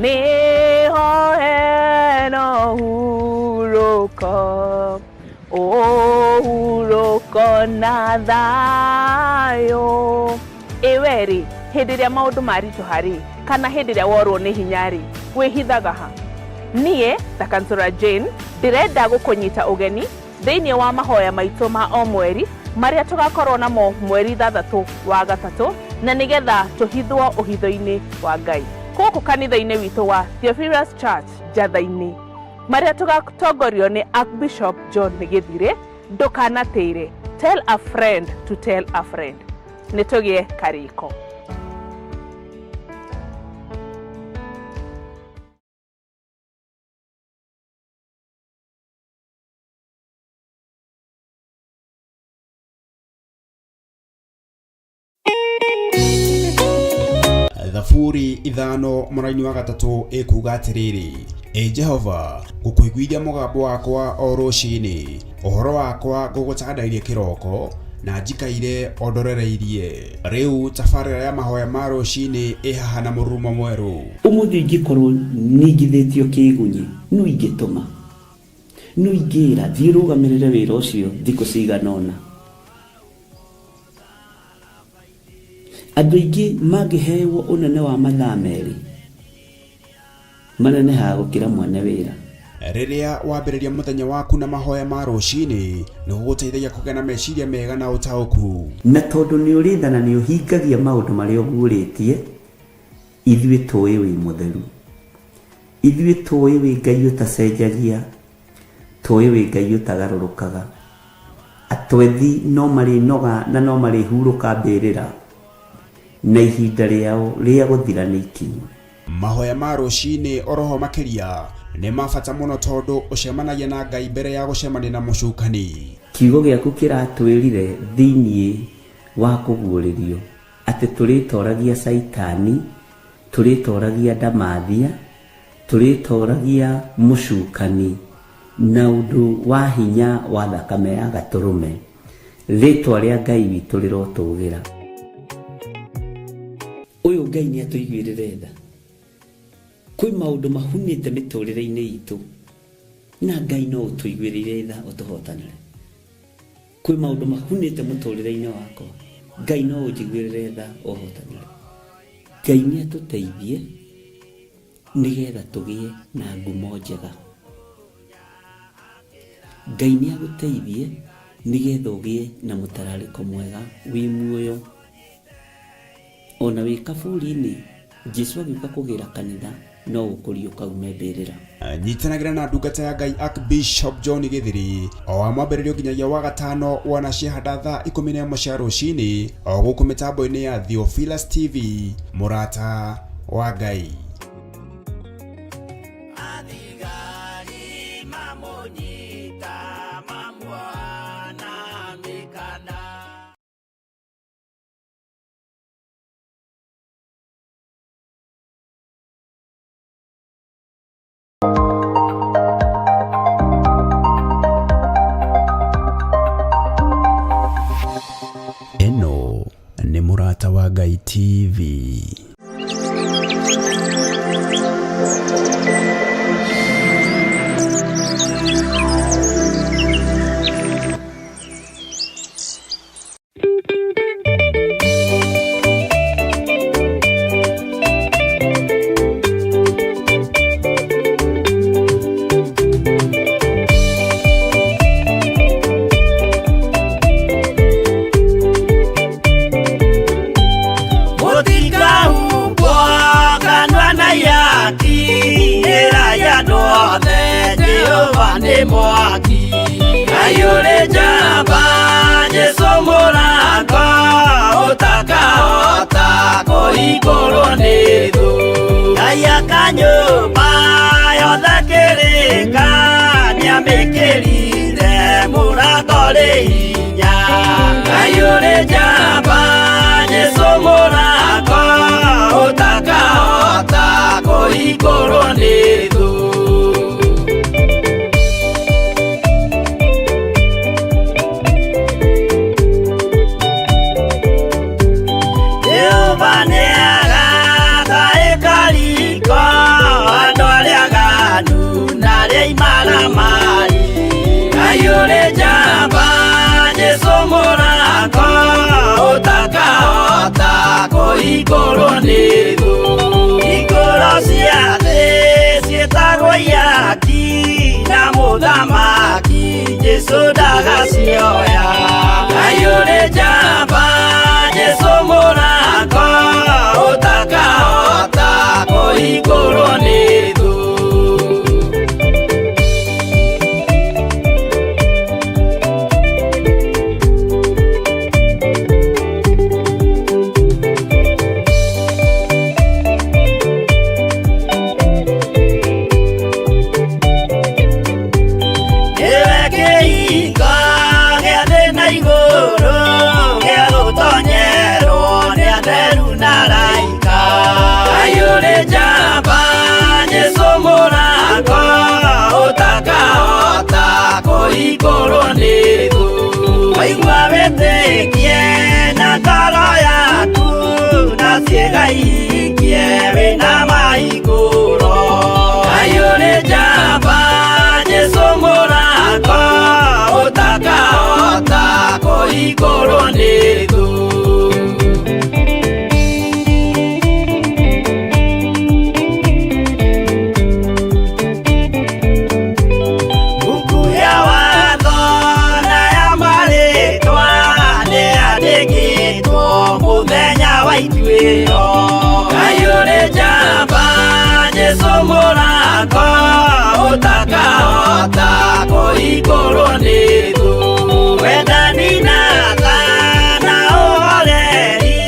niho heno huroko, huroko na thayo. Eweri, hindi ria maundu maritu hari kana hindi ria worwo ni hinyari wihithaga ha? Nie ta Kansura Jane ndirenda gukunyita ugeni thiini wa mahoya maitu ma o mweri maria tugakorwo namo mweri 3 wa gatatu na nigetha tuhithwo uhitho-ini wa Ngai guku kanitha-ini witu wa Theophilus Church Jatha-ini maria tugatongorio ni Archbishop John Githire. Ndukanateire, tell a friend to tell a friend. Nitugie kariko. Thaburi 5 mũraini wa 3 ikuga atiriri: Jehova, ngukuiguithia mugambo wakwa o ruciini, uhoro wakwa ngũgũcandairie kiroko na njikaire ondorereirie. Riu tabarĩra ya mahoya ma ruciini ihaha na mũrurumo mweru. Umuthi ingĩkorwo ningithĩtio kĩgunyi no ingĩtũma, no ingĩra thiĩ rũgamĩrĩre wĩra ũcio thikũ cigana ũna. Andũ aingĩ mangĩheyo ũnene wa mathaa merĩ manenehaga gũkĩra mwene wĩra. Rĩrĩa wambĩrĩria mũthenya waku na mahoya ma rũciinĩ nĩ gũgũteithagia kũgĩa na meciria mega na ũtaũku. Na tondũ nĩ ũrĩtha na nĩ ũhingagia maũndũ marĩa ũguũrĩtie, ithuĩ tũĩ wĩ mũtheru, ithuĩ tũĩ wĩ Ngai ũtacenjagia, tũĩ wĩ Ngai ũtagarũrũkaga. Atwethi no marĩnoga na no marĩhurũka mbĩrĩra na ihinda rĩao rĩa gũthira nĩ ikinyu. Mahoya ma rũciinĩ oroho makĩria nĩ mabata mũno tondũ ũcemanagia na Ngai mbere ya gũcemania na mũcukani. Kiugo gĩaku kĩratwĩrire thĩinĩ wa kũguũrĩrio atĩ tũrĩtoragia Saitani, tũrĩtoragia Ndamathia, tũrĩtoragia mũcukani na ũndũ wa hinya wa thakame ya gatũrũme. Rĩtwa rĩa Ngai witũ rĩrotũgĩra. Ũyũ Ngai nĩ atũiguĩrĩre tha. Kwĩ maũndũ mahunĩte mĩtũrĩre-inĩ itũ na Ngai no ũtũiguĩrĩre tha ũtũhotanĩre. Kwĩ maũndũ mahunĩte mũtũrĩre-inĩ wakwa, Ngai no ũnjiguĩrĩre tha ũhotanĩre. Ngai nĩ atũteithie nĩgetha tũgĩe na ngumo njega. Ngai nĩ agũteithie nĩgetha ũgĩe na mũtararĩko mwega wĩ muoyo. Ona wĩ kaburi-inĩ, Jesũ agĩũka kũgĩra kanitha no ũkũrio kaume mbĩrĩra. Nyitanagĩra na ndungata ya Ngai Archbishop John Githire o wa mwambĩrĩrio nginyagia wa gatano wana ciahanda thaa 11 cia rũciinĩ o gũkũ mĩtambo-inĩ ya Theophilus TV, mũrata wa Ngai. Eno nĩ mũrata wa Ngai TV. Mwaki ayure jamba Jesũ mũranga ũtakahota kũhingũrwo nĩ thũ. Ngai akanyũmba yothe kĩrĩka nĩamĩkĩrire mũrango rĩ hinya. Ayure jamba Jesũ mũranga ũtakahota kũhingũrwo nĩ thũ. igũrũ nĩ thũ. Igũrũ cia thĩ ciĩtagwo ihaki na mũthamaki Jesũ ndagacioya. Kaĩ ũrĩ njamba Jesũ mũrango ũtakahota kũhingũrwo nĩ thũ. Igũrũ nĩ thũ. Waigua wĩtĩkie na ngoro yaku na ciĩga ihikie wĩna mahingũro. Kaĩ ũrĩ njamba Jesũ mũrango ũtakahota kũhingũrwo nĩ thũ. Kaĩ ũrĩ njamba Jesũ mũrango ũtakahota kũhingũrwo nĩ thũ. Wendani na tha na ũhoreri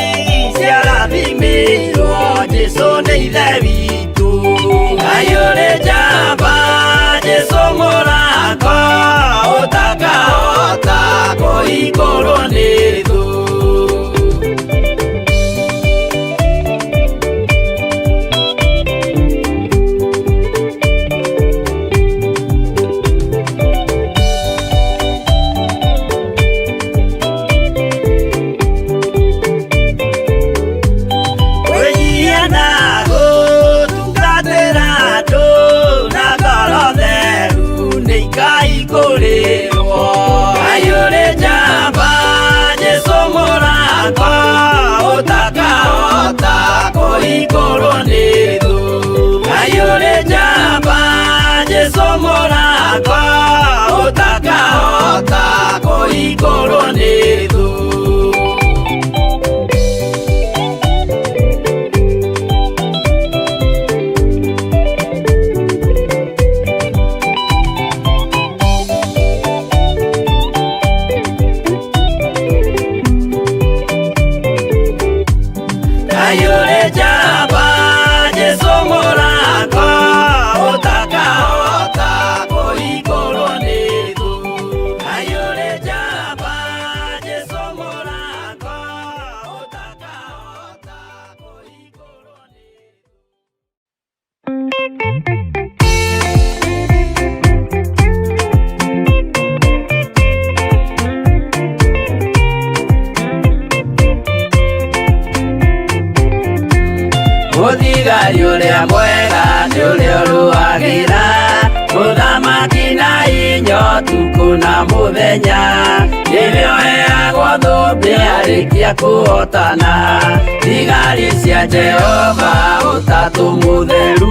ciarathimĩirwo Jesũ nĩ ithe witũ. Kaĩ ũrĩ njamba Jesũ mũrango ũtakahota kũhingũrwo nĩ thũ. Kaĩ ũrĩ njamba Jesũ mũrango ũtakahota kũhingũrwo nĩ thũ. Kaĩ ũrĩ njamba Jesũ mũrango ũtakahota kũhingũrwo nĩ thũ. Kaĩ ũrĩ njamba Jesũ mũrango ũtakahota kũhingũrwo nĩ thũ. Kaĩ ũrĩ njamba Jesũ mũrango ũtakahota kũhingũrwo nĩ thũ. Mũthigari ũrĩa mwega nĩ ũrĩa ũrũagĩra mũthamaki na hinya ũtukũ na mũthenya. Rĩrĩa ũheagwo thũmbĩ arĩkia kũhotana. Thigari cia Jehova ũtatũ mũtheru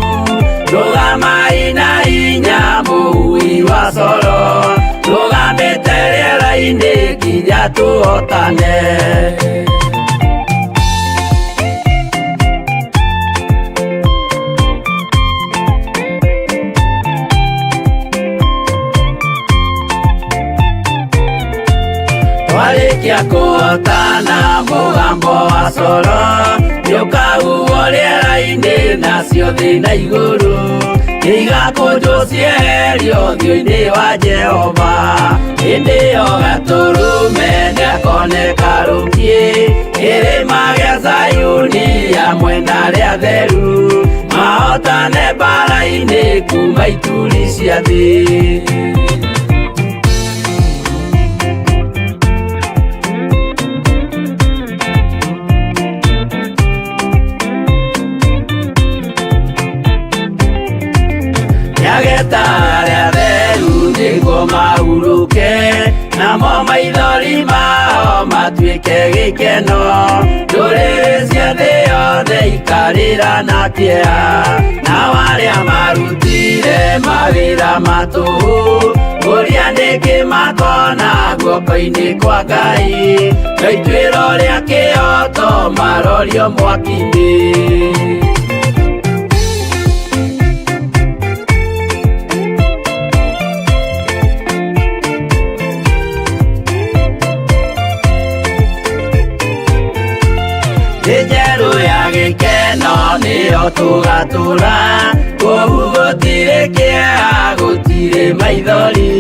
rũgamai na hinya mũhui wa coro. Rũgamĩte rĩera-inĩ nginya tũhotane. Twarĩkia kũhotana mũgambo wa coro nĩũkahuhwo rĩera-inĩ nacio thĩ na igũrũ. Igakũnjwo cieherio ũthiũ-inĩ wa Jehova. Hĩndĩ ĩyo gatũrũme nĩakoneka rũngiĩ kĩrĩma gĩa Zayuni hamwe na arĩa atheru. Mahotane mbara-inĩ kuma ituri cia thĩ. Ageta arĩa atheru nĩguo mahurũke na namo maithori mao matuĩke gĩkeno. Ndũrĩrĩ cia thĩ yothe ikarĩra na kĩeha, nao arĩa marutire mawĩra matũhũ ũrĩa nĩngĩ makona guoko-inĩ kwa Ngai. Na ituĩro rĩa kĩoto marorio mwaki-inĩ. Njerũ ya gĩkeno nĩyo tũgatũra, kũu gũtirĩ kĩeha gũtirĩ maithori.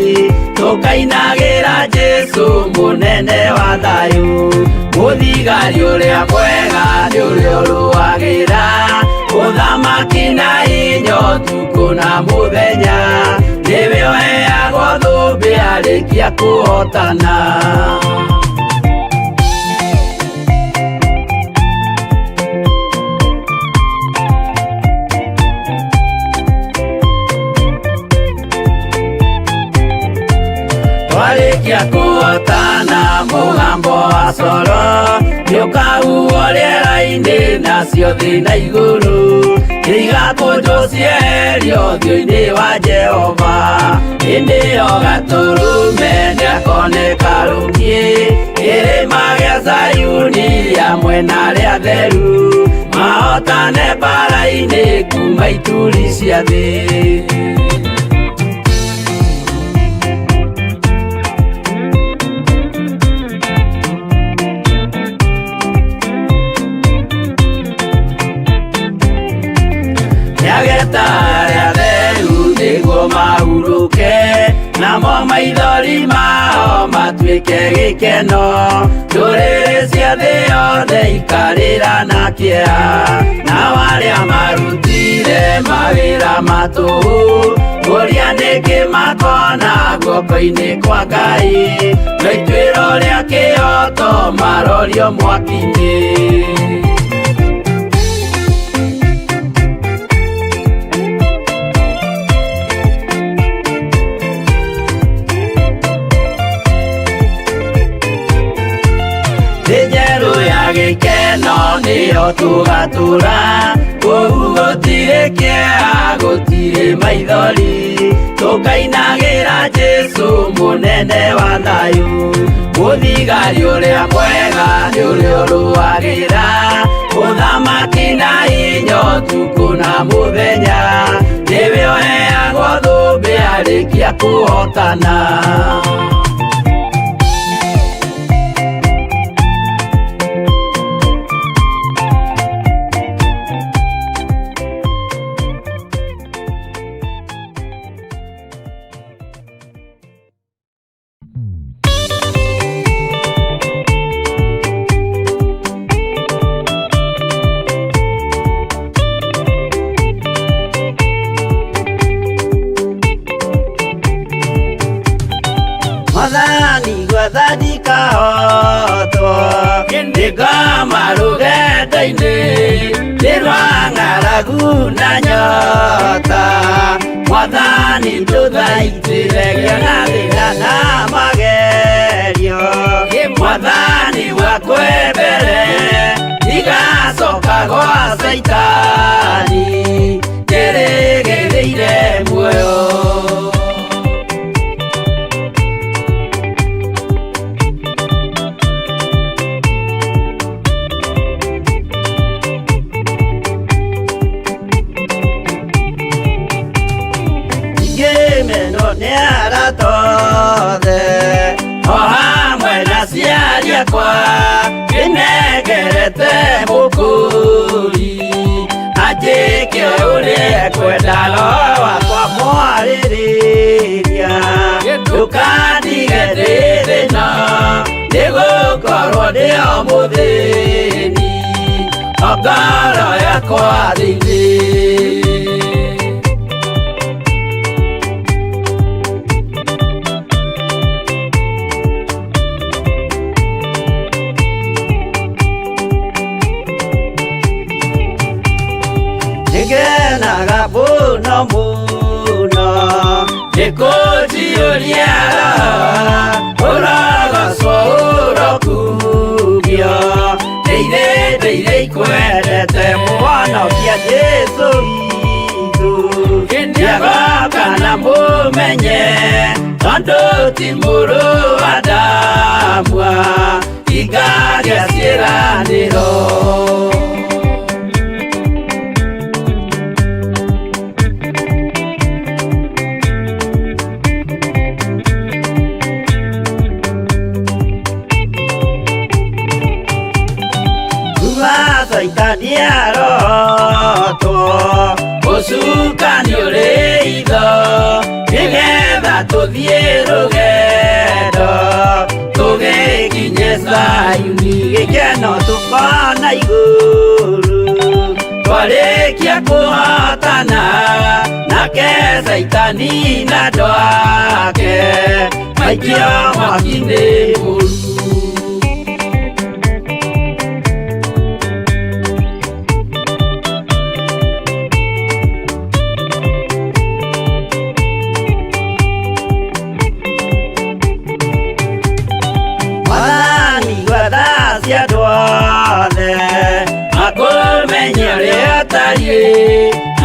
Tũkainagĩra Jesũ mũnene wa thayũ, mũthigari ũrĩa mwega nĩ ũrĩa ũrũagĩra ũthamaki na hinya ũtukũ na mũthenya. Nĩwe ũheagwo thũmbĩ arĩkia kũhotana. Twarĩkia kũhotana mũgambo wa coro nĩũkahuhwo rĩera-inĩ nacio thĩ na igũrũ. Igakũnjwo cieherio ũthiũ-inĩ wa Jehova. Hĩndĩ ĩyo Gatũrũme nĩakoneka rũngiĩ kĩrĩma gĩa Zayuni hamwe na arĩa atheru, mahotane mbara-inĩ kuma ituri cia thĩ. Nĩageta arĩa atheru nĩguo mahurũke, namo maithori mao matuĩke gĩkeno. Ndũrĩrĩ cia thĩ yothe ikarĩra na kĩeha, nao arĩa marutire mawĩra matũhũ ũrĩa nĩngĩ makona guoko-inĩ kwa Ngai. Na ituĩro rĩa kĩoto marorio mwaki-inĩ. Njerũ ya gĩkeno nĩyo tũgatũra, kũu gũtirĩ kĩeha gũtirĩ maithori. Tũkainagĩra Jesũ mũnene wa thayũ, mũthigari ũrĩa mwega nĩ ũrĩa ũrũagĩra ũthamaki na hinya ũtukũ na mũthenya. Nĩwe ũheagwo thũmbĩ arĩkia kũhotana. Mwathani gwathani kahotwo, nĩngoma rũgendo-inĩ nĩ rwa ng'aragu na nyota. Mwathani ndũthaitĩrĩria na thĩna na magerio. Mwathani wakwe mbere igacoka gwa Saitani, ngĩrĩgĩrĩire muoyo. Tothe o hamwe na ciari akwa nĩnengerete mũkũri, anjĩke ũrĩa ekwendaga wakwa mwarĩrĩria. Ndũkandige ndĩ thĩna nĩgũkorwo ndĩ o mũthĩni, o ngoro yakwa thĩinĩ. Nĩngenaga mũno mũno nĩkũnjiũria ũrogocwo ũrokugio ndeire ikwendete mũhonokia Jesũ witũ ndiagoka na mũmenye tondũ ti mũrũ wa ndamwa ingagĩa ciĩranĩro Itaniarotwo mũcukani ũrĩ itho nĩgetha tũthiĩ rũgendo tũgĩkinye Zayuni gĩkeno tũkona igũrũ twarĩkia kũhotana nake Saitani na andũ ake maikio mwaki-inĩ mũru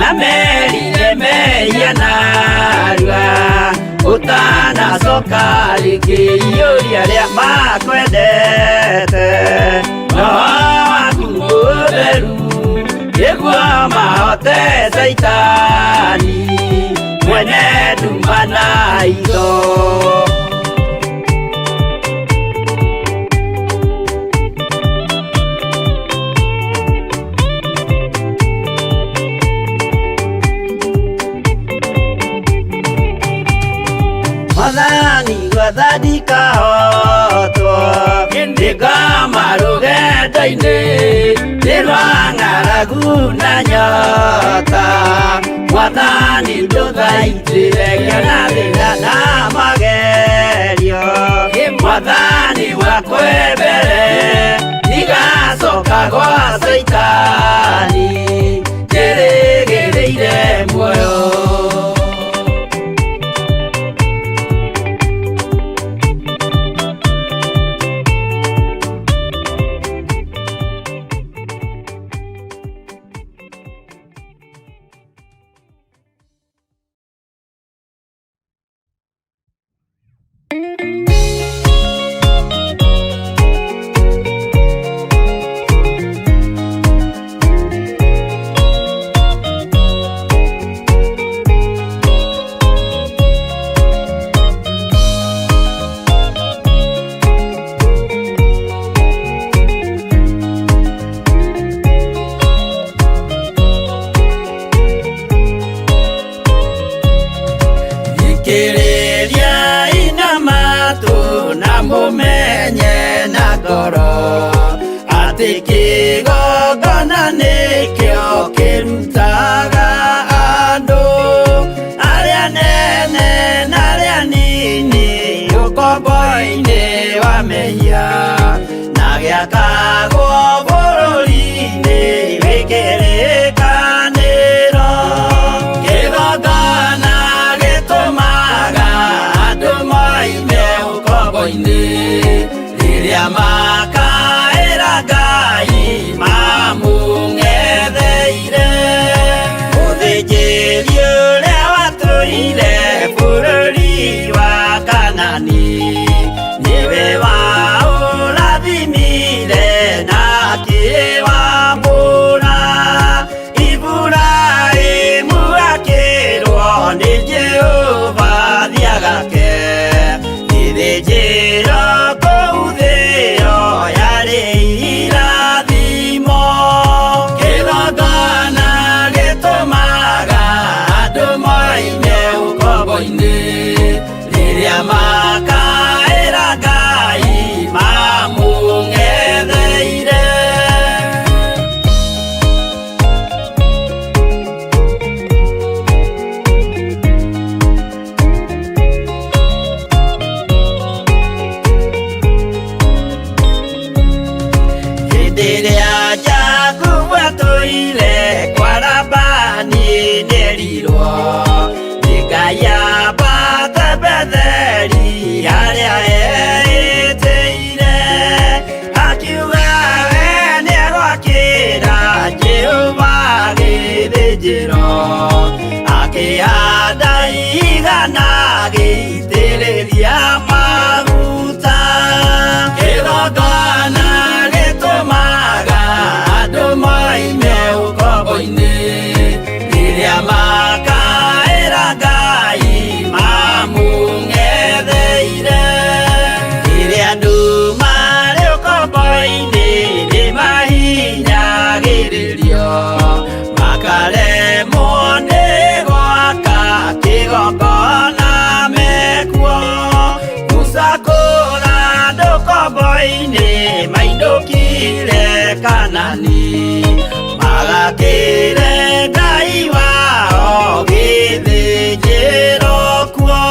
na merire meia narua utanacoka rĩngĩ iũria rĩa makwendete roho waku mũtheru nĩguo mahote Saitani mwene nduma na itho Mwathani gwathani kahotwo ndĩngama rũgendo-inĩ nĩ rwa ng'aragu na nyota Mwathani ndũthaitĩre ngĩona thĩna na magerio Mwathani wakwa mbere ndigacoka gwa Saitani njĩrĩgĩrĩire muoyo kĩgongona nĩkĩo kĩrutaga andũ arĩa nene na arĩa nini ũkombo-inĩ wa mehia na gĩakagwo bũrũri-inĩ wĩkĩrĩkanĩro kĩgongona gĩtũmaga andũ moime ũkombo-inĩ rĩrĩa makaĩra Ngai mamũng'etheire gĩthĩnjĩro akĩhanda igana gĩitĩrĩria maguta kĩgongona gĩtũmaga andũ moime ũkombo-inĩ rĩrĩa makaĩra Ngai mamũng'etheire rĩrĩa andũ marĩ ũkombo-inĩ nĩmahinyagĩrĩrio makaremwo nĩ gwaka kĩgongona mekuo gũcakũra andũ ũkombo-inĩ mainũkire Kanani magakĩre Ngai wao gĩthĩnjĩro kuo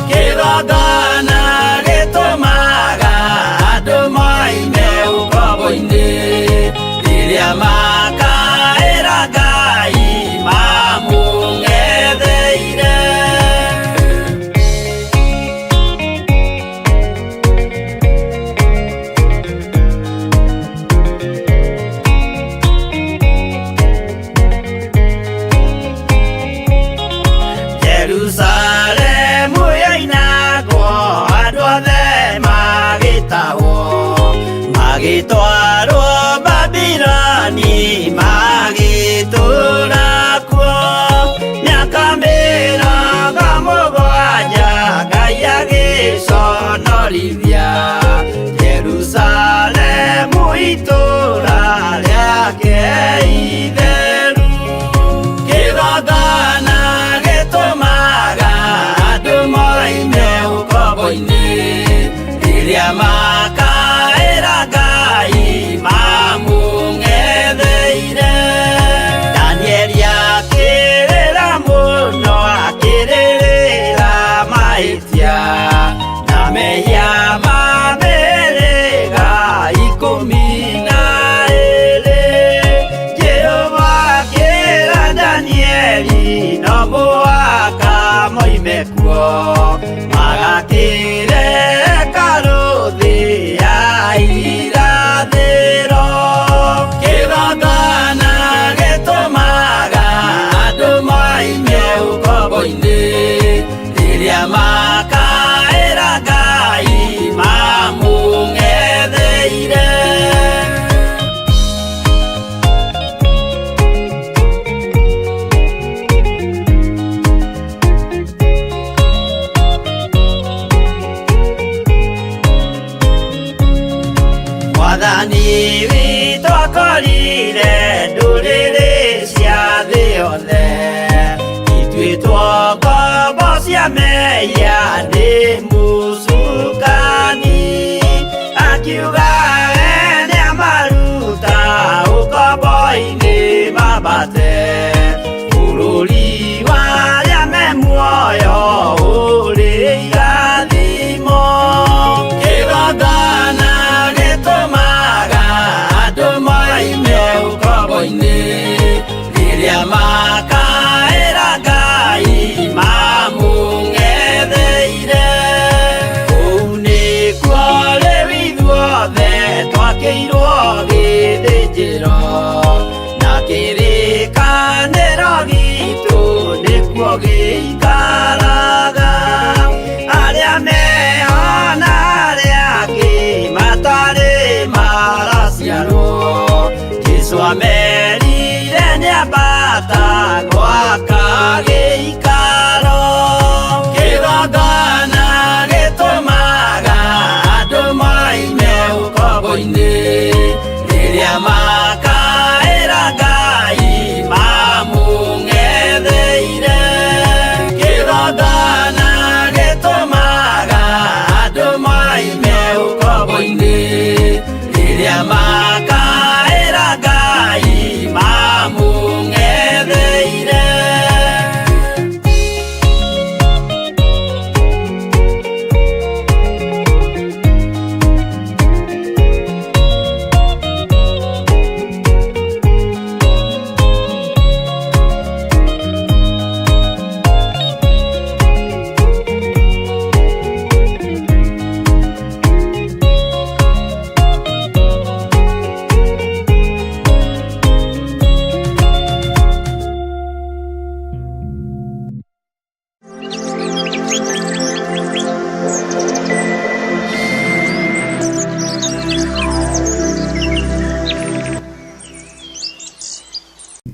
kĩgongona gĩtũmaga andũ moime ũkombo-inĩ rĩrĩa makaĩra Ngai mamũng'etheire Jerusalemu yainagwo andũ othe magĩtahwo magĩtwarwo Babironi magĩtũũra kuo mĩaka mĩrongo mũgwanja Ngai agĩconorithia Jerusalemu itũũra rĩake itheru kĩgongona gĩtũmaga andũ moime ũkombo-inĩ rĩrĩa makaĩra Ngai mamũng'etheire Danieli akĩrĩra mũno akĩrĩrĩra mahĩtia na mehia ma mĩhĩrĩga 12 Jehova akĩra Danieli no mũhaka moime kuo magakĩre karũthĩ ya irathĩro kĩgongona gĩtũmaga andũ moime ũkombo-inĩ rĩrĩa makaĩra Ngai mamũng'etheire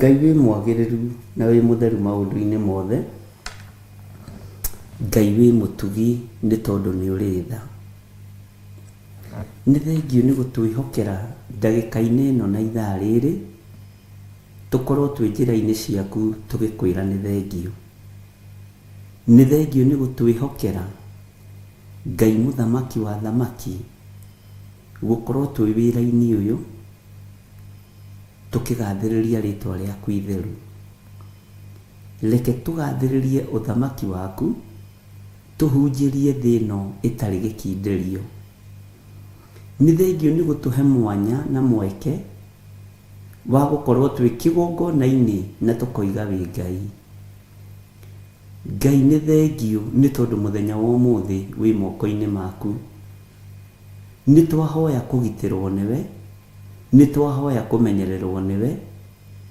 Ngai wĩ mwagĩrĩru na wĩ mũtheru maũndũ-inĩ mothe. Ngai wĩ mũtugi nĩ tondũ nĩ ũrĩ tha. Nĩ thengio nĩ gũtwĩhokera ndagĩka-inĩ ĩno na ithaa rĩrĩ tũkorwo twĩ njĩra-inĩ ciaku tũgĩkwĩra nĩ thengio. Nĩ thengio nĩ gũtwĩhokera Ngai mũthamaki wa thamaki gũkorwo twĩ wĩra-inĩ ũyũ tũkĩgathĩrĩria rĩtwa rĩaku itheru. Reke tũgathĩrĩrie ũthamaki waku, tũhunjĩrie thĩ ĩno ĩtarĩ gĩkindĩrio. Nĩ thengio nĩ gũtũhe mwanya na mweke wa gũkorwo twĩ kĩgongona-inĩ na tũkoiga wĩ Ngai. Ngai nĩ thengio nĩ tondũ mũthenya wa ũmũthĩ wĩ moko-inĩ maku. Nĩ twahoya kũgitĩrwo nĩwe, nĩ twahoya kũmenyererwo nĩwe,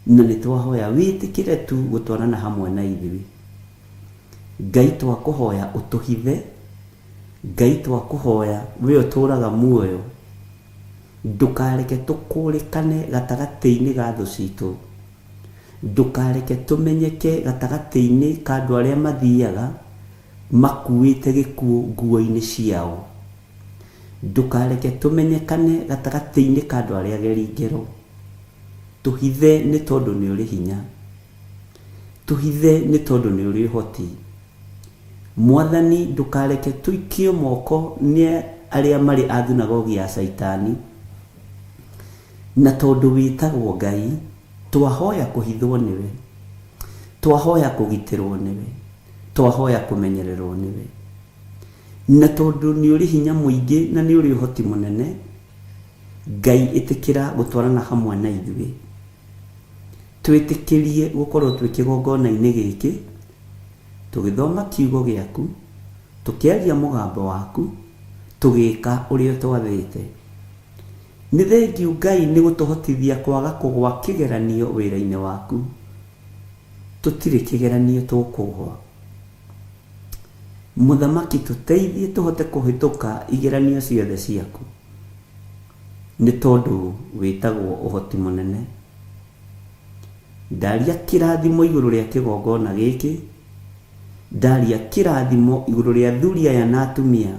na nĩ twahoya wĩtĩkĩre tu gũtwarana hamwe na ithuĩ. Ngai twakũhoya ũtũhithe, Ngai twakũhoya we ũtũraga muoyo, ndũkareke tũkũrĩkane gatagatĩ-inĩ ga thũ citũ, ndũkareke tũmenyeke gatagatĩ-inĩ ka andũ arĩa mathiaga makuĩte gĩkuũ nguo-inĩ ciao, ndũkareke tũmenyekane gatagatĩ-inĩ ka andũ arĩa ageri ngero. Tũhithe nĩ tondũ nĩ ũrĩ hinya, tũhithe nĩ tondũ nĩ ũrĩ ũhoti. Mwathani ndũkareke tũikio moko nĩ arĩa marĩ a thunagogi ya Saitani, na tondũ wĩtagwo Ngai twahoya kũhithwo nĩwe, twahoya kũgitĩrwo nĩwe, twahoya kũmenyererwo nĩwe. Na tondũ nĩ ũrĩ hinya mũingĩ na nĩ ũrĩ ũhoti mũnene, Ngai ĩtĩkĩra gũtwarana hamwe na ithuĩ. Twĩtĩkĩrie gũkorwo twĩ kĩgongona-inĩ gĩkĩ tũgĩthoma kiugo gĩaku, tũkĩaria mũgambo waku, tũgĩka ũrĩa twathĩte. Nĩ thengio Ngai nĩ gũtũhotithia kwaga kũgwa kĩgeranio wĩra-inĩ waku. Tũtirĩ kĩgeranio tũkũgwa. Mũthamaki tũteithie tũhote kũhĩtũka igeranio ciothe ciaku, nĩ tondũ wĩtagwo ũhoti mũnene. Ndaria kĩrathimo igũrũ rĩa kĩgongona gĩkĩ, ndaria kĩrathimo igũrũ rĩa athuri aya na atumia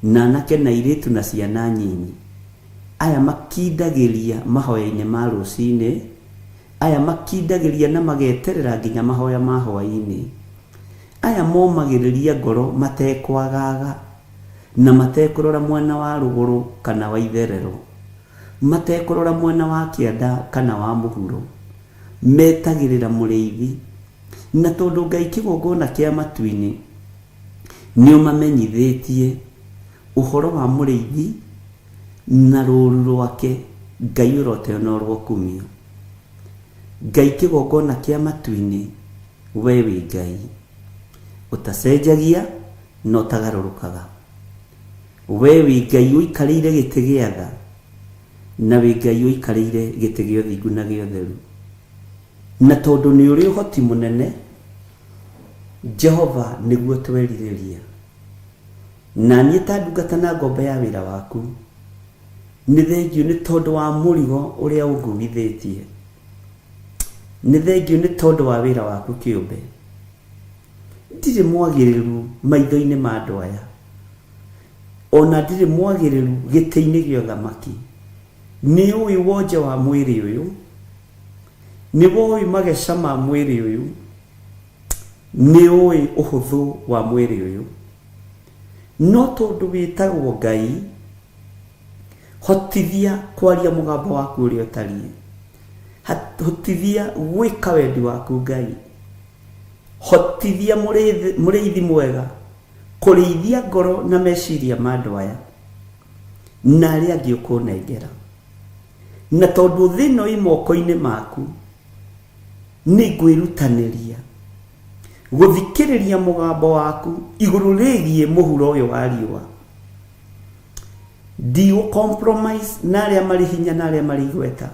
na anake na airĩtu na ciana nyinyi, aya makindagĩria mahoya-inĩ ma rũcinĩ, aya makindagĩria na mageterera nginya mahoya ma hwaĩ-inĩ, aya momagĩrĩria ngoro matekwagaga na matekũrora mwena wa rũgũrũ kana wa itherero, matekũrora mwena wa kĩanda kana wa mũhuro, metagĩrĩra mũrĩithi. Na tondũ Ngai kĩgongona kĩa matu-inĩ nĩ ũmamenyithĩtie ũhoro wa mũrĩithi na rũũru rwake, Ngai ũrote na ũrwokumio. Ngai kĩgongona kĩa matu-inĩ, we wĩ Ngai ũtacenjagia na ũtagarũrũkaga. We wĩ Ngai ũikarĩire gĩtĩ gĩa tha, na wĩ Ngai ũikarĩire gĩtĩ gĩa ũthingu na gĩa ũtheru. Na tondũ nĩ ũrĩ ũhoti mũnene, Jehova nĩguo twerirĩria. Na niĩ ta ndungata na ngombe ya wĩra waku, nĩ thengio nĩ tondũ wa mũrigo ũrĩa ũnguithĩtie, nĩ thengio nĩ tondũ wa wĩra waku kĩũmbe. Ndirĩ mwagĩrĩru maitho-inĩ ma andũ aya, ona ndirĩ mwagĩrĩru gĩtĩ-inĩ gĩa ũthamaki. Nĩ ũĩ wonje wa mwĩrĩ ũyũ, nĩ ũĩ mageca ma mwĩrĩ ũyũ, nĩ ũĩ ũhũthũ wa mwĩrĩ ũyũ. No tondũ wĩtagwo Ngai, hotithia kwaria mũgambo waku ũrĩa ũtariĩ, hotithia gwĩka wendi waku Ngai, hotithia mũrĩithi mwega kũrĩithia ngoro na meciria ma andũ aya na arĩa angĩ ũkũnengera. Na tondũ thĩ ĩno ĩ moko-inĩ maku, nĩ ngwĩrutanĩria gũthikĩrĩria mũgambo waku igũrũ rĩgiĩ mũhuro ũyũ wa riũa. Ndigũ-compromise na arĩa marĩ hinya na arĩa marĩ igweta.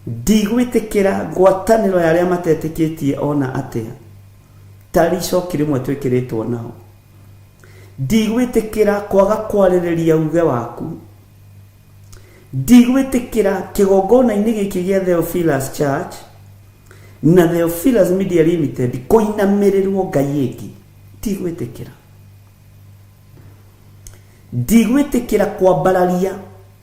Ndigwĩtĩkĩra ngwatanĩro ya arĩa matetĩkĩtie ona atĩa tarĩ icoki rĩmwe twĩkĩrĩtwo nao. Ndigwĩtĩkĩra kwaga kwarĩrĩria uge waku. ndigwitikira kigongona-ini giki gia Theophilus Church na Theophilus Media Limited kuinamirirwo ngai ingi. Ndigwitikira kwambararia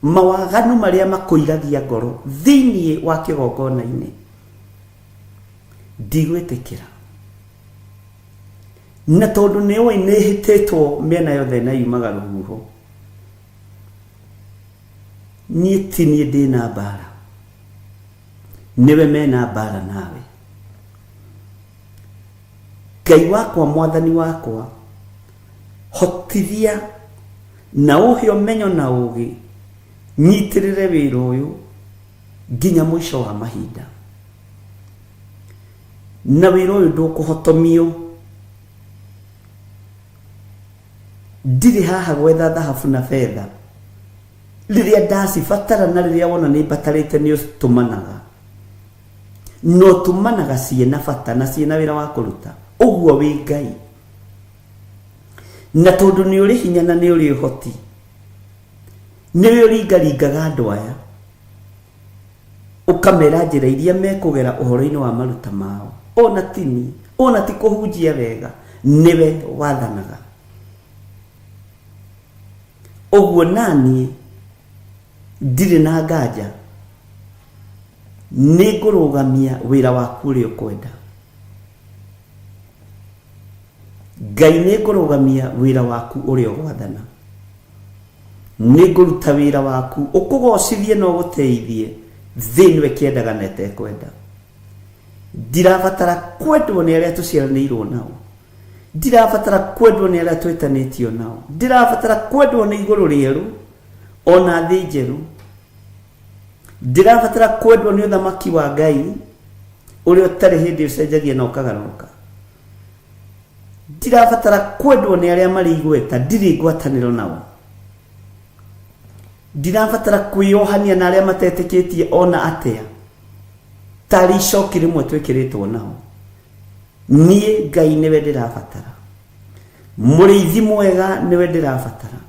mawaganu maria makuiragia ngoro thiini wa kigongona-ini. Ndigwitikira na tondu niwe nihitetwo miena yothe na yumaga ruhuho, nie tinie ndina mbara, niwe mena mbara nawe. Ngai wakwa, mwathani wakwa, hotithia na uhe umenyo na ugi nyitirire wira uyu nginya mwisho wa mahinda. Na wira uyu ndukuhotomio, ndiri haha gwetha thahabu na fedha. Riria ndacibatara na riria wona ni batarite ni utumanaga, no tumanaga ciena bata na ciena wira wa kuruta. Uguo wi Ngai, na tondu ni uri hinya na ni uri hoti, niwe uringaringaga andu aya ukamera njira iria mekugera uhoro-ini wa maruta mao. Ona ti kuhunjia wega, niwe wathanaga. Uguo nani ndiri na nganja ni ngurugamia wira waku uri ukwenda. Ngai ni ngurugamia wira waku uri ugwathana. Ni nguruta wira waku ukugocithie no guteithie thiini we kiendaga na etekwenda. Ndirabatara kwendwo ni aria tuciaranirwo nao, ndirabatara kwendwo ni aria twitanitio nao, ndirabatara kwendwo ni iguru rieru ona thi njeru, ndirabatara kwendwo ni uthamaki wa Ngai uria utari hindi ucenjagia na ukagaruka. Ndirabatara kwendwo ni aria mari igweta ndiri ngwataniro nao. Ndirabatara kwiohania na aria matetikitie ona atia tari icoki rimwe twikiritwo nao. Nie Ngai niwe ndirabatara, muriithi mwega niwe ndirabatara.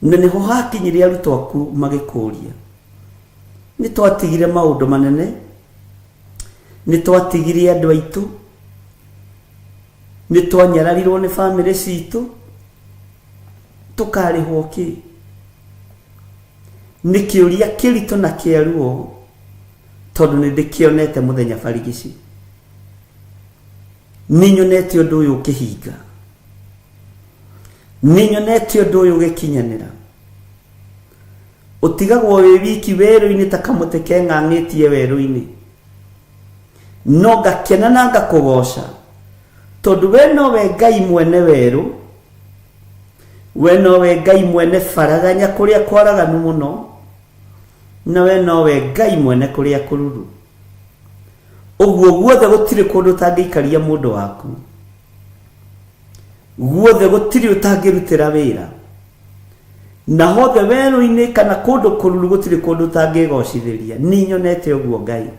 Na niho hakinyire arutwo aku magikuria, ni twatigire maundu manene, ni twatigire andu aitu, ni twanyararirwo ni family citu, tukarihwo ki? Ni kiuria kirito na kiaruo tondu ni ndikionete muthenya barigici. Ni nyonete undu uyu ukihinga, ni nyonete undu uyu ugikinyanira. Utigagwo wi wiki weru-ini ta kamute keng'ang'itie weru-ini, no ngakena na ngakugoca tondu we nowe Ngai mwene weru, we nowe Ngai mwene faraganya kuria kwaraganu muno, na we nowe Ngai mwene kuria kururu. Uguo guothe gutiri kundu utangikaria mundu waku, guothe gutiri utangirutira wira, na hothe weru-ini kana kundu kururu gutiri kundu utangigocithiria. Ni nyonete uguo Ngai,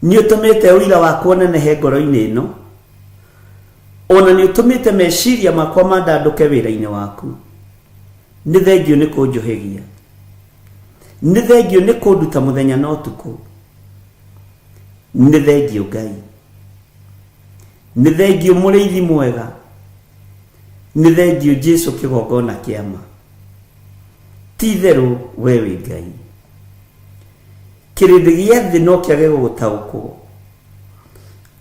ni utumite wira waku onenehe ngoro-ini ino, ona ni utumite meciria makwa mandanduke wira-ini waku. Ni thengio ni kunjuhigia, ni thengio ni kunduta muthenya na utuku, ni thengio Ngai, ni thengio muriithi mwega, ni thengio Jesu kigongona kiama. Ti theru we wi Ngai, kirindi gia thi no kiage gugutaukwo,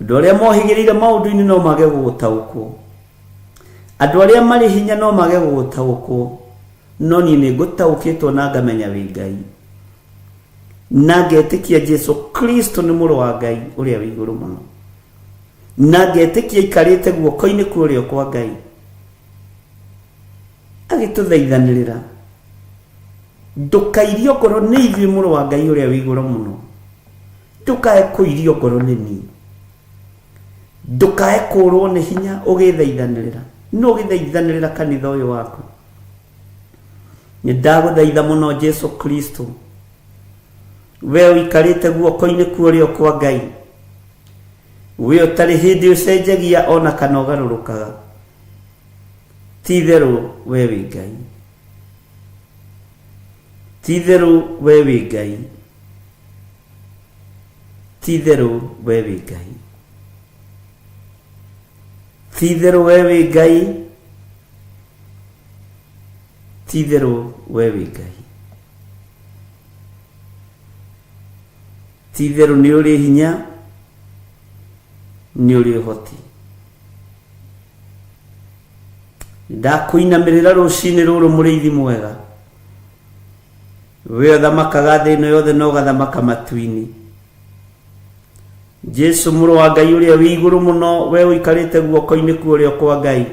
andu aria mohigirire maundu-ini no mage gugutaukwo, andu aria mari hinya no mage gugutaukwo, no ni ni ngutaukitwo na ngamenya wi Ngai, na ngetikia Jesu Kristo ni muru wa Ngai uria wi iguru muno, na ngetikia ikarite guoko-ini kurio kwa Ngai agituthaithanirira. Ndukairio ngoro ni ithui muru wa Ngai uria wi iguru muno, ndukae kuirio ngoro ni ni, ndukae kurwo ni hinya ugithaithanirira. No ugithaithanirira kanitha uyu waku. Ni ndaguthaitha muno Jesu Kristo, we wikarite guoko-ini kurio kwa Ngai, we utari hindi ucenjagia ona kana ugarurukaga, Ti-itherũ we wĩ Ngai. Ti-itherũ we wĩ Ngai. Ti-itherũ we wĩ Ngai. Ti-itherũ we wĩ Ngai. Ti-itherũ we wĩ Ngai. Ti-itherũ nĩ ũrĩ hinya, nĩ ũrĩ ũhoti. Ndakwĩinamĩrĩra rũcinĩ rũrũ mũrĩithi mwega. We ũthamakaga thĩ ĩno yothe na ũgathamaka matu-inĩ. Jesu mũrũ wa Ngai ũrĩa wĩ igũrũ mũno, we ũikarĩte guoko-inĩ kwa ũrĩo kwa Ngai.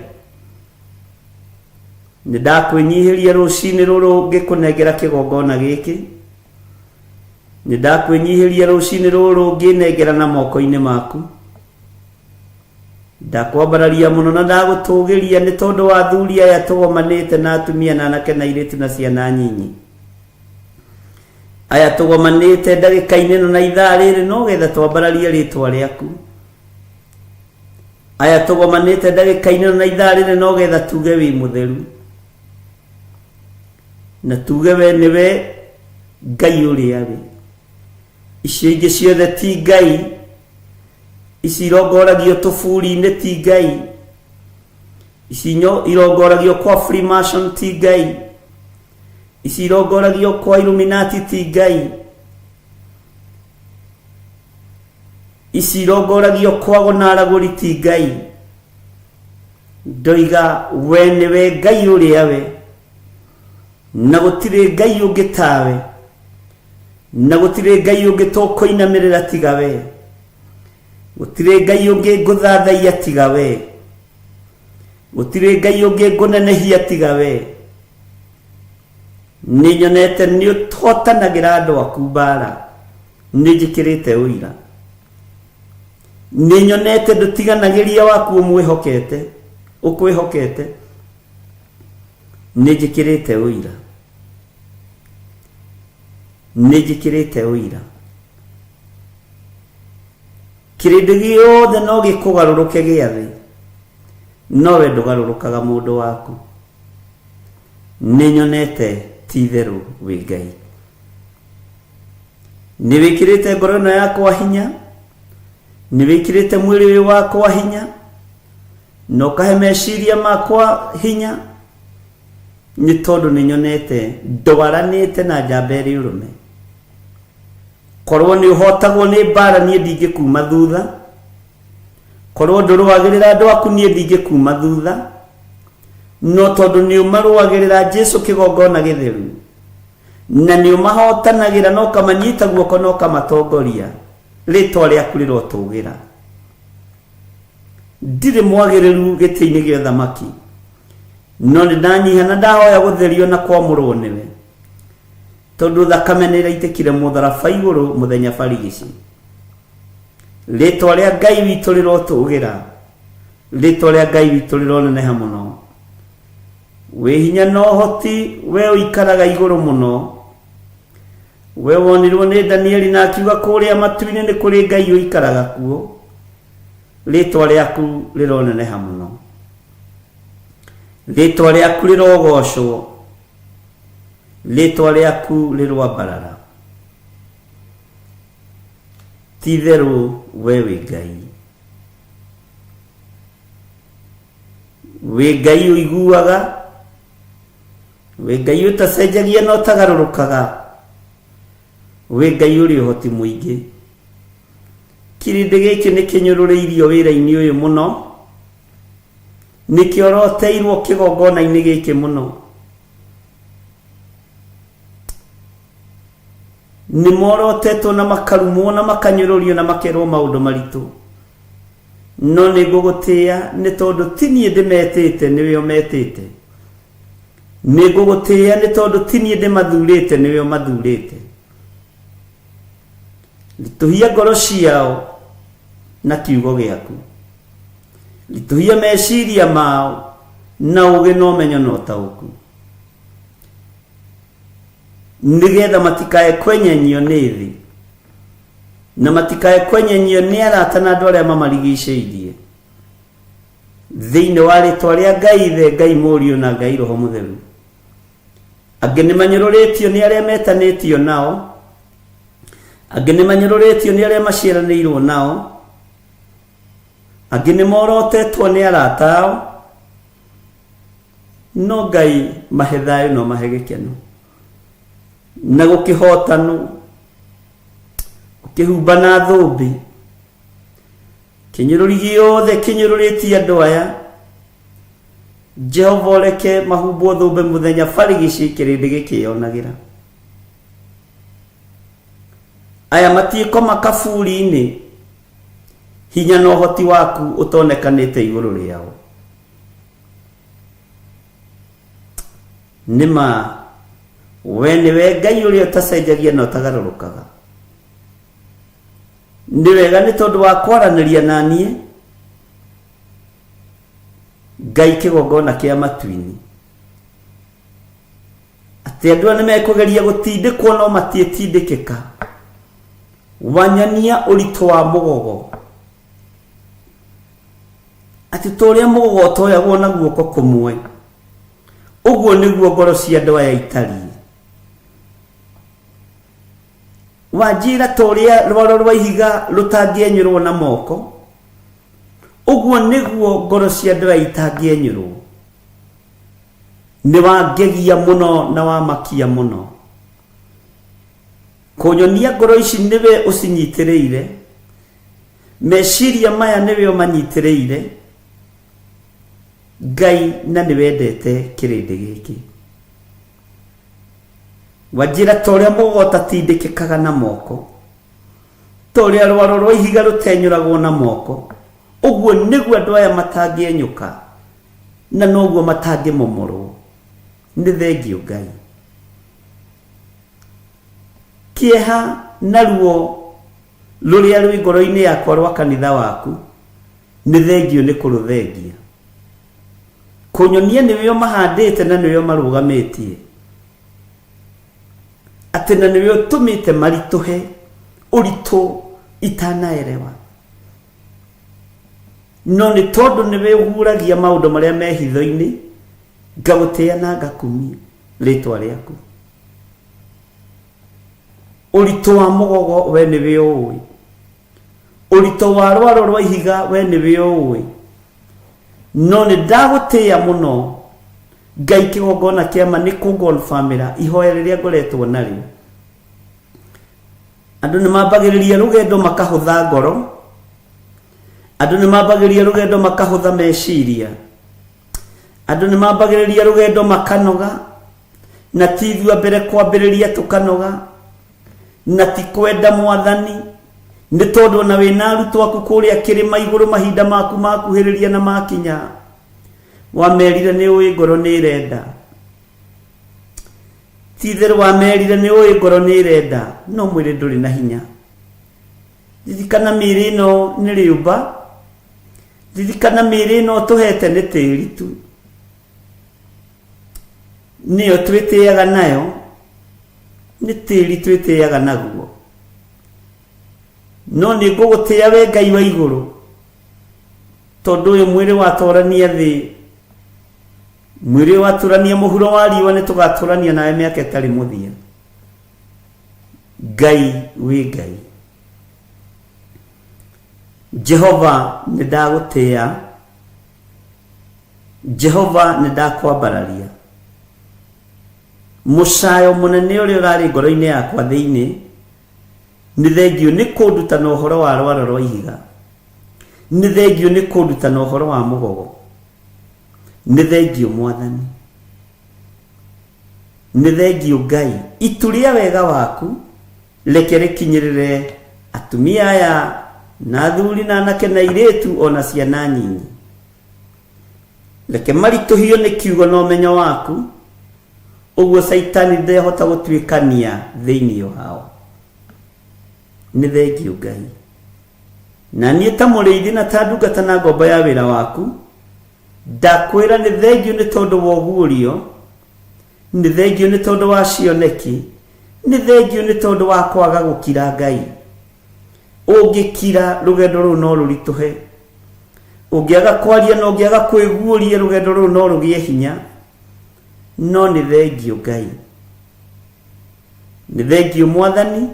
Nĩ ndakwĩnyihĩria rũcinĩ rũrũ ngĩkũnengera kĩgongona gĩkĩ. Nĩ ndakwĩnyihĩria rũcinĩ rũrũ ngĩnengera na moko-inĩ maku. Ndakwambararia mũno na ndagũtũgĩria nĩ tondũ wa athuri aya tũgomanĩte na atumia na anake na airĩtu na ciana nyinyi. Aya tũgomanĩte ndagĩka-inĩ ĩno na ithaa rĩrĩ no getha twambararie rĩtwa rĩaku. Aya tũgomanĩte ndagĩka-inĩ ĩno na ithaa rĩrĩ no getha tuge wĩ mũtheru. Na tuge we nĩwe Ngai ũrĩa wĩ. Icio ingĩ ciothe ti Ngai. Ici irongoragio tũburi-inĩ ti Ngai. Ici irongoragio kwa Freemason ti Ngai. Ici irongoragio kwa Illuminati ti Ngai. Ici irongoragio kwa gonaragũri ti Ngai. Ndoiga we nĩwe Ngai ũrĩa we. Na gũtirĩ Ngai ũngĩ tawe. Na gũtirĩ Ngai ũngĩ tũkũinamĩrĩra tiga we. Gũtirĩ Ngai ũngĩ ngũthathaiya tiga we. Gũtirĩ Ngai ũngĩ ngũnenehia tiga we. Nĩ nyonete nĩ ũhotanagĩra andũ aku mbara. Nĩ njĩkĩrĩte ũira. Nĩ nyonete ndũtiganagĩria waku ũkwĩhokete. Nĩ njĩkĩrĩte ũira. Nĩ njĩkĩrĩte ũira. Kĩrĩndĩ gĩothe no gĩkũgarũrũke gĩathĩ, no we ndũgarũrũkaga mũndũ waku. Nĩ nyonete ti-itherũ wĩ Ngai. Nĩ wĩkĩrĩte ngoro ĩno yakwa hinya, nĩ wĩkĩrĩte mwĩrĩ ũyũ wakwa hinya, na ũkahe meciria makwa hinya, nĩ tondũ nĩ nyonete ndwaranĩte na njamba ĩrĩ ũrũme. Korwo nĩ ũhotagwo nĩ mbara niĩ ndingĩkuma thutha. Korwo ndũrũagĩrĩra andũ aku niĩ ndingĩkuma thutha. No tondũ nĩ ũmarũagĩrĩra Jesu kĩgongona gĩtheru, na nĩ ũmahotanagĩra na ũkamanyita guoko na ũkamatongoria, rĩtwa rĩaku rĩrotũgĩra. Ndirĩ mwagĩrĩru gĩtĩ-inĩ gĩa ũthamaki, no nĩ ndanyiha na ndahoya gũtherio na kwamũrwo nĩwe, tondũ thakame nĩ ĩraitĩkire mũtharaba igũrũ mũthenya barigici. Rĩtwa rĩa Ngai witũ rĩrotũgĩra. Rĩtwa rĩa Ngai witũ rĩroneneha mũno. Wĩ hinya na ũhoti we ũikaraga igũrũ mũno. We wonirwo nĩ Danieli na akiuga kũrĩa matu-inĩ nĩ kũrĩ Ngai ũikaraga kuo. Rĩtwa rĩaku rĩroneneha mũno. Rĩtwa rĩaku rĩrogocwo. Rĩtwa rĩaku rĩrwambarara. Ti-itherũ we wĩ Ngai. Wĩ Ngai ũiguaga. Wĩ Ngai ũtacenjagia na ũtagarũrũkaga. Wĩ Ngai ũrĩ ũhoti mũingĩ. Kĩrĩndĩ gĩkĩ nĩ kĩnyũrũrĩirio wĩra-inĩ ũyũ mũno. Nĩkĩo roteirwo kĩgongona-inĩ gĩkĩ mũno. Nĩ morotetwo na makarumwo na makanyũrũrio na makerwo maũndũ maritũ. No nĩ ngũgũtĩĩa nĩ tondũ ti niĩ ndĩmetĩte, nĩwe ũmetĩte. Nĩ ngũgũtĩĩa nĩ tondũ ti niĩ ndĩmathurĩte, nĩwe ũmathurĩte. Ritũhia ngoro ciao na kiugo gĩaku. Ritũhia meciria mao na ũgĩ na ũmenyo na ũtaũku. Nĩgetha matikae kwenyenyio nĩ thĩ, na matikae kwenyenyio nĩ arata na andũ arĩa mamarigicĩirie. thĩinĩ wa rĩtwa rĩa Ngai Ithe, Ngai Mũriũ na Ngai Roho Mũtheru. Angĩ nĩmanyũrũrĩtio nĩ arĩa metanĩtio nao, angĩ nĩmanyũrũrĩtio nĩ arĩa maciaranĩirwo nao, angĩ nĩmorotetwo nĩ arata ao, no Ngai mahe thayũ no mahe gĩkeno na gũkĩhotanwo, gũkĩhumba na thũmbĩ. Kĩnyũrũri gĩothe kĩnyũrũrĩtie andũ aya, Jehova reke mahumbwo thũmbĩ mũthenya barigici kĩrĩndĩ gĩkĩonagĩra. Aya matiĩkoma kaburi-inĩ, hinya na ũhoti waku ũtonekanĩte igũrũ rĩao. Nĩma we nĩwe Ngai ũrĩa ũtacenjagia na ũtagarũrũkaga. Nĩ wega nĩ tondũ wa kwaranĩria na niĩ, Ngai kĩgongona kĩa matu-inĩ, atĩ andũ nĩ mekũgeria gũtindĩkwo no matiĩtindĩkĩka. Wanyonia ũritũ wa mũgogo, atĩ tũrĩa mũgogo ũtoyagwo na guoko kũmwe, ũguo nĩguo ngoro cia andũ aya itariĩ. Wanjĩra tũrĩa rwaro rwa ihiga rũtangĩenyũrwo na moko, ũguo nĩguo ngoro cia andũ aya itangĩenyũrwo. Nĩ wangegia mũno na wamakia mũno. Kũnyonia ngoro ici nĩwe ũcinyitĩrĩire, meciria maya nĩwe ũmanyitĩrĩire, Ngai, na nĩwendete kĩrĩndĩ gĩkĩ. Wanjĩra tũrĩa mũgogo ũtatindĩkĩkaga na moko, tũrĩa rwaro rwa ihiga rũtenyũragwo na moko, ũguo nĩguo andũ aya matangĩenyũka na noguo matangĩmomorwo. Nĩ thengio Ngai. Kĩeha na ruo rũrĩa rwĩ ngoro-inĩ yakwa rwa kanitha waku, nĩ thengio nĩ kũrũthengia. Kũnyonia nĩwe ũmahandĩte na nĩwe ũmarũgamĩtie, atĩ na nĩwe ũtũmĩte maritũhe ũritũ itanaerewa. No nĩ tondũ nĩwe ũhuragia maũndũ marĩa me hitho-inĩ, ngagũtĩa na ngakumia rĩtwa rĩaku. Ũritũ wa mũgogo we nĩwe ũĩ, ũritũ wa rwaro rwa ihiga we nĩwe ũĩ. No nĩ ndagũtĩa mũno, Ngai kĩgongona kĩama nĩ kũngonfamĩra ihoya rĩrĩa ngoretwo narĩo. Andũ nĩ mambagĩrĩria rũgendo makahũtha ngoro, andũ nĩ mambagĩrĩria rũgendo makahũtha meciria, andũ nĩ mambagĩrĩria rũgendo makanoga, na ti ithua mbere kwambĩrĩria tũkanoga, na ti kwenda Mwathani, nĩ tondũ na wĩna arutwo aku kũrĩa kĩrĩma igũrũ mahinda maku makuhĩrĩria na makinya, wamerire nĩ ũĩ ngoro nĩ irenda. Ti itherũ wamerire nĩ ũĩ ngoro nĩ irenda, no mwĩrĩ ndũrĩ na hinya. Ririkana mĩĩrĩ ĩno nĩ rĩũmba, ririkana mĩĩrĩ ĩno tũhete nĩ tĩĩri tu, nĩyo twĩtĩaga nayo, nĩ tĩĩri twĩtĩaga naguo. No nĩ ngũgũtĩa we Ngai wa igũrũ, tondũ ũyũ mwĩrĩ watorania thĩ, mwĩrĩ waturania mũhuro wa riũa, nĩ tũgaturania nawe mĩaka ĩtarĩ mũthia. Ngai wĩ Ngai. Jehova nĩ ndagũtĩa, Jehova nĩ ndakwambararia. Mũcayo mũnene ũrĩa ũrarĩ ngoro-inĩ yakwa thĩinĩ, nĩ thengio nĩ kũnduta na ũhoro wa rwaro rwa ihiga, nĩ thengio nĩ kũnduta na ũhoro wa mũgogo, nĩ thengio Mwathani, nĩ thengio Ngai. Itu rĩa wega waku reke rĩkinyĩrĩre atumia aya na athuri na anake na airĩtu ona ciana nyinyi. Reke maritũhio nĩ kiugo na ũmenyo waku, ũguo Saitani ndehota gũtuĩkania thĩinĩ wao. Nĩ thengio Ngai. Na niĩ ta mũrĩithi na ta ndungata na ngombo ya wĩra waku, ndakwĩra nĩ thengio nĩ tondũ wa ũguũrio, nĩ thengio nĩ tondũ wa cioneki, nĩ thengio nĩ tondũ wa kwaga gũkira Ngai. Ũngĩkira rũgendo rũu no rũritũhe, ungiaga kwaria no ungiaga kwiguuria rugendo ru no rugie hinya no ni thengio Ngai ni thengio Mwathani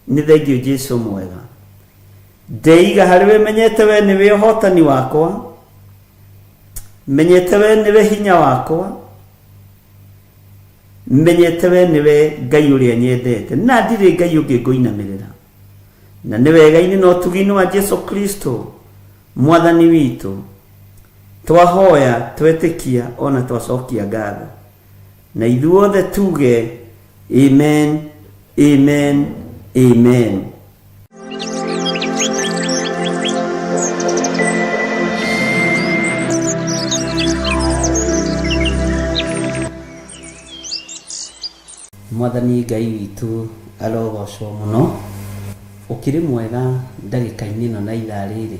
ni thengio Jesu mwega ndeiga hariwe menyete we niwe hotani wakwa menyete we niwe hinya wakwa menyete we niwe Ngai uria nyendete na ndire Ngai ungi ngoinamirira na ni wega-ini no tugini wa Jesu Kristo Mwathani witu twahoya twetikia ona twacokia ngatho na ithuothe tuge amen amen amen. Mwathani Ngai witu arogocwo muno ukiri mwega ndagika-ini no na ithaa riri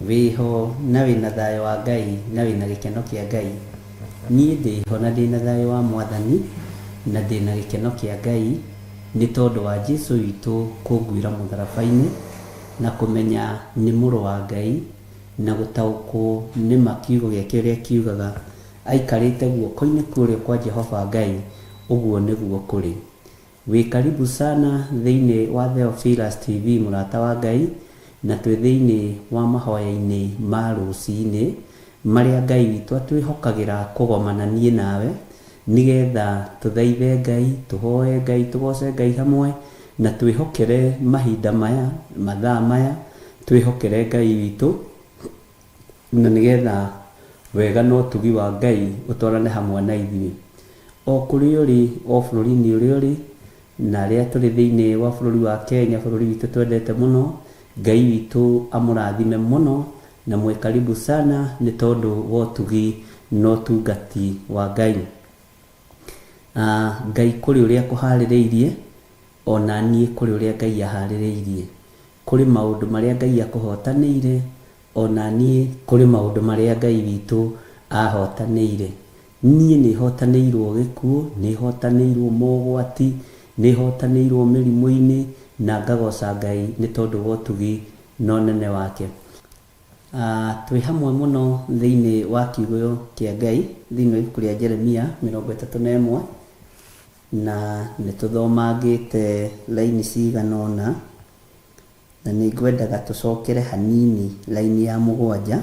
wiho na wina thayo wa Ngai na wina gikeno kia Ngai nie ndiho na ndina thayo wa Mwathani na ndina gikeno kia Ngai ni tondu wa Jesu witu kungwira mutharabaini na kumenya ni muru wa Ngai na gutaukwo ni makiugo giake uria kiugaga aikarite guoko-ini kuria kwa Jehova Ngai uguo niguo kuri. Wi karibu sana thiini wa Theophilus TV murata wa Ngai na twi thiini wa mahoya-ini ma ruci-ini maria Ngai witu atwihokagira kugomana nie nawe nigetha tuthaithe Ngai tuhoe Ngai tugoce Ngai hamwe na twihokere mahinda maya mathaa maya twihokere Ngai witu na nigetha wega no tugi wa Ngai utwarane hamwe na ithuĩ o kuri uri o bururi-ini uri uri na aria turi thiini wa bururi wa Kenya bururi witu twendete muno Ngai witu amurathime muno na mwe karibu sana ni tondu wa tugi no tungati wa Ngai. Ngai kuri uria kuhaririirie ona nie kuri uria Ngai ahaririirie kuri maundu maria Ngai akuhotaniire ona nie kuri maundu maria Ngai witu ahotaniire. Nie ni hotaniirwo gikuo ni hotaniirwo mogwati ni hotaniirwo mirimu-ini na ngagoca Ngai ni tondu wa tugi no nene wake. Twi hamwe muno thiini wa kiugo kia Ngai thiini wa ibuku ria Jeremia 31 na nituthomangite laini ciganona na ni ngwendaga tucokere hanini laini ya 7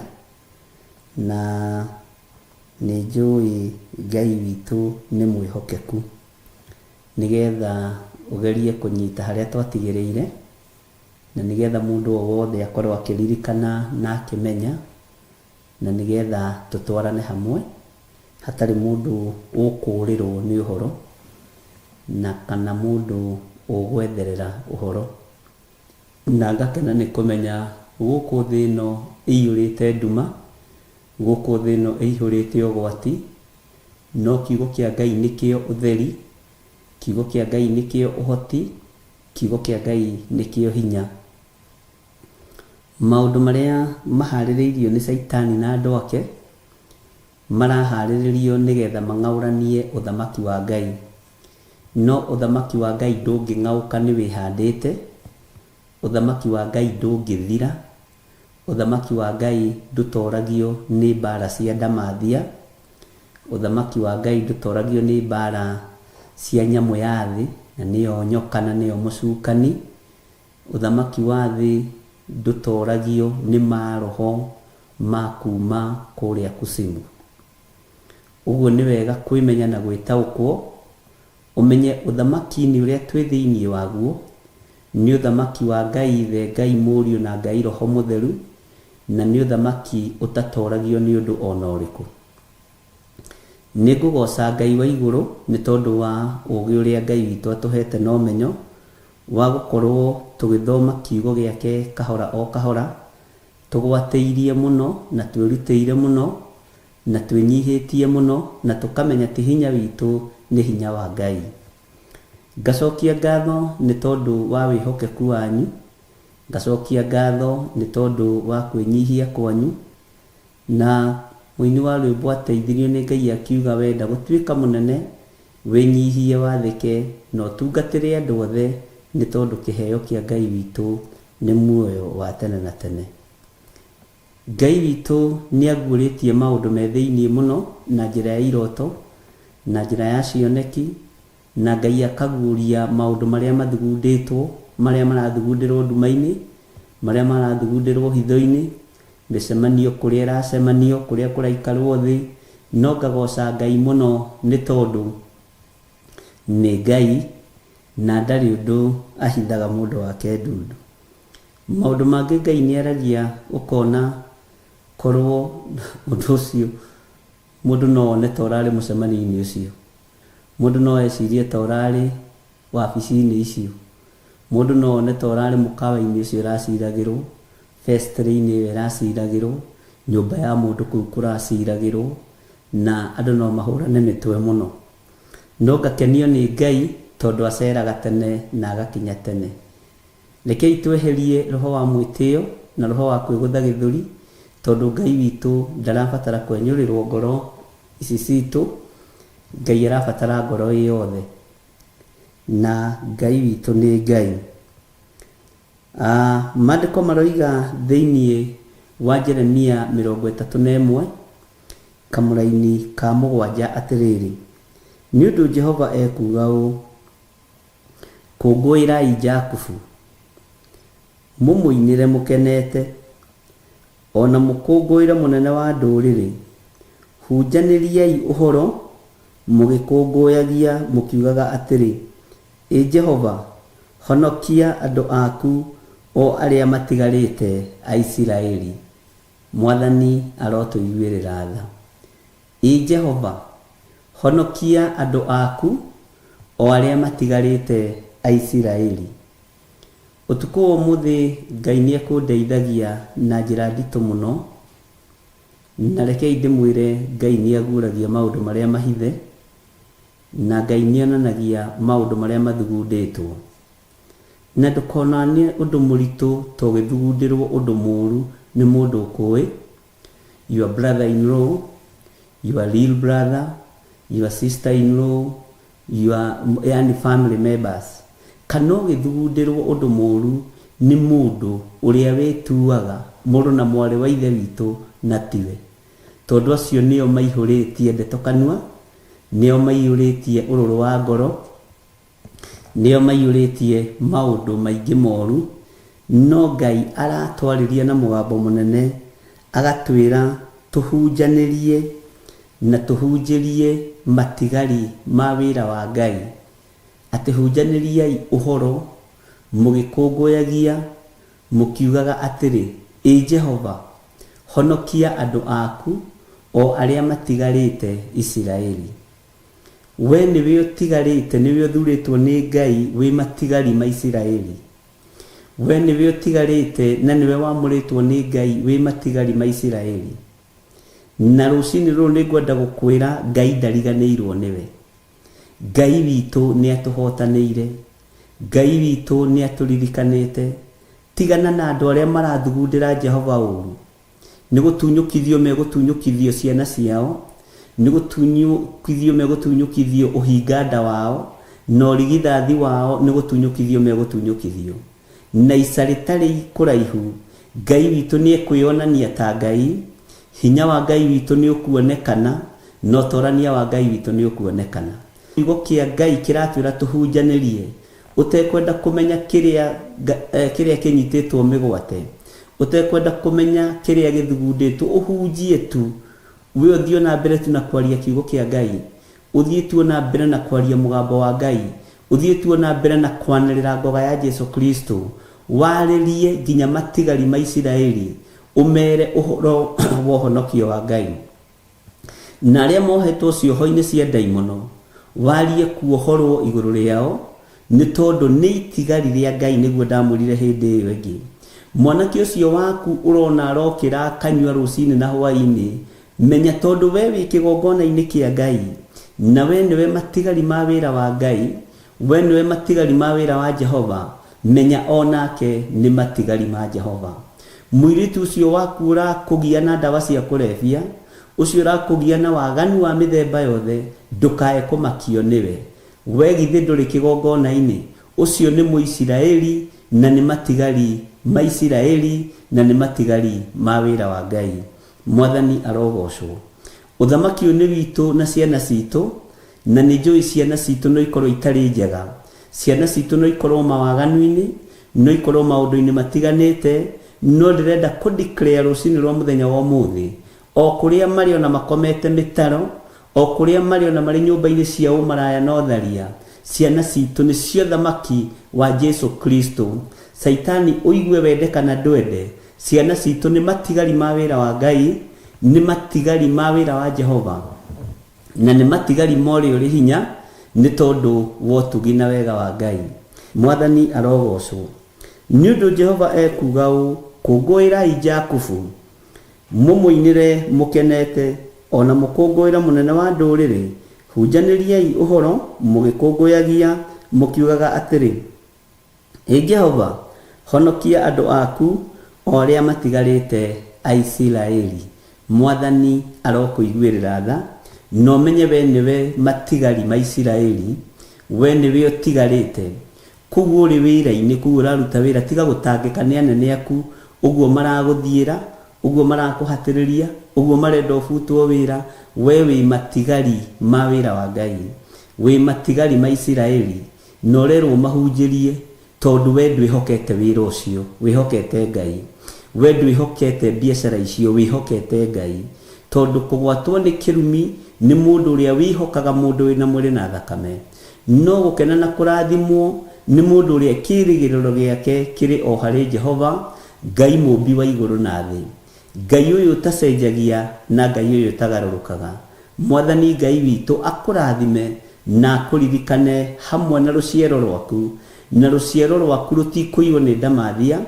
na ni njui Ngai witu ni mwihokeku nigetha ugerie kunyita haria twatigiriire na nigetha mundu o wothe akorwo akiririkana na akimenya na nigetha tutwarane hamwe hatari mundu ukurirwo ni uhoro na kana mundu ugwetherera uhoro na ngakena ni kumenya guku thi no iyurite nduma guku thi no ihurite ogwati no kiugo kia Ngai nikio utheri kiugo kia Ngai nikio uhoti kiugo kia Ngai nikio hinya. Maundu maria mahaririirio ni Saitani na andu ake marahaririirio nigetha mangauranie uthamaki wa Ngai no uthamaki wa Ngai ndungingauka ni wihandite uthamaki wa Ngai ndungithira uthamaki wa Ngai ndutoragio ni mbara cia ndamathia uthamaki wa Ngai ndutoragio ni mbara cia nyamu ya thi na niyo nyoka na niyo mucukani uthamaki wa thi ndutoragio ni maroho ma kuma kuria kusimu. Uguo ni wega kwimenya na gwitaukwo umenye uthamaki ni uria twi thiini waguo ni uthamaki wa Ngai Ithe Ngai Muriu na Ngai Roho Mutheru na ni uthamaki utatoragio ni undu ona uriku. Ni ngugoca Ngai wa iguru ni tondu wa ugi uria Ngai witu atuhete no menyo wa gukorwo tugithoma kiugo giake kahora o kahora tugwateirie muno na twiruteirie muno na twinyihitie muno na tukamenya ti hinya witu ni hinya wa Ngai. Ngacokia ngatho ni tondu wa wihokeku wanyu ngacokia ngatho ni tondu wa kwinyihia kwanyu na muini wa rwimbo ateithirio ni Ngai akiuga wenda gutwika munene winyihie wathike no tungatire andu othe ni tondu kiheo kia Ngai witu ni muoyo wa tene na tene. Ngai witũ nĩaguũrĩtie maũndũ me thĩinĩ mũno na njĩra ya iroto, na njĩra ya cioneki, na Ngai akaguũria maũndũ marĩa mathugundĩtwo, marĩa marathugundĩrwo nduma-inĩ, marĩa marathugundĩrwo hitho-inĩ, mĩcemanio kũrĩa ĩracemanio, kũrĩa kũraikarwo thĩ. No ngagoca Ngai mũno nĩ tondũ nĩ Ngai na ndarĩ ũndũ ahithaga mũndũ wake ndundu. Maũndũ mangĩ Ngai nĩaragia ũkona korwo ũndũ ũcio mũndũ no one ta ũrarĩ mũcemanio-inĩ ũcio, mũndũ no ecirie ta ũrarĩ wabici-inĩ icio, mũndũ no one ta ũrarĩ mũkawa-inĩ ũcio ũraciragĩrwo, festival-inĩ ĩyo ĩraciragĩrwo, nyũmba ya mũndũ kũu kũraciragĩrwo, na andũ no mahũrane mĩtwe mũno. No ngakenio nĩ Ngai tondũ aceraga tene na agakinya tene. Rekei tweherie roho wa mwĩtĩo na roho wa kwĩgũtha gĩthũri, tondũ Ngai witũ ndarabatara kwenyũrĩrwo ngoro ici citũ. Ngai arabatara ngoro yothe, na Ngai witũ nĩ Ngai. Maandĩko maroiga thĩinĩ wa Jeremia 31 kamũraini ka 7 atĩrĩrĩ: nĩ ũndũ Jehova ekuga ũũ, kũngũĩrai Jakubu, mũmũinĩre mũkenete, ona mũkũngũĩre mũnene wa ndũrĩrĩ, hunjanĩriai ũhoro mũgĩkũngũyagia mũkiugaga atĩrĩ, ĩ Jehova, honokia andũ aku o arĩa matigarĩte a Isiraeli. Mwathani arotũiguĩrĩra tha. Ĩ Jehova, honokia andũ aku o arĩa matigarĩte a Isiraeli. Ũtukũ ũmũthĩ Ngai nĩekũndeithagia na njĩra nditũ mũno, na rekei ndĩmwĩre Ngai nĩaguũragia maũndũ marĩa mahithe, na Ngai nĩonanagia maũndũ marĩa mathugundĩtwo. Na ndũkonanie ũndũ mũritũ to gĩthugundĩrwo ũndũ mũũru nĩ mũndũ ũkũĩ, your brother-in-law, your real brother, your sister-in-law, your family members. Kana ũgĩthugundĩrwo ũndũ mũũru nĩ mũndũ ũrĩa wĩtuaga mũrũ na mwarĩ wa ithe witũ na tiwe. Tondũ acio nĩo maihũrĩtie ndeto kanua, nĩo maihũrĩtie ũrũrũ wa ngoro, nĩo maihũrĩtie maũndũ maingĩ moru. No Ngai aratwarĩria na mũgambo mũnene agatwĩra tũhunjanĩrie na tũhunjĩrie matigari ma wĩra wa Ngai. Atĩ hunjanĩriai ũhoro mũgĩkũngũyagia mũkiugaga atĩrĩ, ĩ Jehova, honokia andũ aku o arĩa matigarĩte Isiraeli. We nĩwe ũtigarĩte, nĩwe ũthurĩtwo nĩ Ngai wĩ matigari ma Isiraeli. We nĩwe ũtigarĩte na nĩwe wamũrĩtwo nĩ Ngai wĩ matigari ma Isiraeli. Na rũcinĩ rũrũ nĩngwenda gũkwĩra Ngai ndariganĩirwo nĩwe. Ngai witũ nĩatũhotanĩire, Ngai witũ nĩatũririkanĩte. Tigana na andũ arĩa marathugundĩra Jehova ũru. Nĩ gũtunyũkithio megũtunyũkithio ciana ciao, nĩ gũtunyũkithio megũtunyũkithio ũhinganda wao, na ũrigithathi wao nĩ gũtunyũkithio megũtunyũkithio. Na ica rĩtarĩ kũraihu Ngai witũ nĩekwĩonania ta Ngai. Hinya wa Ngai witũ nĩũkuonekana, na ũtorania wa Ngai witũ nĩũkuonekana. Kiugo kĩa Ngai kĩratwĩra tũhunjanĩrie, ũtekwenda kũmenya kĩrĩa kĩnyitĩtwo mĩgwate, ũtekwenda kũmenya kĩrĩa gĩthugundĩtwo, ũhunjie tu. We ũthiĩ na mbere tu na kwaria kiugo kĩa Ngai, ũthiĩ tu na mbere na kwaria mũgambo wa Ngai, ũthiĩ tu na mbere na kwanĩrĩra ngoga ya Jesu Kristo, warĩrie nginya matigari ma Isiraeli, ũmere ũhoro wa ũhonokio wa Ngai. Na arĩa mohetwo cioho-inĩ cia ndaimono, warie kuohorwo igũrũ rĩao, nĩ tondũ nĩ itigari rĩa Ngai, nĩguo ndamwĩrire hĩndĩ ĩyo ĩngĩ. Mwanake ũcio waku ũrona arokĩra akanyua rũcinĩ na hwaĩ-inĩ, menya tondũ we wĩ kĩgongona-inĩ kĩa Ngai, na we nĩwe matigari ma wĩra wa Ngai, we nĩwe matigari ma wĩra wa Jehova, menya onake nĩ matigari ma Jehova. Mũirĩtu ũcio waku ũrakũgia na ndawa cia kũrebia, ũcio ũrakũgia na waganu wa mĩthemba yothe, ndũkae kũmakio nĩwe. We githĩ ndũrĩ kĩgongona-inĩ, ũcio nĩ Mũisiraeli na nĩ matigari ma Isiraeli na nĩ matigari ma wĩra wa Ngai. Mwathani arogocwo. Uthamaki ũyũ nĩ witũ na ciana citũ, na nĩ njũĩ ciana citũ no ikorwo itarĩ njega. Ciana citũ no ikorwo mawaganu-inĩ, no ikorwo maũndũ-inĩ matiganĩte, no ndĩrenda kũ-declare rũcinĩ rwa mũthenya wa ũmũthĩ, o kũrĩa marĩ ona makomete mĩtaro, o kũrĩa marĩ ona marĩ nyũmba-inĩ cia ũmaraya na ũtharia, ciana citũ nĩ cio thamaki wa Jesu Kristo. Saitani ũigue wende kana ndwende, ciana citũ nĩ matigari ma wĩra wa Ngai, nĩ matigari ma wĩra wa Jehova, na nĩ matigari morĩ ũrĩ hinya nĩ tondũ wa ũtugi na wega wa Ngai. Mwathani arogocwo. Nĩ ũndũ Jehova ekuga ũũ, kũngũĩrai Jakubu, mũmũinĩre mũkenete, ona mũkũngũĩra mũnene wa ndũrĩrĩ, hunjanĩriai ũhoro mũgĩkũngũyagia mũkiugaga atĩrĩ, ĩ Jehova, honokia andũ aku o arĩa matigarĩte a Isiraeli. Mwathani arokũiguĩrĩra tha, no menye we nĩwe matigari ma Isiraeli, we nĩwe ũtigarĩte. Kuguo ũrĩ wĩra-inĩ, kuguo ũraruta wĩra, tiga gũtangĩka nĩ anene aku, ũguo maragũthiĩra, ũguo marakũhatĩrĩria, ũguo marenda ũbutwo wĩra. We wĩ matigari ma wĩra wa Ngai, wĩ matigari ma Isiraeli, na ũrerwo mahunjĩrie, tondũ we ndwĩhokete wĩra ũcio, wĩhokete Ngai. We ndwĩhokete biacara icio, wĩhokete Ngai. Tondũ kũgwatwo nĩ kĩrumi nĩ mũndũ ũrĩa wĩhokaga mũndũ wĩna mwĩrĩ na thakame, no gũkena na kũrathimwo nĩ mũndũ ũrĩa kĩĩrĩgĩrĩro gĩake kĩrĩ o harĩ Jehova, Ngai mũmbi wa igũrũ na thĩ, Ngai ũyũ ũtacenjagia na Ngai ũyũ ũtagarũrũkaga. Mwathani Ngai witũ akũrathime na akũririkane hamwe na rũciaro rwaku, na rũciaro rwaku rũtikũiywo nĩ ndamathia,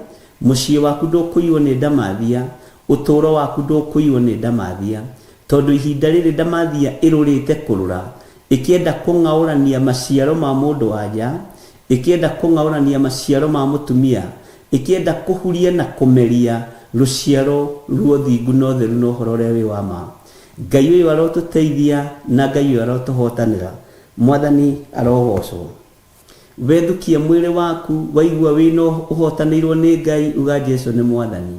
mũciĩ waku ndũkũiywo nĩ ndamathia, ũtũũro waku ndũkũiywo nĩ ndamathia, tondũ ihinda rĩrĩ ndamathia ĩrũrĩte kũrũra, ĩkĩenda kũng'aũrania maciaro ma mũndũ wanja, ĩkĩenda kũng'aũrania maciaro ma mũtumia, ĩkĩenda kũhuria na kũmeria rũciaro rwa ũthingu na ũtheru na ũhoro ũrĩa wĩ wa ma. Ngai ũyũ arotũteithia na Ngai ũyũ arotũhotanĩra. Mwathani arogocwo. Wethukia mwĩrĩ waku, waigua wĩna ũhotanĩirwo nĩ Ngai, uga Jesu nĩ Mwathani.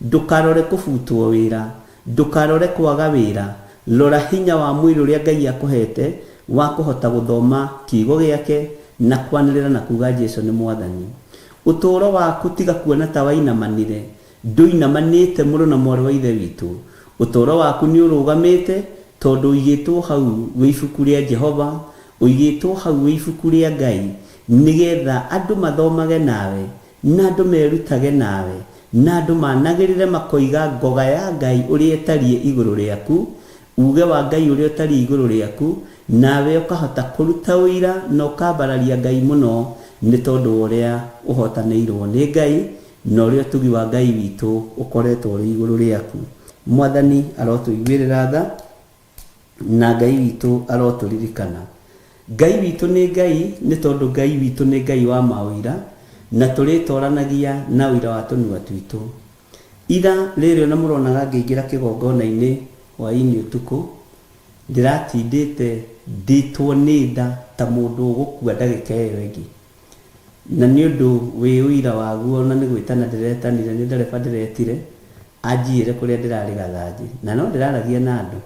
Ndũkarore kũbutwo wĩra, ndũkarore kwaga wĩra, rora hinya wa mwĩrĩ ũrĩa Ngai akũhete wa kũhota gũthoma kiugo gĩake na kwanĩrĩra na kuga Jesu nĩ Mwathani. Ũtũũro waku tiga kuona ta wainamanire, ndũinamanĩte mũrũ na mwarĩ wa ithe witũ. Ũtũũro waku nĩ ũrũgamĩte tondũ ũigĩtwo hau wĩ ibuku rĩa Jehova, ũigĩtwo hau wĩ ibuku rĩa Ngai, nĩgetha andũ mathomage nawe, na andũ merutage nawe, na andũ managĩrĩre makoiga ngoga ya Ngai ũrĩa ĩtariĩ igũrũ rĩaku, uge wa Ngai ũrĩa ũtariĩ igũrũ rĩaku, nawe ũkahota kũruta ũira na ũkambararia Ngai mũno, nĩ tondũ ũrĩa ũhotanĩirwo nĩ Ngai na ũrĩa ũtugi wa Ngai witũ ũkoretwo ũrĩ igũrũ rĩaku. Mwathani arotũiguĩrĩra tha na Ngai witũ arotũririkana. Ngai witũ nĩ Ngai nĩ tondũ Ngai witũ nĩ Ngai wa maũira, na tũrĩtwaranagia na ũira wa tũnua twitũ. Ira rĩrĩ ona mũronaga ngĩingĩra kĩgongona-inĩ hwaĩ-inĩ ũtukũ, ndĩratindĩte ndĩtwo nĩ nda ta mũndũ ũgũkua ndagĩka ĩyo ĩngĩ, na nĩ ũndũ wĩ ũira waguo na nĩ gwĩtana ndĩretanire, nĩ ndereba ndĩretire anjiyĩre kũrĩa ndĩrarĩ gathanjĩ, na no ndĩraragia na andũ,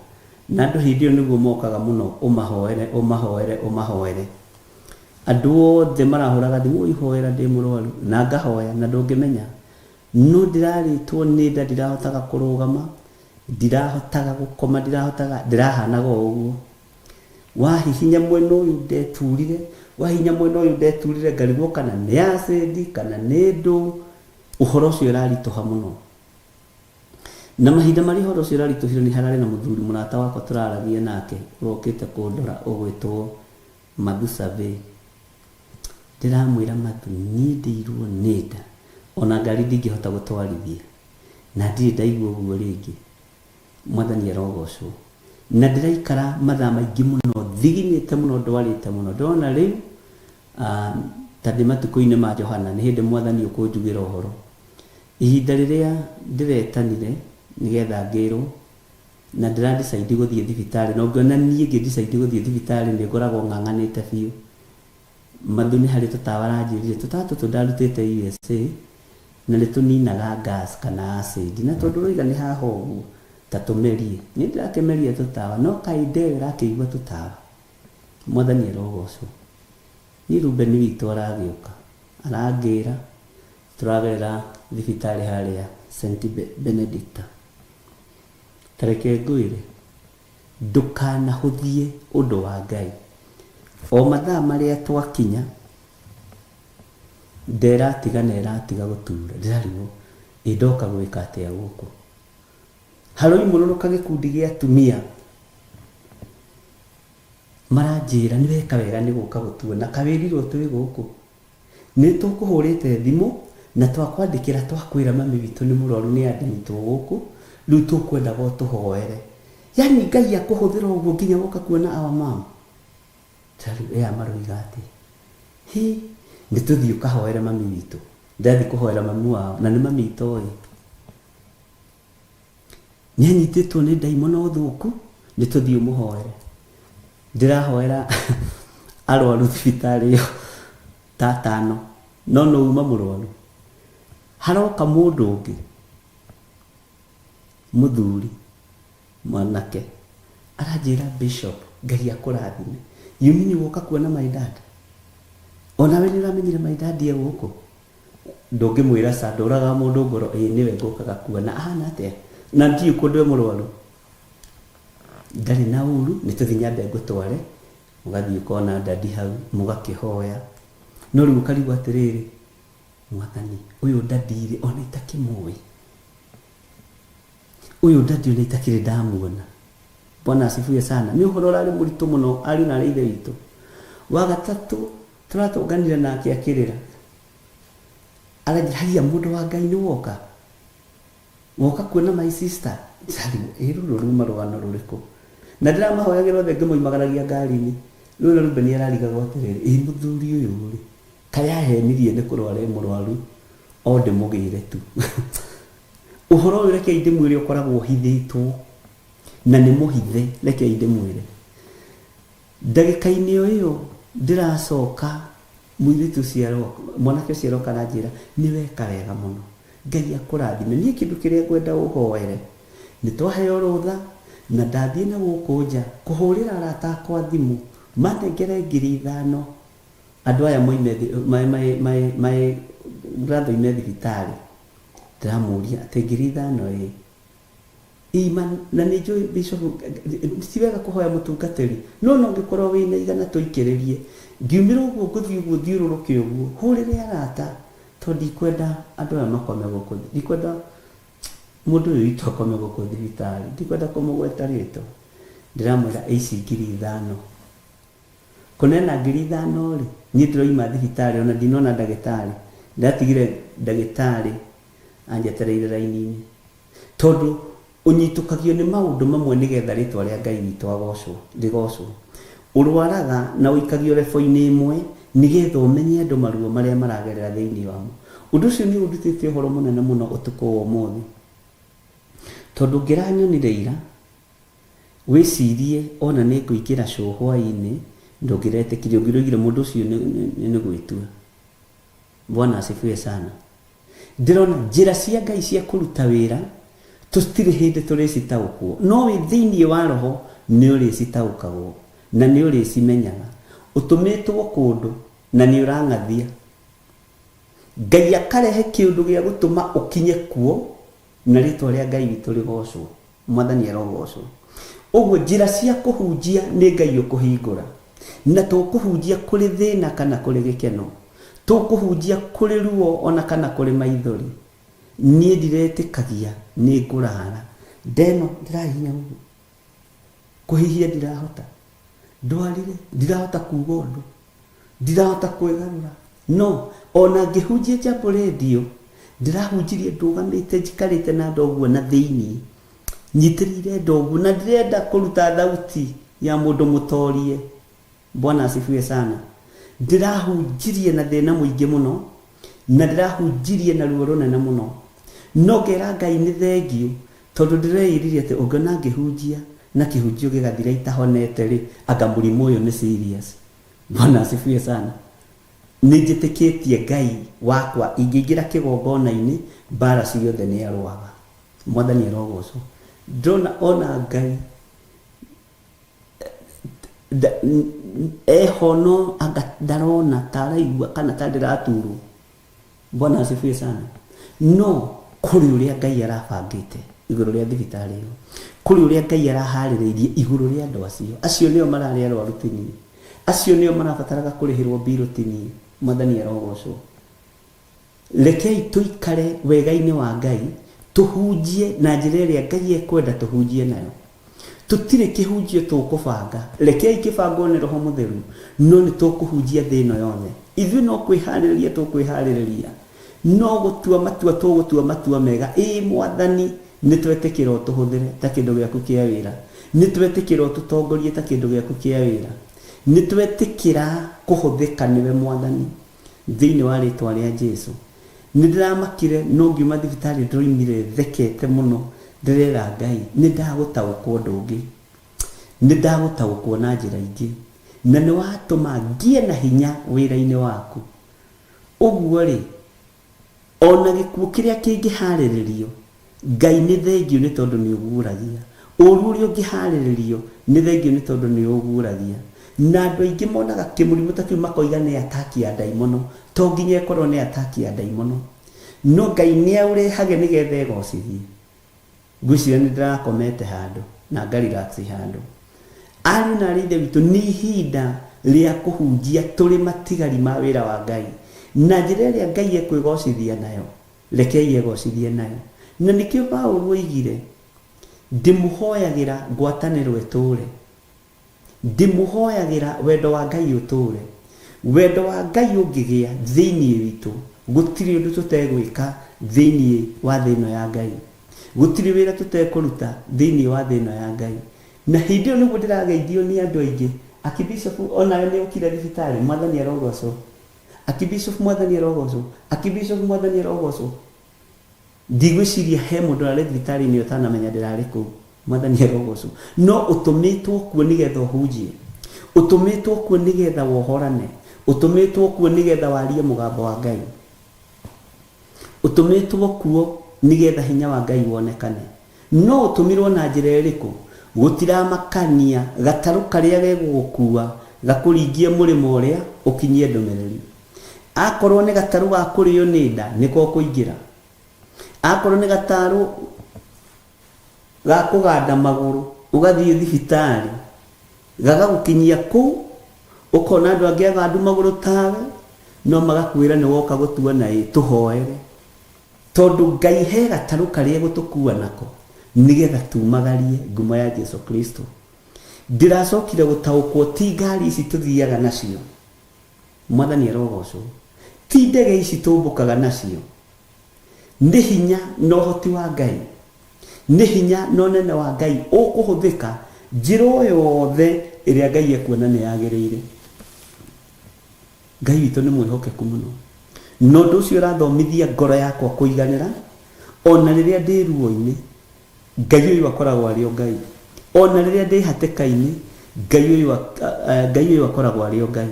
na andũ hĩndĩ ĩyo nĩguo mokaga mũno ũmahoere ũmahoere ũmahoere. Andũ othe marahũraga thimũ, ihoera ndĩ mũrwaru, na ngahoya na ndũngĩmenya, no ndĩrarĩtwo nĩ nda, ndirahotaga kũrũgama, ndirahotaga gũkoma, ndĩrahanaga ũguo. Wahihinya mwena ũyũ ndeturire, wahihinya mwena ũyũ ndeturire, ngarigwo kana nĩ acidi kana nĩ ndũ. Ũhoro ũcio ũraritũha mũno, na mahinda marĩa ũhoro ũcio ũraritũhire nĩ hararĩ na mũthuri mũrata wakwa tũraragia nake ũrokĩte kũndora ũgwĩtwo Mathusave. Ndĩramwĩra Mathu, niĩ ndĩirwo nĩ nda, ona ngari ndingĩhota gũtwarithia, na ndirĩ ndaigua ũguo rĩngĩ. Mwathani arogocwo. Na ndĩraikara mathaa maingĩ mũno, thiginĩte mũno, ndwarĩte mũno. Ndona rĩu ta ndĩ matukũ-inĩ ma Johana, nĩ hĩndĩ Mwathani ũkũnjugĩra ũhoro. Ihinda rĩrĩa ndĩretanire nĩgetha ngĩrwo na ndĩradicaidi gũthiĩ thibitarĩ, na ngona niĩ ngĩdicaidi gũthiĩ thibitarĩ nĩ ngoragwo ng'ang'anĩte biũ. Mathu nĩ harĩ tũtawa ranjĩrire, tũtawa tũtũ ndarutĩte USA, na nituninaga gas kana acid na tondu roiga ni haha uguo tatumerie ni ndirakemeria tutawa no kaide rakeigua tutawa mwathani erogocwo ni Rubeni witu aragiuka aragira turagerera thibitari haria St Benedicta tareke ngwire ndukanahuthie undu wa Ngai o mathaa maria twakinya nderatiga gutura ndirariwo indoka gwika atia guku haroi mururuka gikundi gia atumia maranjira ni weka wega ni guka gutua na kawirirwo twi guku ni tukuhurite thimu na twakwandikira twakwira mami witu ni murwaru ni andinitwo guku riu tukwenda go tuhoere yani Ngai akuhuthira uguo nginya guka kuona awa mama tari ya maruiga ati hi nituthii ukahoera mami witu ndathi kuhoera mami wao na ni mami itoi nyanyititwo ni daimono thuku nituthii umuhoere ndirahoera arwaru thibitari yo tatano no uma murwaru haroka mundu ungi muthuri mwanake arajira bishop Ngai akurathime yumini woka kuona my dad ona we niramenyire my dad ye guku ndungimwira sa nduraga mundu ngoro niwe ngukaga kuona ahana atia na ndiye kundu murwaru ndari na uru nituthinya mbe ngutware mugathii ukona dadi hau mugakihoya no riu karibu atiriri mwathani uyu dadire ona itakimui uyu dadi ona itakire ndamuona Bwana asifiwe sana ni uhoro rari muritu muno ari na reithe witu wa gatatu turatuganira nake akirira arajihagia mundu wa Ngai ni woka kuona my sister sari ruruma rwano ruriku na ndiramahoyagirwo thenge moimagaragia ngari-ini riu na Rubeni arariga gwatiriri muthuri uyu ri kaya henirie ni kurware murwaru o ndimugire tu uhoro uyu reke inde mwire ukoragwo hithitwo na ni muhithe reke inde mwire ndagika-ini iyo ndiracoka mwiritu ciaro mwanake ciaro karanjira ni weka wega muno Ngai akurathime ni kindu kiria ngwenda uhoere ni twaheo rutha na ndathie na guku nja kuhurira arata akwa thimu manengere 5,000 andu aya moime mai grando ime thibitari ndiramuria ati 5,000 iman na ni njui bishop siwega kuhoya mutungatiri no ngikorwo wina igana tuikiririe ngiumira uguo nguthii uguo thiururuke uguo hurire arata tondi kwenda andu aya makome guku ndikwenda mundu uyu itu akome guku thibitari ndikwenda kumugweta rito ndiramwira ici 5,000 kunena 5,000 ri ni ndiroima thibitari ona ndinona ndagitari ndatigire ndagitari anjetereire raini-ini tondu unyitukagio ni maundu mamwe nigetha ritwa ria Ngai witu agocwo rigocwo urwaraga na uikagio lebo-ini imwe nigetha umenye andu maruo maria maragerera thiini wamo undu ucio ni undutite uhoro munene muno utuko wa umuthi tondu ngiranyonire ira wicirie ona ni nguikira show hwa-ini ndungiretikirio ngirugire mundu ucio ni gwitua Bwana asifiwe sana ndirona njira cia Ngai cia kuruta wira tustire hindi turecitaukwo no wi thiini wa roho ni uricitaukagwo na ni uricimenyaga utumitwo kundu na ni urangathia Ngai akarehe kiundu gia gutuma ukinye kuo na ritwa ria Ngai witu rigocwo mwathani arogocwo uguo njira cia kuhunjia ni Ngai ukuhingura na tukuhunjia kuri thina kana kuri gikeno tukuhunjia kuri ruo ona kana kuri maithori nie ndiretikagia ni ngurara ndeno ndirahinya uguo kuhihia ndirahota ndwarire ndirahota kuuga undu ndirahota kwigarura no ona ngihunjia jambo radio ndirahunjirie ndugamite njikarite na ndoguo na thiini nyitirire ndoguo na ndirenda kuruta thauti ya mundu mutorie Bwana asifiwe sana ndirahunjirie na thina muingi muno na ndirahunjirie na ruo runene muno no ngera Ngai ni thengio tondu ndireiririe ati ungona ngihunjia na kihunjio gigathira itahonete ri anga murimu uyu ni serious Bwana asifiwe sana nĩnjĩtĩkĩtie Ngai wakwa ingĩingĩra kĩgongona-inĩ mbara ciothe nĩ arũaga. Mwathani arogocwo. Ndona ona Ngai ehono ndarona taraigua kana tandĩraturwo. Bwana asifiwe sana. No kũrĩ ũrĩa Ngai arabangĩte igũrũ rĩa thibitarĩ ĩyo, kũrĩ ũrĩa Ngai araharĩrĩirie igũrũ rĩa andũ acio nĩo mararĩ arwaru tini, acio nĩo marabataraga kũrĩhĩrwo mbirũ tini. Mwathani arogocwo. Rekei tũikare wega-inĩ wa Ngai, tuhunjie na njĩra ĩrĩa Ngai ekwenda tuhunjie nayo. Tũtirĩ kĩhunjio tũkũbanga, rekei kĩbangwo nĩ Roho Mũtheru, no nĩ tũkũhunjia thĩ ĩno yothe. Ithuĩ no kwĩharĩrĩria tũkwĩharĩrĩria, no gũtua matua tũgũtua matua mega. Mwathani nĩ twetĩkĩra tũhũthĩre ta kĩndũ gĩaku kĩa wĩra, nĩ twetĩkĩra tũtongorie ta kĩndũ gĩaku kĩa wĩra, nĩ twetĩkĩra kũhũthĩka nĩwe Mwathani thĩinĩ wa rĩtwa rĩa Jesũ. Nĩ ndĩramakire no ngiuma thibitarĩ ndoimire thekete mũno, ndĩrera Ngai nĩ ndagũtaũkwo ũndũ ũngĩ, nĩ ndagũtaũkwo na njĩra ingĩ, na nĩ watũma ngĩe na hinya wĩra-inĩ waku. Ũguo rĩ, ona gĩkuũ kĩrĩa kĩngĩharĩrĩrio, Ngai nĩ thengio nĩ tondũ nĩ ũguũragia. Ũru ũrĩa ũngĩharĩrĩrio nĩ thengio nĩ tondũ nĩ ũguũragia. Na andũ aingĩ monaga kĩmũrimũ ta kĩu makoiga nĩ ataki ya ndaimono, to nginya ĩkorwo nĩ ataki ya ndaimono, no Ngai nĩ aũrehage nĩgetha ĩgocithie. Ngwĩciria nĩ ndĩrakomete handũ na ngarelax handũ. Ariũ na ithe witũ, nĩ ihinda rĩa kũhunjia tũrĩ matigari ma wĩra wa Ngai, na njĩra ĩrĩa Ngai ekwĩgocithia nayo, rekei egocithie nayo. Na nĩkĩo Paũlũ oigire, ndĩmũhoyagĩra ngwatanĩro ĩtũũre, ndĩmũhoyagĩra wendo wa Ngai ũtũũre. Wendo wa Ngai ũngĩgĩa thĩinĩ witũ, gũtirĩ ũndũ tũtegwĩka thĩinĩ wa thĩ ĩno ya Ngai, gũtirĩ wĩra tũtekũruta thĩinĩ wa thĩ ĩno ya Ngai. Na hĩndĩ ĩyo nĩguo ndĩrageithio nĩ andũ aingĩ. Akibishop onawe nĩ ũkire thibitarĩ, Mwathani arogocwo. Akibishop Mwathani arogocwo. Akibishop Mwathani arogocwo. Ndigwĩciria he mũndũ arĩ thibitarĩ-inĩ ũtanamenya ndĩrarĩ kũu. Mwathani arogocwo. No ũtũmĩtwo kuo nĩgetha ũhunjie, ũtũmĩtwo kuo nĩgetha wohorane, ũtũmĩtwo kuo nĩgetha warie mũgambo wa Ngai, ũtũmĩtwo kuo nĩgetha hinya wa Ngai wonekane. No ũtũmirwo na njĩra ĩrĩkũ? Gũtiramakania gatarũ karĩa gegũgũkua gakũringie mũrĩmo ũrĩa ũkinyie ndũmĩrĩri. Akorwo nĩ gatarũ ga kũrĩo nĩ nda, nĩko kũingĩra. Akorwo nĩ gatarũ ga kũganda magũrũ, ũgathiĩ thibitarĩ, gagagũkinyia kũu, ũkona andũ angĩ agandu magũrũ tawe, no magakwĩra nĩ woka gũtua na tũhoere. Tondũ Ngai he gatarũ karĩa gũtũkua nako, nĩgetha tumagarie ngumo ya Jesũ Kristo. Ndiracokire gũtaũkwo ti ngari ici tũthiaga nacio, Mwathani arogocwo, ti ndege ici tũmbũkaga nacio. Nĩ hinya na ũhoti wa Ngai, nĩ hinya na ũnene wa Ngai ũkũhũthĩka njĩra o yothe ĩrĩa Ngai ekuona nĩ yagĩrĩire. Ngai witũ nĩ mwĩhokeku mũno, no ũndũ ũcio ũrathomithia ngoro yakwa kũiganĩra. Ona rĩrĩa ndĩ ruo-inĩ, Ngai ũyũ akoragwo arĩ o Ngai. Ona rĩrĩa ndĩ hatĩka-inĩ, Ngai ũyũ akoragwo arĩ o Ngai.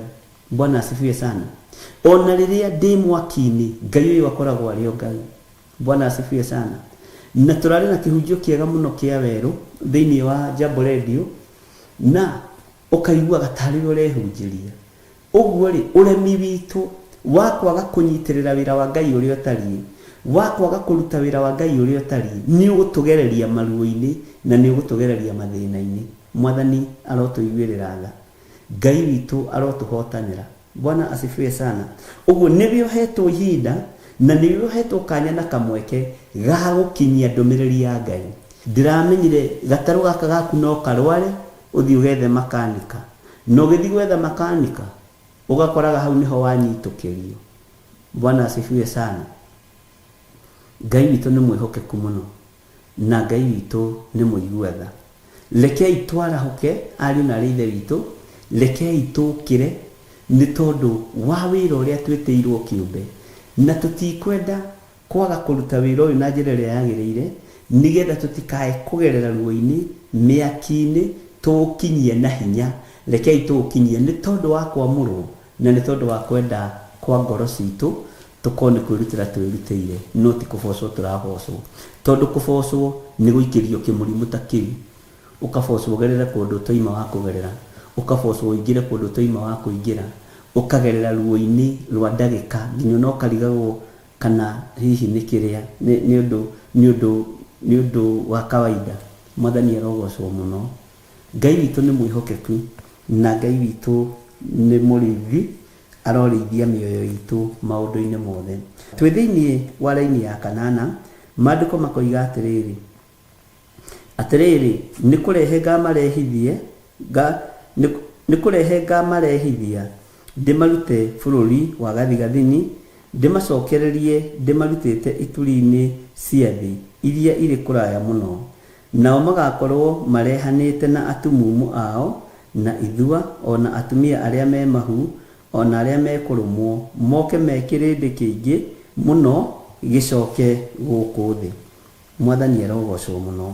Bwana asifiwe sana. Ona rĩrĩa ndĩ mwaki-inĩ, Ngai ũyũ akoragwo arĩ o Ngai. Bwana asifiwe sana. Na tũrarĩ na kĩhunjio kĩega mũno kĩa werũ thĩinĩ wa Jambo Radio, na ũkaigua gatarĩ ũrehunjĩria. Ũguo rĩ, ũremi witũ wa kwaga kũnyitĩrĩra wĩra wa Ngai ũrĩa ũtariĩ, wa kwaga kũruta wĩra wa Ngai ũrĩa ũtariĩ, nĩ ũgũtũgereria maruo-inĩ na nĩ ũgũtũgereria mathĩna-inĩ. Mwathani arotũiguĩrĩra tha, Ngai witũ arotũhotanĩra. Bwana asifiwe sana. Ũguo nĩwe ũhetwo ihinda na nĩwe ũhetwo kanya na kamweke ga gũkinyia ndũmĩrĩri ya Ngai. Ndĩramenyire gatarũ gaka gaku no karware, ũthiĩ ũgethe makanika, no gĩthiĩ gwetha makanika ũgakoraga hau nĩho wanyitũkĩrio. Bwana asifiwe sana. Ngai witũ nĩ mwĩhokeku mũno, na Ngai witũ nĩ mũigua tha. Rekei twarahũke ariũ na ithe witũ, rekei tũkĩre nĩ tondũ wa wĩra ũrĩa twĩtĩirwo kĩũmbe, na tũtikwenda kwaga kũruta wĩra ũyũ na njĩra ĩrĩa yagĩrĩire, nĩgetha tũtikae kũgerera ruo-inĩ, mĩaki-inĩ, tũkinyie na hinya. Rekei tũkinyie nĩ tondũ wa kwamũrwo na nĩ tondũ wa kwenda kwa ngoro citũ tũkone kwĩrutĩra twĩrutĩire no ti kũbocwo tũrabocwo tondũ kũbocwo nĩ gũikĩrio kĩmũrimũ ta kĩu ũkabocwo ũgerere kũndũ ũtoima wa kũgerera ũkabocwo ũingĩre kũndũ ũtoima wa kũingĩra ũkagerera ruo-inĩ rwa ndagĩka nginya no karigagwo kana hihi nĩ kĩrĩa nĩ ũndũ wa kawaida. Mwathani arogocwo mũno. Ngai witũ nĩ mwĩhokeku na Ngai witũ nĩ mũrĩithi arorĩithia mĩoyo itũ maũndũ-inĩ mothe. Twĩ thĩinĩ wa raini ya kanana maandĩko makoiga atĩrĩrĩ nĩ kũrehe ngamarehithia ndĩmarute bũrũri wa gathigathini ndĩmacokererie ndĩmarutĩte ituri-inĩ cia thĩ iria irĩ kũraya mũno, nao magakorwo marehanĩte na atumumu ao na ithua ona atumia arĩa me mahu ona arĩa mekũrũmwo moke mekĩrĩndĩ kĩingĩ mũno gĩcoke gũkũ thĩ. Mwathani arogocwo mũno.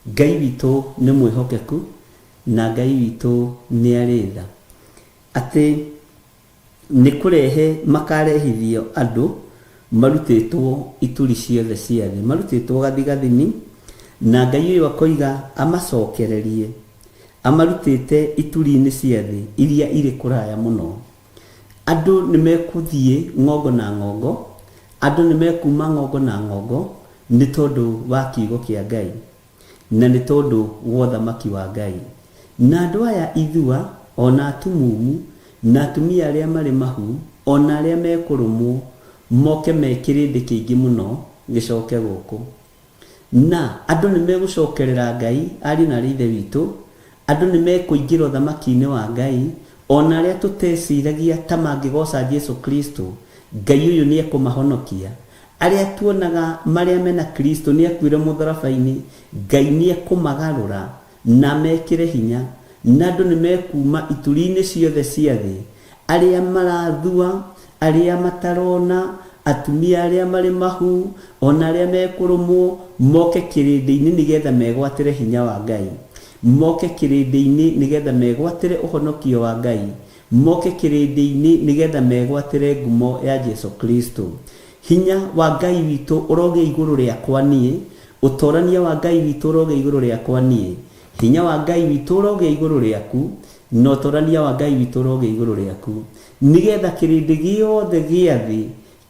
Ngai witũ nĩ mwĩhokeku na Ngai witũ nĩ arĩ tha atĩ nĩ kũrehe makarehithio andũ marutĩtwo ituri ciothe cia thĩ marutĩtwo gathigathini na Ngai ũyũ akoiga amacokererie amarutĩte ituri-inĩ cia thĩ iria irĩ kũraya mũno. Andũ nĩ mekũthiĩ ng'ongo na ng'ongo, andũ nĩ mekuma ng'ongo na ng'ongo nĩ tondũ wa kiugo kĩa Ngai na nĩ tondũ wa ũthamaki wa Ngai. Na andũ aya ithua ona atumumu na atumia arĩa marĩ mahu ona arĩa mekũrũmwo moke mekĩrĩndĩ kĩingĩ mũno gĩcoke gũkũ. Na andũ nĩ megũcokerera Ngai ari na ithe witũ, andũ nĩ mekũingĩra ũthamaki-inĩ wa Ngai ona arĩa tũteciragia ta mangĩgoca Jesu Kristo. Ngai ũyũ nĩ ekũmahonokia. Arĩa tuonaga marĩa mena Kristo nĩ akuire mũtharaba-inĩ, Ngai nĩ ekũmagarũra na mekĩre hinya na andũ nĩ mekuma ituri-inĩ ciothe cia thĩ, arĩa marathua, arĩa matarona, atumia arĩa marĩ mahu ona arĩa mekũrũmwo moke kĩrĩndĩ-inĩ nĩgetha megwatĩre hinya wa Ngai, moke kĩrĩndĩ-inĩ nĩgetha megwatĩre ũhonokio wa Ngai, moke kĩrĩndĩ-inĩ nĩgetha megwatĩre ngumo ya Jesu Kristo. Hinya wa Ngai witũ ũroge igũrũ rĩakwa niĩ, ũtorania wa Ngai witũ ũroge igũrũ rĩakwa niĩ, hinya wa Ngai witũ ũroge igũrũ rĩaku na ũtorania wa Ngai witũ ũroge igũrũ rĩaku, nĩgetha kĩrĩndĩ gĩothe gĩa thĩ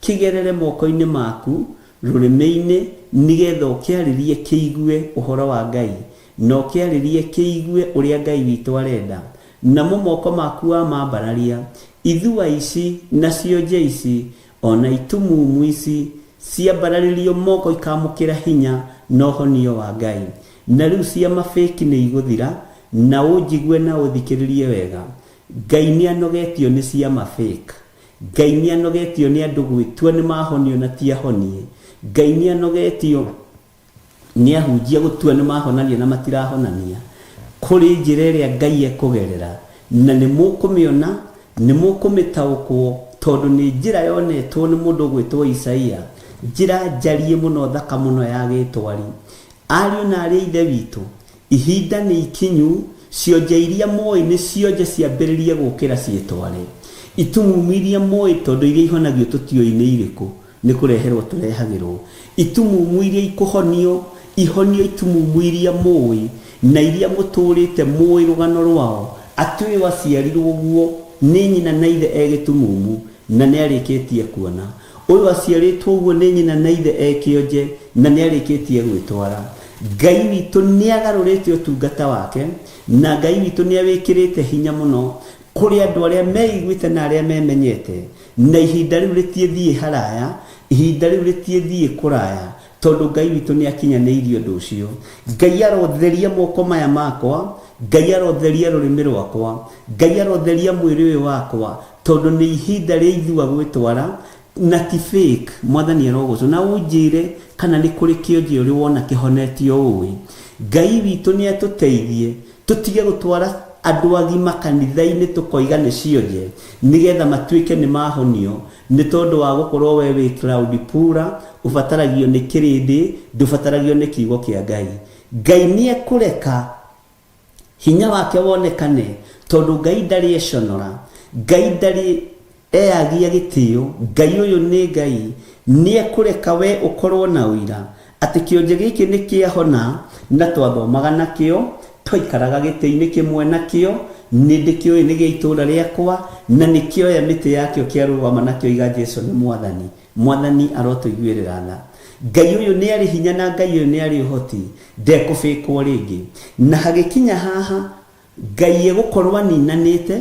kĩgerere moko-inĩ maku rũrĩmĩ-inĩ nĩgetha ũkĩarĩrie kĩigue ũhoro wa Ngai na ũkĩarĩrie kĩigue ũrĩa Ngai witũ arenda. Namo moko maku wa mambararia ithua ici na cionje ici ona itumumu ici ciambararĩrio moko ikamũkĩra hinya na ũhonio wa Ngai. Na rĩu cia mabĩki nĩ igũthira na ũnjigue na ũthikĩrĩrie wega. Ngai nĩ anogetio nĩ cia mabĩki. Ngai nĩ anogetio nĩ andũ gwĩtua nĩ mahonio na ti ahonie. Ngai nĩ anogetio nĩ ahunjia gũtua nĩ mahonania na matirahonania. Kũrĩ njĩra ĩrĩa Ngai ekũgerera na nĩ mũkũmĩona, nĩ mũkũmĩtaũkwo tondũ nĩ njĩra yonetwo nĩ mũndũ gwĩtwo Isaia, njĩra njarie mũno thaka mũno ya gĩtwari. Ariũ na arĩ ithe witũ, ihinda nĩ ikinyu, cionje iria moĩ nĩ cionje ciambĩrĩrie gũkĩra ciĩtware. Itumumu iria moĩ tondũ iria ihonagio tũtio-inĩ irĩkũ nĩ kũreherwo tũrehagĩrwo. Itumumu iria ikũhonio ihonio itumumu iria moĩ na iria mũtũrĩte moĩ rũgano rwao atĩ ũyũ aciarirwo guo nĩ nyina na ithe egĩtumumu na nĩ arĩkĩtie kuona. Ũyũ aciarĩtwo guo nĩ nyina na ithe ekĩonje na nĩ arĩkĩtie gwĩtwara. Ngai witũ nĩ agarũrĩte ũtungata wake na Ngai witũ nĩ awĩkĩrĩte hinya mũno kũrĩ andũ arĩa meiguĩte na arĩa memenyete, na ihinda rĩu rĩtiĩthiĩ haraya, ihinda rĩu rĩtiĩthiĩ kũraya tondũ Ngai witũ nĩ akinyanĩirie ũndũ ũcio. Ngai arotheria moko maya makwa, Ngai arotheria rũrĩmĩ rwakwa, Ngai arotheria mwĩrĩ ũyũ wakwa tondũ nĩ ihinda rĩa ithua gwĩtwara na ti fake. Mwathani arogocwo. Na ũnjĩre kana nĩ kũrĩ kĩonje ũrĩ wona kĩhonetio ũĩ. Ngai witũ nĩ atũteithie tũtige gũtwara andũ agima kanitha-inĩ tũkoiga nĩ cionje nĩgetha matuĩke nĩ mahonio nĩ tondũ wa gũkorwo we wĩ cloud pura, ũbataragio nĩ kĩrĩndĩ, ndũbataragio nĩ kiugo kĩa Ngai. Ngai nĩ ekũreka hinya wake wonekane tondũ Ngai ndarĩ econora, Ngai ndarĩ eagia gĩtĩo Ngai ũyũ nĩ Ngai nĩekũreka we ũkorwo na ũira atĩ kĩonje gĩkĩ nĩ kĩahona na twathomaga nakĩo twaikaraga gĩtĩ-inĩ kĩmwe nakĩo nĩndĩ kĩoĩ nĩ gĩa itũũra rĩakwa na nĩkĩoya mĩtĩ yakĩo kĩarũgama nakĩo iga Jesũ nĩ mwathani arotũiguĩrĩra tha Ngai ũyũ nĩ arĩ hinya na Ngai ũyũ nĩ arĩ ũhoti ndekũbĩkwo rĩngĩ na hagĩkinya haha Ngai egũkorwo aninanĩte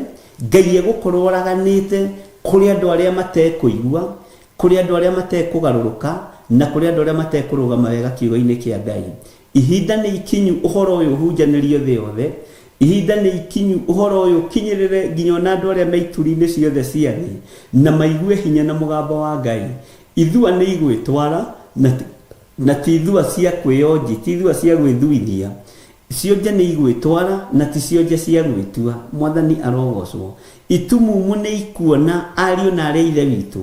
Ngai egũkorwo oraganĩte kũrĩ andũ arĩa matekũigua kũrĩ andũ arĩa matekũgarũrũka na kũrĩ andũ arĩa matekũrũgama wega kiugo-inĩ kĩa Ngai ihinda nĩ ikinyu ũhoro ũyũ ũhunjanĩrio thĩ yothe ihinda nĩ ikinyu ũhoro ũyũ kinyĩrĩre nginya ona andũ arĩa maituri-inĩ ciothe cia thĩ na maigue hinya na mũgambo wa Ngai ithua nĩ igwĩtwara na ti ithua cia kwĩonji ti ithua cia gwĩthuithia cionje nĩ igwĩtwara na ti cionje cia gwĩtua mwathani arogocwo itumumu nĩ ikuona ariũ na arĩa ithe witũ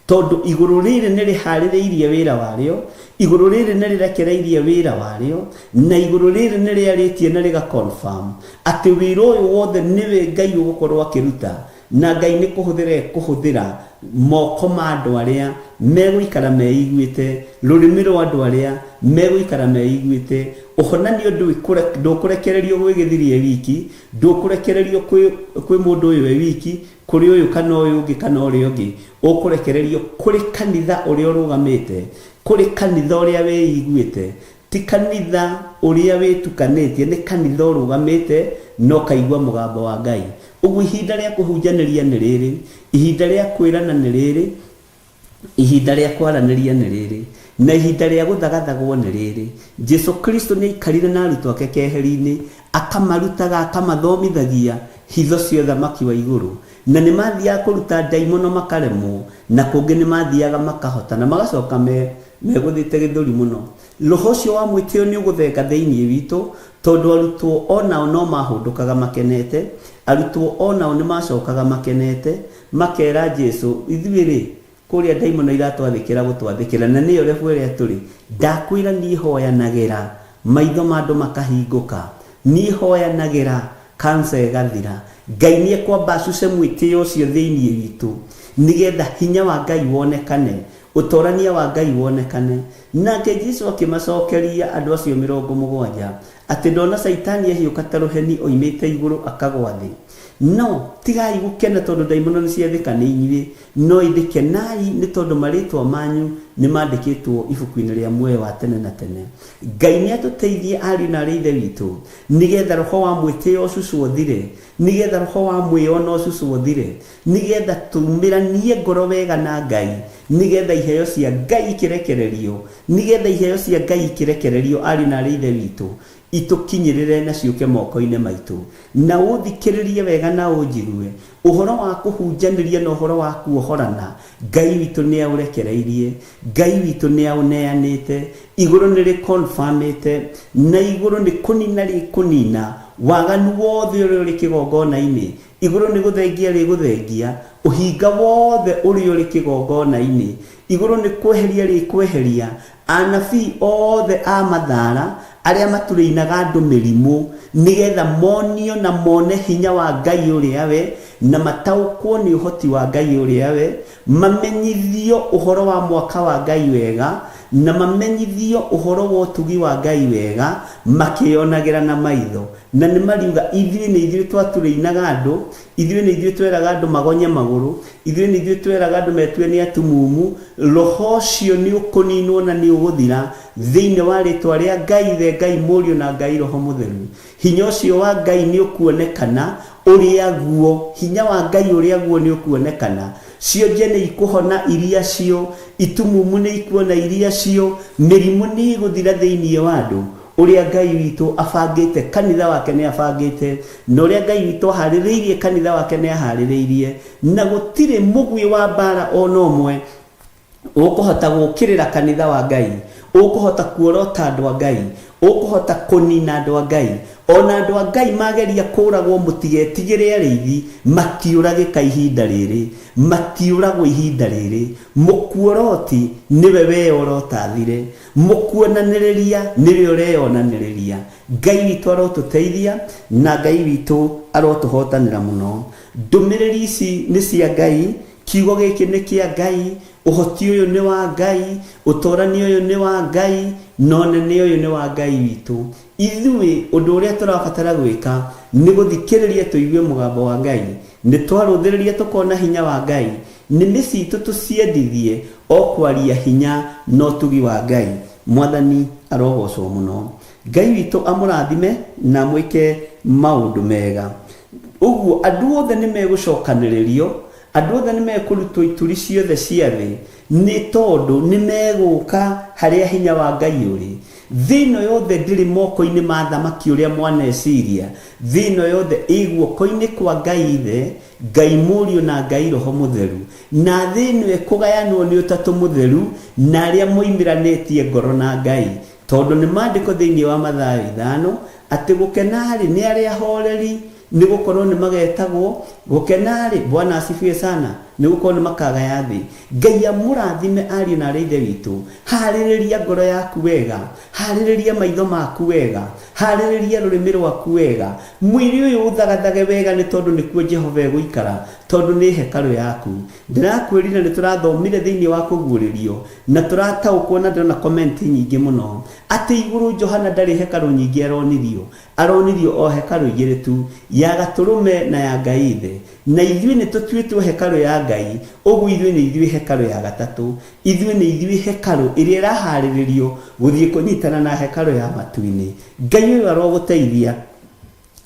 tondũ igũrũ rĩrĩ nĩ rĩharĩrĩirie wĩra warĩo igũrũ rĩrĩ nĩ rĩrekereirie wĩra warĩo na igũrũ rĩrĩ nĩ rĩarĩtie na rĩga confirm atĩ wĩra ũyũ wothe nĩwe Ngai ũgũkorwo akĩruta na Ngai nĩ kũhũthĩra moko ma andũ arĩa megũikara meiguĩte rũrĩmĩ rwa andũ arĩa megũikara meiguĩte ũhonani ndũkũrekererio gwĩ gĩthirie wiki ndũkũrekererio kwĩ mũndũ ũyũ we wiki kũrĩ ũyũ kana ũyũ ũngĩ kana ũrĩa ũngĩ ũkũrekererio kũrĩ kanitha ũrĩa ũrũgamĩte kũrĩ kanitha ũrĩa wĩiguĩte ti kanitha ũrĩa wĩtukanĩtie nĩ kanitha ũrũgamĩte no kaigua mũgambo wa Ngai ũguo ihinda rĩa kũhunjanĩria nĩ rĩrĩ ihinda rĩa kwĩrana nĩ rĩrĩ ihinda rĩa kwaranĩria nĩ rĩrĩ na ihinda rĩa gũthagathagwo nĩ rĩrĩ Jesũ Kristo nĩ aikarire na arutwo ake keheri-inĩ akamarutaga akamathomithagia hitho cia ũthamaki wa igũrũ na nĩ mathiaga kũruta ndaimono makaremwo na kũngĩ nĩ mathiaga makahota na magacoka megũthĩte gĩthũri mũno roho ũcio wa mwĩtĩo nĩ ũgũthenga thĩinĩ witũ tondũ arutwo onao no mahũndũkaga makenete arutwo onao nĩ macokaga makenete makera Jesũ ithuĩ-rĩ kũrĩa ndaimono iratwathĩkĩra gũtwathĩkĩra na nĩyo rebu ĩrĩa tũrĩ ndakwĩra niĩ hoyanagĩra maitho ma andũ makahingũka niĩ hoyanagĩra kansa ĩgathira Ngai nĩ ekwamba acuce mwĩtĩo ũcio thĩinĩ witũ nĩgetha hinya wa Ngai wonekane ũtorania wa Ngai wonekane nake Jesũ akĩmacokeria andũ acio 70 atĩ ndona Saitani ehiũka ta rũheni oimĩte igũrũ akagwa thĩ no tigai gũkena tondũ ndaimono nĩ ciathĩka nĩ inyuĩ no ithĩkenai nĩ tondũ marĩtwa manyu nĩ mandĩkĩtwo ibuku-inĩ rĩa muoyo wa tene na tene Ngai nĩ atũteithie ariũ na arĩa ithe witũ nĩgetha roho wa mwĩtĩo ũcucwo thire nĩgetha roho wa mwĩona ũcucwo thire nĩgetha tumĩranie ngoro wega na Ngai nĩgetha iheo cia Ngai ikĩrekererio nĩgetha iheo cia Ngai ikĩrekererio ariũ na arĩa ithe witũ itukinyirire na ciuke moko-inĩ maitũ na ũthikĩrĩrie wega na ũnjigue ũhoro wa kũhunjanĩria na ũhoro wa kuohorana Ngai witũ nĩ aũrekereirie Ngai witũ nĩ aũneanĩte igũrũ nĩ rĩconfirmĩte na igũrũ nĩ kũnina rĩkũnina waganu wothe ũrĩa ũrĩ kĩgongona-inĩ igũrũ nĩ gũthengia rĩgũthengia ũhinga wothe ũrĩa ũrĩ kĩgongona-inĩ igũrũ nĩ kweheria rĩkweheria anabii othe a mathara arĩa maturĩinaga andũ mĩrimũ nĩgetha monio na mone hinya wa Ngai ũrĩa we na mataũkwo nĩ ũhoti wa Ngai ũrĩa we mamenyithio ũhoro wa mwaka wa Ngai wega na mamenyithio ũhoro wa ũtugi wa Ngai wega makĩonagĩra na maitho na nĩ mariuga ithuĩ nĩ ithuĩ twaturĩinaga andũ ithuĩ nĩ ithuĩ tweraga andũ magonye magũrũ ithuĩ nĩ ithuĩ tweraga andũ metue nĩ atumumu roho ũcio nĩ ũkũninwo na nĩ ũgũthira thĩinĩ wa rĩtwa rĩa Ngai ithe Ngai mũriũ na Ngai roho mũtheru hinya ũcio wa Ngai nĩ ũkuonekana ũrĩa guo hinya wa Ngai ũrĩa guo nĩ ũkuonekana cionje nĩ ikũhona iria cio itumumu nĩ ikuona iria cio mĩrimũ nĩ igũthira thĩinĩ wa andũ ũrĩa Ngai witũ abangĩte kanitha wake nĩ abangĩte na ũrĩa Ngai witũ aharĩrĩirie kanitha wake nĩ aharĩrĩirie na gũtirĩ mũgwi wa mbara ona ũmwe ũkũhota gũkĩrĩra kanitha wa Ngai ũkũhota kuorota andũ a Ngai ũkũhota kũnina andũ a Ngai ona andũ a Ngai mageria kũragwo mũtigetigĩre arĩithi matiũragĩka ihinda rĩrĩ matiũragwo ihinda rĩrĩ mũkuoroti nĩwe weorotathire mũkuonanĩrĩria nĩwe ũreyonanĩrĩria Ngai witũ arotũteithia na Ngai witũ arotũhotanĩra mũno ndũmĩrĩri ici nĩ cia Ngai kiugo giki nĩ kĩa Ngai, ũhoti ũyũ nĩ wa Ngai, ũtorani ũyũ nĩ wa Ngai, nonene ũyũ nĩ wa Ngai witũ. Ithuĩ ũndũ ũrĩa tũrabatara gwĩka nĩ gũthikĩrĩria tũigue mũgambo wa Ngai. Nĩ twarũthĩrĩria tũkona hinya wa Ngai, nĩmĩ citũ tũciendithie o kwaria hinya no tugi wa Ngai. Mwathani arogocwo mũno. Ngai witũ amũrathime na mwĩke maũndũ mega. Ũguo andũ othe nĩ megũcokanĩrĩrio, andũ othe nĩ mekũrutwo ituri ciothe cia thĩ, nĩ tondũ nĩ megũka harĩa hinya wa Ngai ũrĩ. Thĩ ĩno yothe ndĩrĩ moko-inĩ ma thamaki ũrĩa mwaneciria, thĩ ĩno yothe ĩ guoko-inĩ kwa Ngai Ithe, Ngai Mũriũ na Ngai Roho Mũtheru. Na thĩ ĩno ĩkũgayanwo nĩ Ũtatũ Mũtheru na arĩa moimĩranĩtie ngoro na Ngai, tondũ nĩ maandĩko thĩinĩ wa Mathayo 5 atĩ gũkenarĩ nĩ arĩa ahoreri, nĩ gũkorwo nĩ magetagwo gũkenarĩ. Bwana asifiwe sana. Nĩ gũkorwo nĩ makagaya thĩ. Ngai amũrathime ariũ na ithe witũ. Harĩrĩria ngoro yaku wega, harĩrĩria maitho maku wega, harĩrĩria rũrĩmĩ rwaku wega. Mwĩrĩ ũyũ ũthagathage wega nĩ tondũ nĩkuo Jehova egũikara, tondũ nĩ hekarũ yaku. Ndĩrakwĩrire nĩ tũrathomire thĩinĩ wa kũguũrĩrio na tũrataũkwo na ndĩrona comment nyingĩ mũno atĩ igũrũ Johana ndarĩ hekarũ nyingĩ aronirio o hekarũ igĩrĩ tu, ya Gatũrũme na ya Ngai Ithe. Na ithuĩ nĩ tũtuĩtwo hekarũ ya Ngai, ũguo ithuĩ nĩ ithuĩ hekarũ ya gatatũ. Ithuĩ nĩ ithuĩ hekarũ ĩrĩa ĩraharĩrĩrio gũthiĩ kũnyitana na hekarũ ya matu-inĩ. Ngai ũyũ arogũteithia,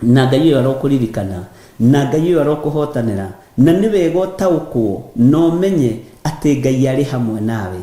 na Ngai ũyũ arokũririkana, na Ngai ũyũ arokũhotanĩra, na nĩ wega ũtaũkwo na ũmenye atĩ Ngai arĩ hamwe nawe.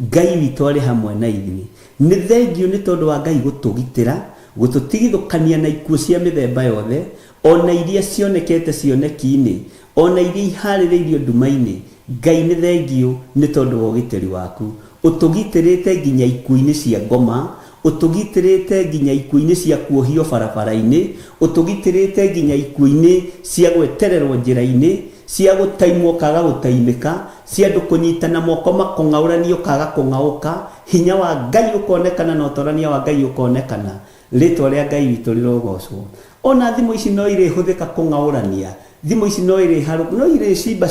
Ngai witũ arĩ hamwe na ithuĩ. Nĩ thengiũ nĩ tondũ wa Ngai gũtũgitĩra, gũtũtigithũkania na ikuũ cia mĩthemba yothe, ona iria cionekete cioneki-inĩ, ona iria iharĩrĩirio nduma-inĩ. Ngai nĩ thengiũ nĩ tondũ wa ũgitĩri waku. Ũtũgitĩrĩte nginya ikuũ-inĩ cia ngoma, ũtũgitĩrĩte nginya ikuũ-inĩ cia kuohio barabara-inĩ, ũtũgitĩrĩte nginya ikuũ-inĩ cia gwetererwo njĩra-inĩ, cia gũtaimwo kaga gũtaimĩka, cia andũ kũnyitana moko makũng'aũranio kaga kũng'aũka. Hinya wa Ngai ũkonekana na ũtorania wa Ngai ũkonekana. Rĩtwa rĩa Ngai witũ rĩrogocwo. Ona thimũ ici no irĩhũthĩka kũng'aũrania, thimũ ici no irĩ cimba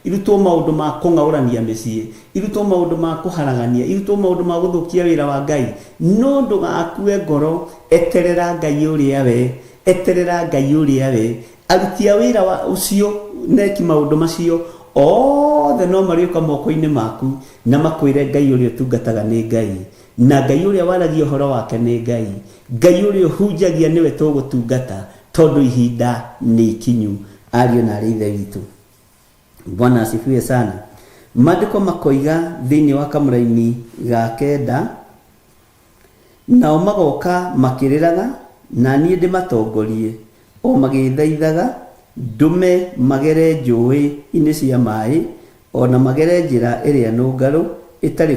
irutwo maũndũ ma kũng'aũrania mĩciĩ, irutwo maũndũ ma kũharagania, irutwo maũndũ ma gũthũkia wĩra wa Ngai. No ndũgakue ngoro, eterera Ngai ũrĩa we, eterera Ngai ũrĩa we. Aruti a wĩra wa ũcio neki maũndũ macio othe no marĩũka moko-inĩ maku na makwĩre Ngai ũrĩa ũtungataga nĩ Ngai, na Ngai ũrĩa waragia ũhoro wake nĩ Ngai, Ngai ũrĩa ũhunjagia nĩwe tũgũtungata, tondũ ihinda nĩ ikinyu. Ariũ na ithe witũ, Bwana asifiwe sana. Maandĩko makoiga thĩinĩ wa kamũra-inĩ ga 9, nao magoka makĩrĩraga na niĩ ndĩmatongorie, o magĩthaithaga ndume magere njũĩ-inĩ cia maaĩ, ona magere njĩra ĩrĩa nũngarũ ĩtarĩ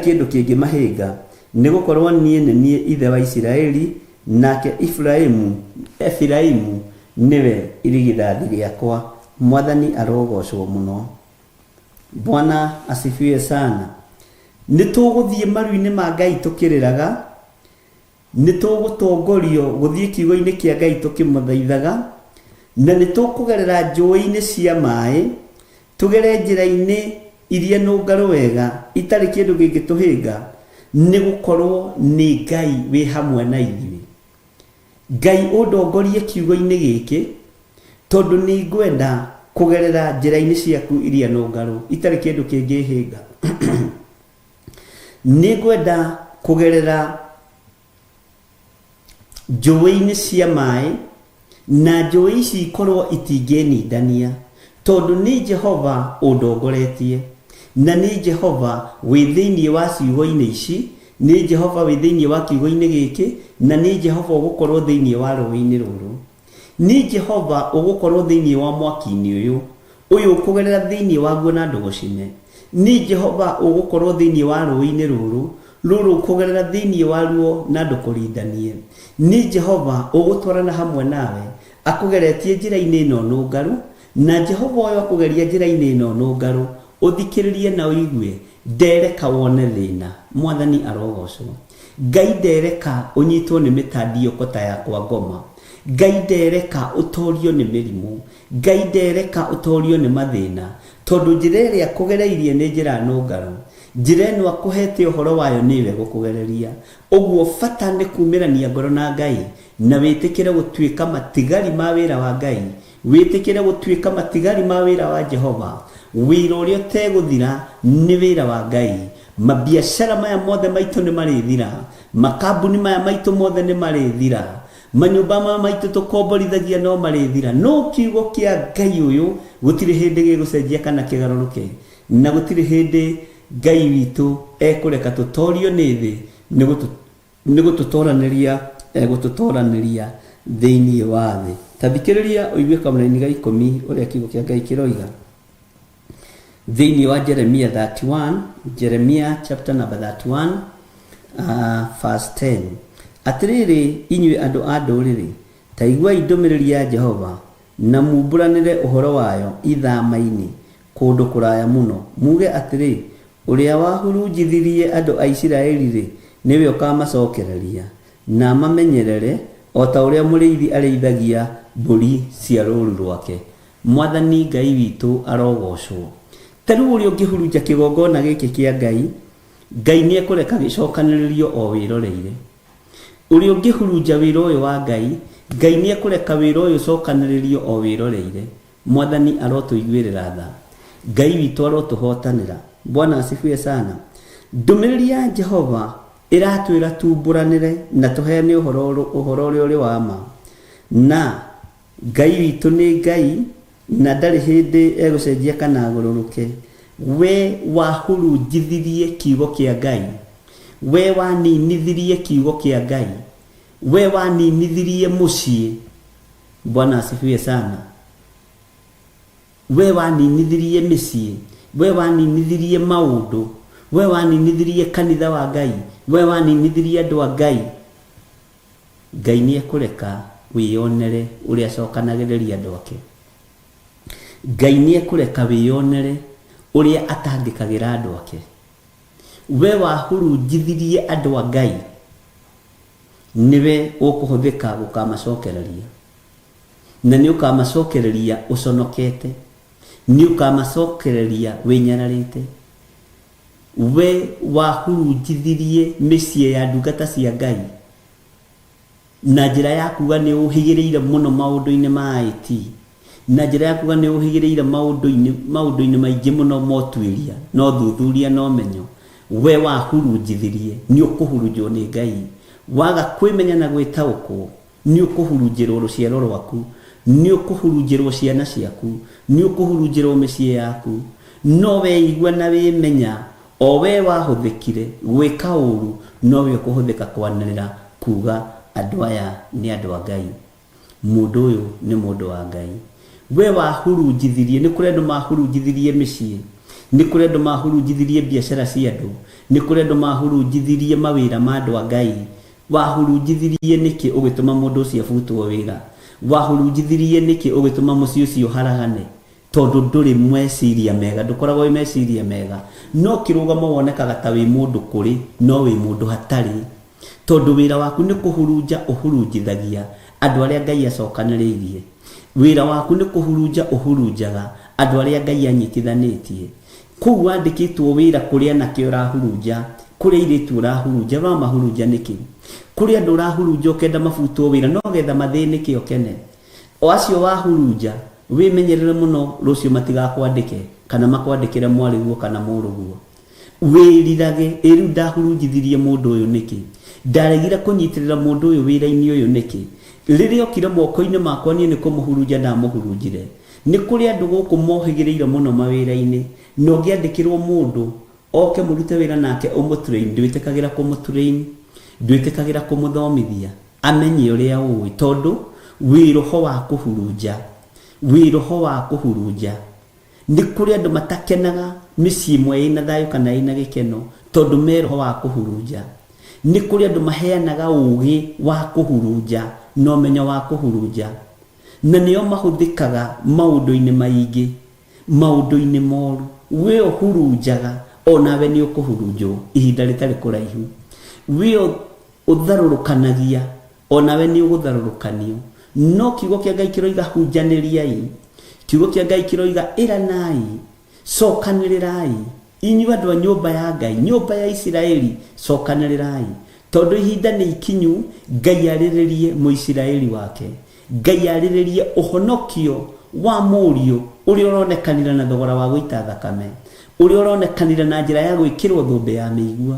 kĩndũ kĩngĩmahĩnga, nĩ gũkorwo niĩ nĩ niĩ ithe wa Isiraeli, nake Efiraimu nĩwe irigithathi rĩakwa. Mwathani arogocwo mũno. Bwana asifiwe sana. Nĩ tũgũthiĩ maru-inĩ ma Ngai tũkĩrĩraga, nĩ tũgũtongorio gũthiĩ kiugo-inĩ kĩa Ngai tũkĩmũthaithaga, na nĩ tũkũgerera njũĩ-inĩ cia maaĩ, tũgere njĩra-inĩ iria nũngarũ wega itarĩ kĩndũ kĩngĩtũhĩnga, nĩ gũkorwo nĩ Ngai wĩ hamwe na ithuĩ. Ngai ũndongorie kiugo-inĩ gĩkĩ, tondũ nĩ ngwenda kũgerera njĩra-inĩ ciaku iria nũngarũ itarĩ kĩndũ kĩngĩhĩnga. Nĩ ngwenda kũgerera njũĩ-inĩ cia maaĩ, na njũĩ ici ikorwo itingĩnindania, tondũ nĩ Jehova ũndongoretie, na nĩ Jehova wĩ thĩinĩ wa ciugo-inĩ ici, nĩ Jehova wĩ thĩinĩ wa kiugo-inĩ gĩkĩ, na nĩ Jehova ũgũkorwo thĩinĩ wa rũĩ-inĩ rũrũ. Nĩ Jehova ũgũkorwo thĩinĩ wa mwaki-inĩ ũyũ ũkũgerera thĩinĩ waguo na ndũgũcine. Nĩ Jehova ũgũkorwo thĩinĩ wa rũĩ-inĩ rũrũ ũkũgerera thĩinĩ waruo na ndũkũrindanie. Nĩ Jehova ũgũtwarana hamwe nawe akũgeretie njĩra-inĩ ĩno nũngarũ, na Jehova ũyũ akũgeria njĩra-inĩ ĩno nũngarũ, ũthikĩrĩrie na ũigue, ndereka wone thĩna. Mwathani arogocwo. Ngai ndereka ũnyitwo nĩ mĩtandiũko ta yakwa ngoma. Ngai ndereka utorio ni mirimu, Ngai ndereka utorio ni mathina, tondu njira iria kugereirie ni njira nungaru, njira ino akuhete uhoro wayo niwe gukugereria. Uguo bata ni kumirania ngoro na Ngai na witikire gutuika matigari ma wira wa Ngai, witikire gutuika matigari ma wira wa Jehova. Wira uria uteguthira ni wira wa Ngai. Mabiashara maya mothe maitu ni marithira, makambuni maya maitu mothe ni marithira, manyumba maya maitu tukomborithagia no marithira. No kiugo kia Ngai uyu gutiri hindi gigucenjia kana kigaruruke, na gutiri hindi Ngai witu ekureka tutorio ni thi nigututoraniria thiini wa thi. Tathikiriria uigue kameraini ga 10 uria kiugo kia Ngai kiroiga thiini wa Jeremiah 31, Jeremiah chapter number 31 verse 10. Atiriri inyue andu a nduriri, ta iguai ndumiriri ya Jehova na mumburanire uhoro wayo ithama-ini kundu kuraya muno, muge atiri uria wahurunjithirie andu a Isiraeli ri niwe ukamacokereria na mamenyerere o ta uria muriithi areithagia mburi cia ruru rwake. Mwathani Ngai witu arogocwo. Taru uri ungihurunja kigongona giki kia Ngai, Ngai ni ekureka gicokaniririo o wiroreire. Uri ungihurunja wira uyu wa Ngai, Ngai ni ekureka wira uyu cokaniririo o wiroreire. Mwathani arotuiguirira tha, Ngai witu arotuhotanira. Bwana asifiwe sana. Ndumiriri ya Jehova iratwira tumburanire na tuheane uhoro uri wa ma. Na Ngai witu ni Ngai na ndari hindi egucenjia kana agururuke. We wahurunjithirie kiugo kia Ngai, we waninithirie kiugo kia Ngai, we waninithirie mucii. Bwana asifiwe sana. We waninithirie micii, we waninithirie maundu, we waninithirie kanitha wa Ngai, we waninithirie andu a Ngai. Ngai ni ekureka wiyonere uria cokanagiriria andu ake. Ngai ni ekureka wiyonere uria atangikagira andu ake. We wahurunjithirie andu a Ngai, niwe ukuhuthika gukamacokereria, na ni ukamacokereria uconokete, ni ukamacokereria winyararite. We wahurunjithirie micii ya ndungata cia Ngai na njira ya kuga ni uhigireire muno maundu-ini ma IT, na njira ya kuga ni uhigireire maundu-ini maingi muno motwiria no thuthuria no menyo. We wahurunjithirie ni ukuhurunjwo ni Ngai. Waga kwimenya na gwitaukwo ni ukuhurunjirwo ruciaro rwaku, ni ukuhurunjirwo ciana ciaku, ni ukuhurunjirwo micii yaku. No we igua na wimenya o we wahuthikire gwika uru, no we ukuhuthika kwanirira kuga andu aya ni andu a Ngai, mundu uyu ni mundu wa Ngai. We wahurunjithirie, ni kuri andu mahurunjithirie micii, ni kuri andu mahurunjithirie biashara cia andu, ni kuri andu mahurunjithirie mawira ma andu a Ngai. Wahurunjithirie niki ugituma mundu ucio abutwo wira? Wahurunjithirie niki ugituma mucii ucio haragane? Tondu nduri mweciria mega, ndukoragwo meciria mega. No kirugamo wonekaga ta wi mundu kuri, no wi mundu hatari. Tondu wira waku ni kuhurunja uhurunjithagia andu aria Ngai acokaniriirie. Wira waku ni kuhurunja uhurunjaga andu aria Ngai anyitithanitie. Kou wandikitwo wira kuri anake urahurunja, kuri iritu urahurunja, no mahurunja niki? Kuri andu urahurunja ukenda mabutwo wira, no getha mathinike okene. O acio wahurunja wimenyerere muno rucio matigakwandike kana makwandikire mwariguo kana muruguo. Wirirage iru ndahurunjithirie mundu uyu niki? Ndaregire kunyitirira mundu uyu wira-ini uyu niki? Riria okire moko-ini makwa ni kumuhurunja na muhurunjire. Ni kuri andu guku mohigireire muno mawira-ini, no ngiandikirwo mundu oke murute wira nake umutrain, ndwitikagira kumutrain, ndwitikagira kumuthomithia amenye uria uwi, tondu wiroho wa kuhurunja, wiroho wa kuhurunja. Ni kuri andu matakenaga micii imwe ina thayu kana ina gikeno tondu meroho wa kuhurunja. Ni kuri andu maheanaga ugi wa kuhurunja no menyo wa kuhurunja, na nio mahuthikaga maundu-ini maingi, maundu-ini moru. We uhurunjaga onawe ni ukuhurunjwo ihinda ritari kuraihu. We utharurukanagia onawe ni ugutharurukanio. no kiugo kia Ngai kiroiga hunjanĩriai, kiugo kia Ngai kiroiga ĩranai, cokanĩrĩrai, inyuĩ andũ a nyũmba ya Ngai, nyũmba ya Isiraeli, cokanĩrĩrai, tondũ ihinda nĩ ikinyu Ngai arĩrĩrie Mũisiraeli wake, Ngai arĩrĩrie ũhonokio wa mũriũ ũrĩa ũronekanire na thogora wa gũita thakame, ũrĩa ũronekanire na njĩra ya gwĩkĩrwo thũmbĩ ya mĩigua,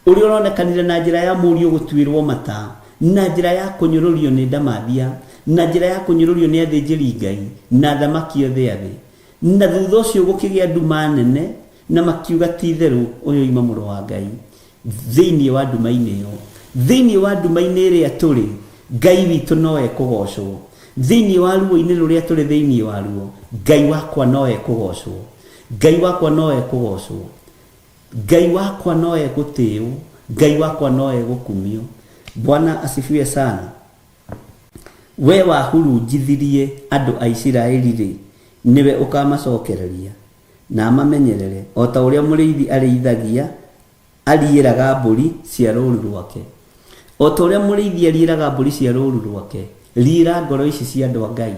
ũrĩa ũronekanire na njĩra ya mũriũ gũtuĩrwo mata, na njĩra ya kũnyũrũrio nĩ ndamathia, na njĩra ya kũnyũrũrio nĩ athĩnjĩri Ngai na thamaki othe a thĩ. Na thutha ũcio gũkĩgĩa nduma nene, na makiuga ti therũ ũyũ ima mũrũ wa Ngai. Thĩinĩ wa nduma-inĩ ĩyo, thĩinĩ wa nduma-inĩ ĩrĩa tũrĩ, Ngai witũ no ekũgocwo. Thĩinĩ wa ruo-inĩ rũrĩa tũrĩ thĩinĩ wa ruo, Ngai wakwa no ekũgocwo. Ngai wakwa no ekũgocwo. Ngai wakwa no egũtĩĩo. Ngai wakwa no egũkumio. Bwana asifiwe sana. We wahurunjithirie andũ a Isiraeli rĩ, niwe ũkamacokereria na amamenyerere, o ta ũrĩa mũrĩithi arĩithagia ariĩraga mbũri cia rũũru rwake. O ta ũrĩa mũrĩithi ariĩraga mbũri cia rũũru rwake, riĩra ngoro ici cia andũ a Ngai,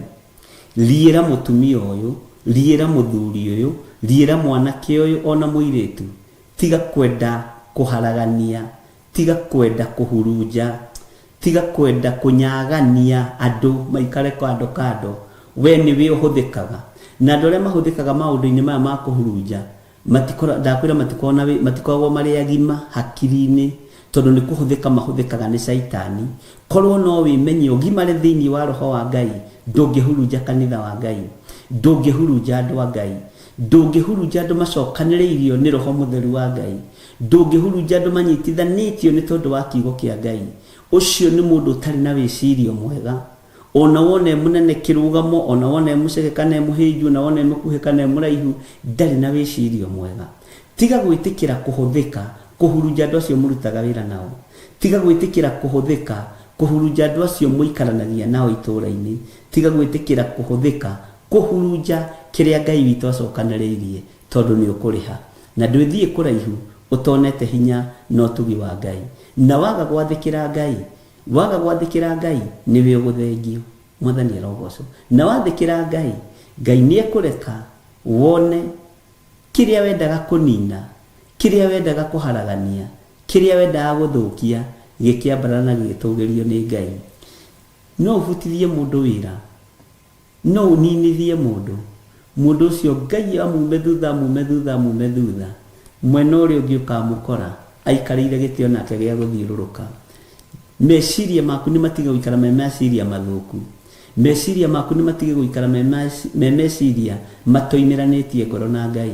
riĩra mũtumia ũyũ, riĩra mũthuri ũyũ, riĩra mwanake ũyũ ona mũirĩtu, tiga kwenda kũharagania, tiga kwenda kũhurunja, tiga kwenda kunyagania andũ maikare kando kando. We niwe ũhũthĩkaga, na andũ arĩa mahũthĩkaga maũndũ-inĩ maya ma kũhurunja ndakwĩra matikoragwo marĩ agima hakiri-inĩ, tondũ nĩ kũhũthĩka mahũthĩkaga nĩ Saitani. Korwo no wĩmenye ũgimare thĩinĩ wa roho wa Ngai, ndũngĩhurunja kanitha wa Ngai, ndũngĩhurunja andũ a Ngai, ndũngĩhurunja andũ macokanĩrĩirio nĩ roho mũtheru wa Ngai, ndũngĩhurunja andũ manyitithanĩtio nĩ tondũ wa kiugo kĩa Ngai. Ũcio nĩ mũndũ ũtarĩ na wĩcirio mwega. Ona wone mũnene kĩrũgamo, ona wone mũceke kana mũhĩnju, ona wone mũkuhĩ kana mũraihu, ndarĩ na wĩcirio mwega. Tiga gwĩtĩkĩra kũhũthĩka kũhurunja andũ acio mũrutaga wĩra nao. Tiga gwĩtĩkĩra kũhũthĩka kũhurunja andũ acio mũikaranagia nao itũũra-inĩ. Tiga gwĩtĩkĩra kũhũthĩka kũhurunja kĩrĩa Ngai witũ acokanĩrĩirie, tondũ nĩ ũkũrĩha. Na ndwĩthiĩ kũraihu ũtonete hinya na ũtugi wa Ngai. Na waga gwathĩkĩra Ngai, waga gwathĩkĩra Ngai, nĩwe ũgũthengio. Mwathani arogocwo. Na wathĩkĩra Ngai, Ngai nĩ ekũreka wone kĩrĩa wendaga kũnina, kĩrĩa wendaga kũharagania, kĩrĩa wendaga gũthũkia, gĩkĩambara na gĩgĩtũgĩrio nĩ Ngai. No ũbutithie mũndũ wĩra, no ũninithie mũndũ, mũndũ ũcio Ngai amume thutha, amume thutha, amume thutha, mwena ũrĩa ũngĩ ũkamũkora aikarĩire gĩtĩ onake gĩa gũthiũrũrũka. Meciria maku nĩ matige gũikara me meciria mathũku, meciria maku nĩ matige gũikara me meciria matoimĩranĩtie ngoro na Ngai.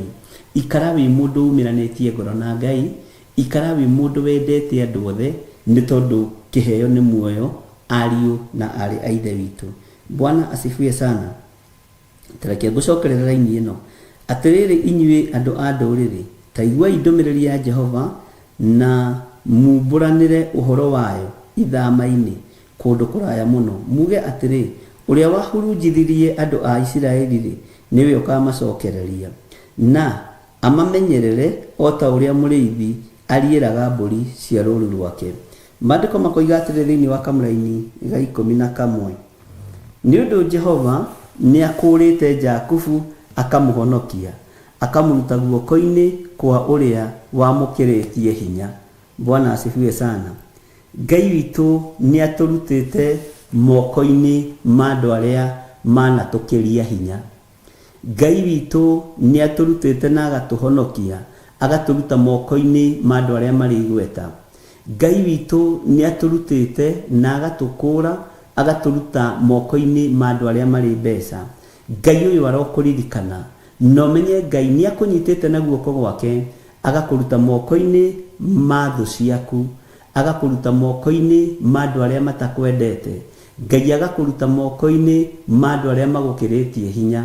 Ikara wĩ mũndũ umĩranĩtie ngoro na Ngai, ikara wĩ mũndũ wendete andũ othe, nĩ tondũ kĩheo nĩ muoyo, ariũ na arĩ a Ithe witũ. Bwana asifiwe sana. Tareke ngũcokerera raini ĩno. Atĩrĩrĩ inyuĩ andũ a ndũrĩrĩ, ta iguai ndũmĩrĩri ya Jehova na mumbũranĩre ũhoro wayo ithama-inĩ kũndũ kũraya mũno. Muge atĩrĩ, ũrĩa wahurunjithirie andũ a Isiraeli rĩ, nĩwe ũkamacokereria na amamenyerere o ta ũrĩa mũrĩithi ariĩraga mbũri cia rũũru rwake. Maandĩko makoiga atĩrĩ thĩinĩ wa kamũra-inĩ ga 11, nĩ ũndũ Jehova nĩ akũrĩte Jakubu akamũhonokia, akamũruta guoko-inĩ kwa ũrĩa wamũkĩrĩtie hinya. Bwana asifiwe sana. Ngai witũ nĩ atũrutĩte moko-inĩ ma andũ arĩa manatũkĩria hinya. Ngai witũ nĩ atũrutĩte na agatũhonokia, agatũruta moko-inĩ ma andũ arĩa marĩ igweta. Ngai witũ nĩ atũrutĩte na agatũkũra, agatũruta moko-inĩ ma andũ arĩa marĩ mbeca. Ngai ũyũ arokũririkana, no menye Ngai nĩ akũnyitĩte na guoko gwake, agakũruta moko-inĩ ma thũ ciaku, agakũruta moko-inĩ ma andũ arĩa matakwendete. Ngai agakũruta moko-inĩ ma andũ arĩa magũkĩrĩtie hinya.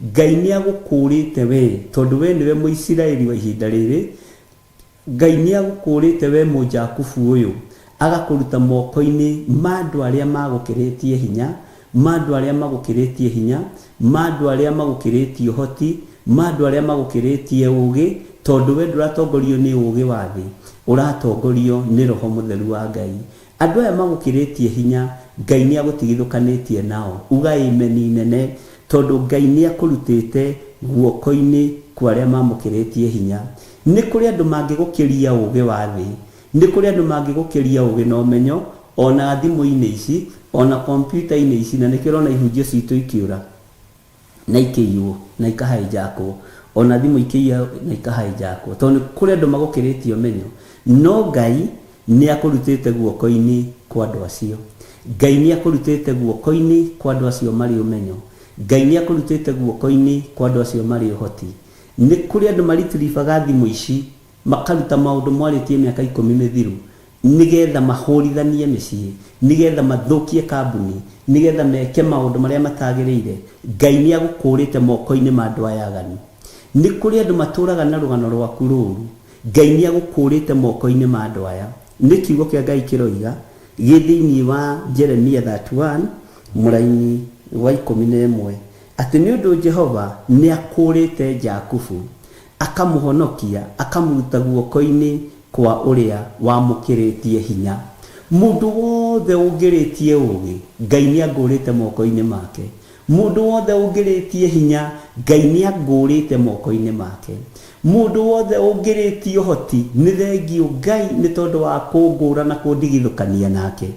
Ngai nĩ agũkũrĩte we, tondũ we nĩwe Mũisiraeli wa ihinda rĩrĩ. Ngai nĩ agũkũrĩte we Mũjakubu ũyũ, agakũruta moko-inĩ ma andũ arĩa magũkĩrĩtie hinya, ma andũ arĩa magũkĩrĩtie hinya, ma andũ arĩa magũkĩrĩtie ũhoti, ma andũ arĩa magũkĩrĩtie ũũgĩ, tondũ we ndũratongorio nĩ ũũgĩ wa thĩ, ũratongorio nĩ Roho Mũtheru wa Ngai. Andũ aya magũkĩrĩtie hinya Ngai nĩ agũtigithũkanĩtie nao. Uga imeni nene tondũ Ngai nĩ akũrutĩte guoko-inĩ kwa arĩa mamũkĩrĩtie hinya. Nĩ kũrĩ andũ mangĩgũkĩria ũũgĩ wa thĩ, nĩ kũrĩ andũ mangĩgũkĩria ũũgĩ na ũmenyo, ona thimũ-inĩ ici, ona kompyuta-inĩ ici, na nĩkĩo ũrona ihunjio citũ ikĩũra na ikĩiywo na ikahijackwo, ona thimũ ikĩiywo na ikahijackwo, tondũ nĩ kũrĩ andũ magũkĩrĩtie ũmenyo. No Ngai nĩ akũrutĩte guoko-inĩ kwa andũ acio. Ngai nĩ akũrutĩte guoko-inĩ kwa andũ acio marĩ ũmenyo. Ngai nĩ akũrutĩte guoko-inĩ kwa andũ acio marĩ ũhoti. Nĩ kũrĩ andũ maritiribaga thimũ ici makaruta maũndũ mwarĩtie mĩaka 10 mĩthiru, nigetha mahũrithanie mĩciĩ, nigetha mathũkie kambuni, nigetha meke maũndũ marĩa matagĩrĩire. Ngai nĩ agũkũrĩte moko-inĩ ma andũ aya aganu. Nĩ kũrĩ andũ matũraga na rũgano rwaku rũru. Ngai nĩ agũkũrĩte moko-inĩ ma andũ aya. Nĩ kiugo kĩa Ngai kĩroiga gĩthĩinĩ wa Jeremia 31 mũraini wa 11 atĩ nĩ ũndũ Jehova nĩ akũrĩte Jakubu akamũhonokia, akamuruta guoko-inĩ kwa ũrĩa wamũkĩrĩtie hinya. Mũndũ wothe ũngĩrĩtie ũũgĩ, Ngai nĩ angũrĩte moko-inĩ make. Mũndũ wothe ũngĩrĩtie hinya, Ngai nĩ angũrĩte moko-inĩ make. Mũndũ wothe ũngĩrĩtie ũhoti, nĩ thengiũ Ngai nĩ tondũ wa kũngũra na kũndigithũkania nake.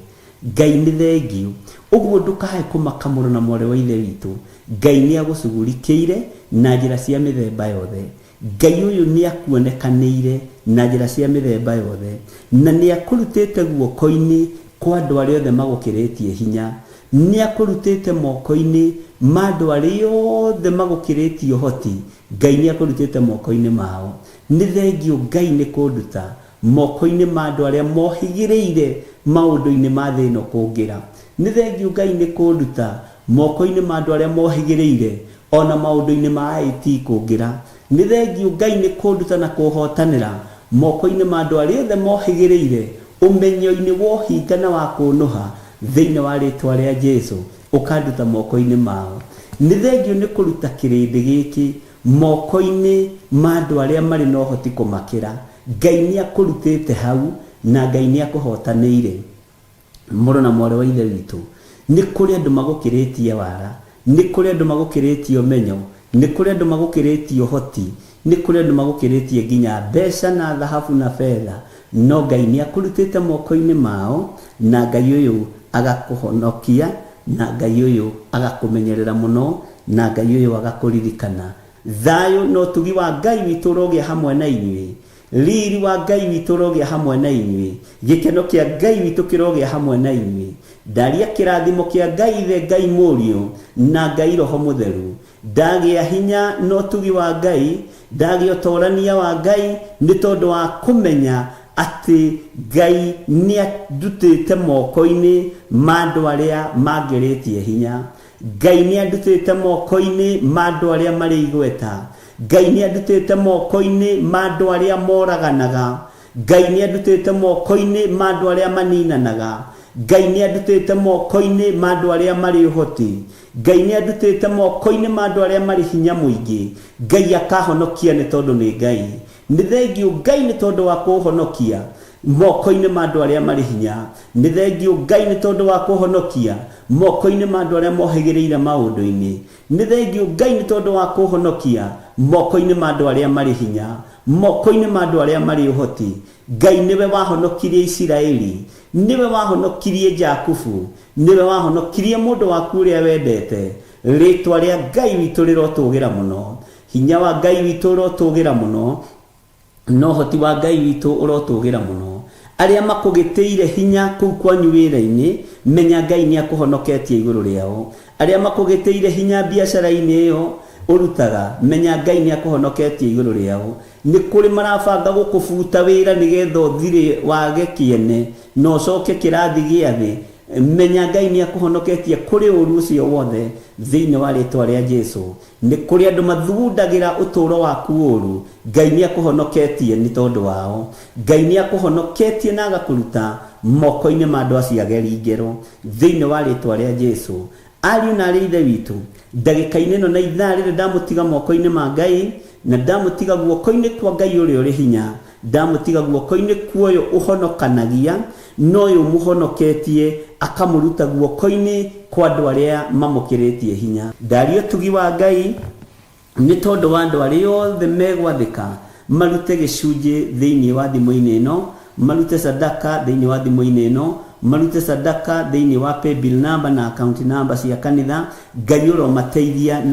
Ngai nĩ thengiũ. Ũguo ndũkahe kũmaka mũrũ na mwarĩ wa ithe witũ. Ngai nĩ agũcugurikĩire na njĩra cia mĩthemba yothe. Ngai ũyũ nĩ akuonekanĩire na njĩra cia mĩthemba yothe, na nĩ akũrutĩte guoko-inĩ kwa andũ arĩa othe magũkĩrĩtie hinya. Nĩ akũrutĩte moko-inĩ ma andũ arĩa othe magũkĩrĩtie ũhoti. Ngai nĩ akũrutĩte moko-inĩ mao. Nĩ thengiũ Ngai nĩ kũnduta moko-inĩ ma andũ arĩa mohigĩrĩire maũndũ-inĩ ma thĩ ĩno kũngĩra. Nĩ thengiũ Ngai nĩ kũnduta moko-inĩ ma andũ arĩa mohigĩrĩire ona maũndũ-inĩ ma IT kũngĩra. Nĩ thengiũ Ngai nĩ kũnduta na kũhotanĩra moko-inĩ ma andũ arĩa othe mohigĩrĩire ũmenyo-inĩ wa ũhinga na wa kũnũha thĩinĩ wa rĩtwa rĩa Jesũ, ũkanduta moko-inĩ mao. Nĩ thengiũ nĩ kũruta kĩrĩndĩ gĩkĩ moko-inĩ ma andũ arĩa marĩ na ũhoti kũmakĩra. Ngai nĩ akũrutĩte hau na Ngai nĩ akũhotanĩire. Mũrũ na mwarĩ wa ithe witũ, nĩ kũrĩ andũ magũkĩrĩtie wara, nĩ kũrĩ andũ magũkĩrĩtie ũmenyo, nĩ kũrĩ andũ magũkĩrĩtie ũhoti, nĩ kũrĩ andũ magũkĩrĩtie nginya mbeca na thahabu na fedha, no Ngai nĩ akũrutĩte moko-inĩ mao, na Ngai ũyũ agakũhonokia, na Ngai ũyũ agakũmenyerera mũno, na Ngai ũyũ agakũririkana. Thayũ na ũtugi wa Ngai witũ ũrogĩa hamwe na inyuĩ. Riri wa Ngai witũ ũrogĩa hamwe na inyuĩ. Gĩkeno kĩa Ngai witũ kĩrogĩa hamwe na inyuĩ. Ndaria kĩrathimo kĩa Ngai Ithe, Ngai Mũriũ na Ngai Roho Mũtheru. Ndagĩa hinya na ũtugi wa Ngai, ndagĩa ũtorania wa Ngai nĩ tondũ wa kũmenya atĩ Ngai nĩ andutĩte moko-inĩ ma andũ arĩa mangĩrĩtie hinya. Ngai nĩ andutĩte moko-inĩ ma andũ arĩa marĩ igweta. Ngai nĩ andutĩte moko-inĩ ma andũ arĩa moraganaga. Ngai nĩ andutĩte moko-inĩ ma andũ arĩa maninanaga. Ngai nĩ andutĩte moko-inĩ ma andũ arĩa marĩ ũhoti. Ngai nĩ andutĩte moko-inĩ ma andũ arĩa marĩ hinya mũingĩ. Ngai akahonokia nĩ tondũ nĩ Ngai. Nĩ thengiũ Ngai nĩ tondũ wa kũhonokia moko-inĩ ma andũ arĩa marĩ hinya. Nĩ thengiũ Ngai nĩ tondũ wa kũhonokia moko-inĩ ma andũ arĩa mohĩgĩrĩire maũndũ-inĩ. Nĩ thengiũ Ngai nĩ tondũ wa kũhonokia moko-inĩ ma andũ arĩa marĩ hinya, moko-inĩ ma andũ arĩa marĩ ũhoti. Ngai nĩwe wahonokirie Isiraeli, nĩwe wahonokirie Jakubu, nĩwe wahonokirie mũndũ waku ũrĩa wendete. Rĩtwa rĩa Ngai witũ rĩrotũgĩra mũno, hinya wa Ngai witũ ũrotũgĩra mũno, no ũhoti wa Ngai witũ ũrotũgĩra mũno. Arĩa makũgĩtĩire hinya kũu kwanyu wĩra-inĩ, menya Ngai nĩ akũhonoketie igũrũ rĩao. Arĩa makũgĩtĩire hinya biacara-inĩ ĩyo ũrutaga, menya Ngai nĩ akũhonoketie igũrũ rĩao. Nĩ kũrĩ marabanga gũkũbuta wĩra nĩgetha ũthire wage kĩene na ũcoke kĩrathi gĩa thĩ, menya Ngai nĩ akũhonoketie kũrĩ ũru ũcio wothe thĩinĩ wa rĩtwa rĩa Jesũ. Nĩ kũrĩ andũ mathugundagĩra ũtũũro waku ũru, Ngai nĩ akũhonoketie nĩ tondũ wao. Ngai nĩ akũhonoketie na agakũruta moko-inĩ ma andũ acio ageri ngero thĩinĩ wa rĩtwa rĩa Jesũ. Ariũ na aarĩ ithe witũ, ndagĩka-inĩ ĩno na ithaa rĩrĩ ndamũtiga moko-inĩ ma Ngai, na ndamũtiga guoko-inĩ kwa Ngai ũrĩa ũrĩ hinya, ndamũtiga guoko-inĩ kwa ũyũ ũhonokanagia, no ũyũ mũhonoketie akamũruta guoko-inĩ kwa andũ arĩa mamũkĩrĩtie hinya. Ndaria ũtugi wa Ngai nĩ tondũ wa andũ arĩa othe megwathĩka marute gĩcunjĩ thĩinĩ wa thimũ-inĩ ĩno, marute sadaka thĩinĩ wa thimũ-inĩ ĩno, marute sadaka thĩinĩ wa paybill number na account number cia kanitha. Ngai ũromateithia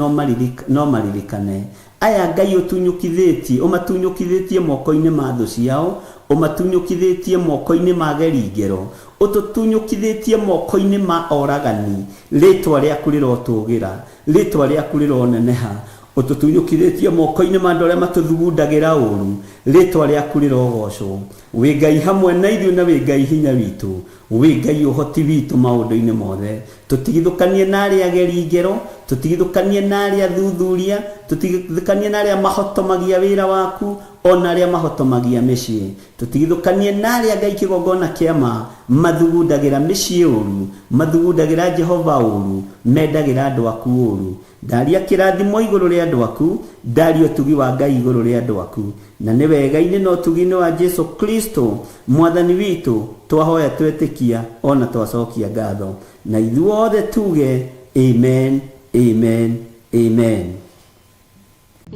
no maririkane. Aya Ngai ũmatunyũkithĩtie moko-inĩ ma thũ ciao, ũmatunyũkithĩtie moko-inĩ ma geringero, ũtũtunyũkithĩtie moko-inĩ ma oragani. Rĩtwa rĩaku rĩrotũgĩra, rĩtwa rĩaku rĩroneneha. Ũtũtunyũkithĩtie moko-inĩ ma andũ arĩa matũthugundagĩra ũru, rĩtwa rĩaku rĩrogocwo. Wĩ Ngai hamwe na ithuĩ na wĩ Ngai hinya witũ, wĩ Ngai ũhoti witũ maũndũ-inĩ mothe. Tũtigithũkanie na arĩa ageri ngero, tũtigithũkanie na arĩa athuthuria, tũtigithũkanie na arĩa mahotomagia wĩra waku, ona arĩa mahotomagia mĩciĩ. Tũtigithũkanie na arĩa Ngai kĩgongona kĩama mathugundagĩra mĩciĩ ũru, mathugundagĩra Jehova ũru, mendagĩra andũ aku ũru. Ndaria kĩrathimo igũrũ rĩa andũ aku, ndaria ũtugi wa Ngai igũrũ rĩa andũ aku. Na nĩ wega-inĩ na ũtugi-inĩ wa Jesu Kristo mwathani witũ twahoya twetĩkia ona twacokia ngatho. Na ithuothe tuge amen, amen, amen.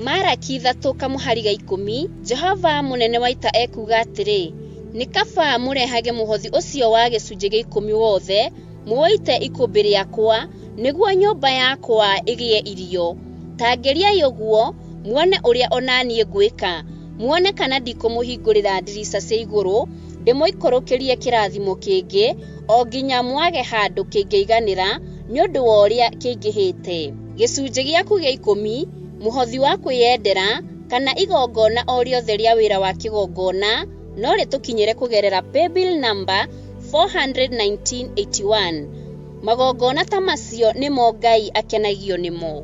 Maraki 3:10 Jehova munene wa ita ekuga atĩrĩ, nĩ kaba mũrehage mũhothi ũcio wa gĩcunjĩ gĩa 10 wothe muoite ikũmbĩ rĩakwa nĩguo nyũmba yakwa ĩgĩe irio. Tangeriai ũguo muone ũrĩa onaniĩ ngwĩka, muone kana ndikũmũhingũrĩra ndirica cia igũrũ ndĩmũikũrũkĩrie kĩrathimo kĩngĩ o nginya mwage handũ kĩngĩiganĩra nĩ ũndũ wa ũrĩa kĩingĩhĩte. Gĩcunjĩ gĩaku gĩa 10, mũhothi wa kwĩyendera kana igongona o rĩothe rĩa wĩra wa kĩgongona no rĩtũkinyĩre kũgerera paybill number 41981. Magongona ta macio nĩmo Ngai akenagio nĩmo.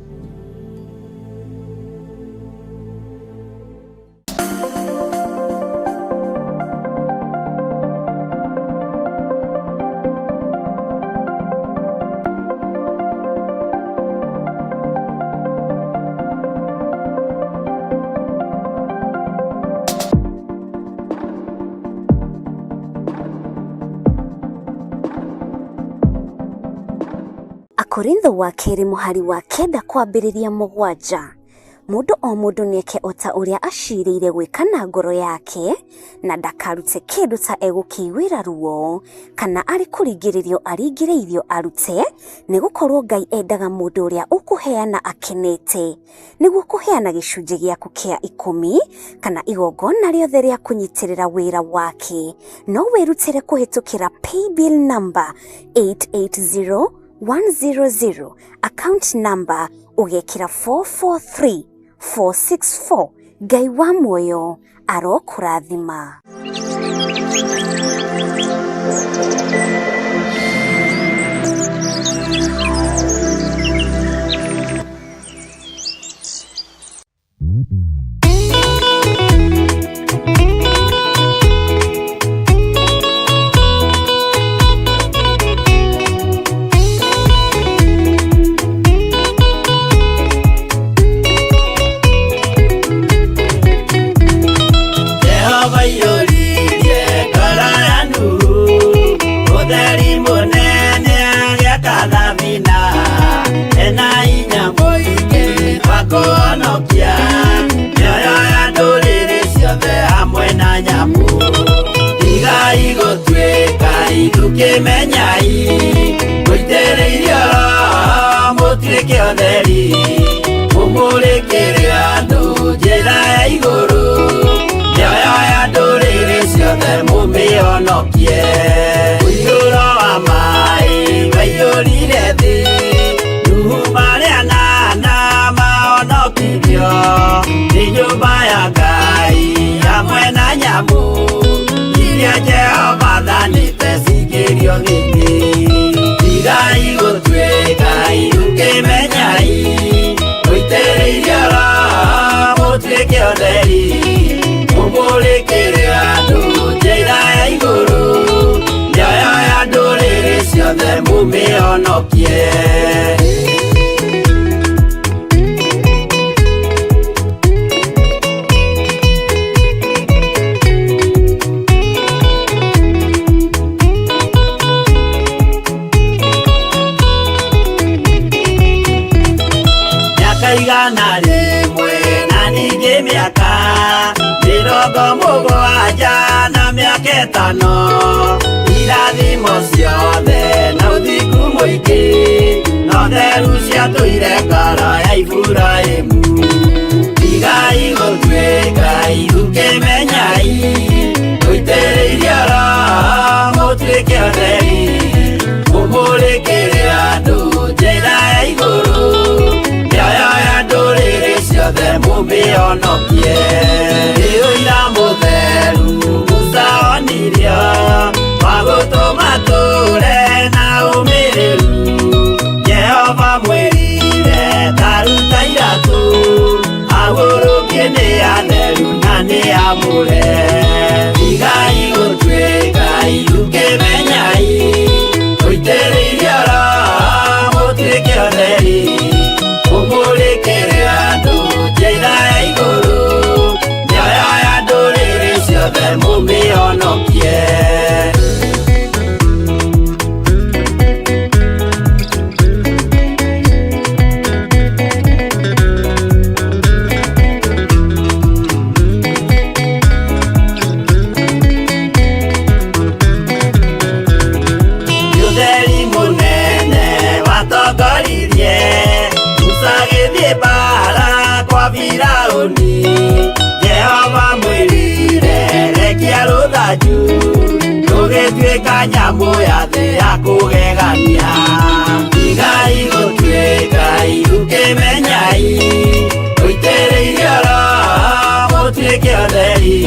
Korintho wa kerĩ mũhari wa 9 kwambĩrĩria 7. Mũndũ o mũndũ nĩeke ota ũrĩa acirĩire gwĩka na ngoro yake, na ndakarute kĩndũ ta egũkĩiguĩra ruo, kana arĩ kũringĩrĩrio aringĩrĩirio arute, nĩgũkorwo Ngai endaga mũndũ ũrĩa ũkũheana akenete, nĩguo kũheana gĩcunjĩ gĩaku kĩa 10 kana igongona rĩothe rĩa kũnyitĩrĩra wĩra wake. No wĩrutĩre kũhĩtũkĩra paybill number 880100, account number ugekĩra 443464. Ngai wa muoyo arokũrathima. Mume onokie igana rimwe na ningĩ mĩaka 70 na mĩaka 5 irathimo ciothe na ũthingu mũingĩ na ũtheru ciatũire ngoro ya Iburahĩmu igai gũtuĩka ikĩmenyai gũitĩrĩria roho mũtuĩke ũtheri mũmũrĩkĩre andũ njĩra ya igũrũ mĩoyo ya ndũrĩrĩ ciothe mũmĩonokie ũira mũtheru Musa onirio wa gũtũma tũre na ũmĩrĩru Jehova mwĩrire taruta iratũ agũrũkie nĩ atheru na nĩ amũre igai gũtuĩka ikĩmenyai gũitĩrĩria roho mũtuĩke ũtheri mũmũrĩkĩre andũ njĩra ya igũrũ mĩoyo ya ndũrĩrĩ ciothe mũmĩonokie Jehova mwĩrire rekia rũthanju rũgĩtuĩka nyamũ ya thĩ ya kũgegania igai gũtuĩka ikĩmenyai gũitĩrĩria roho mũtuĩke ũtheri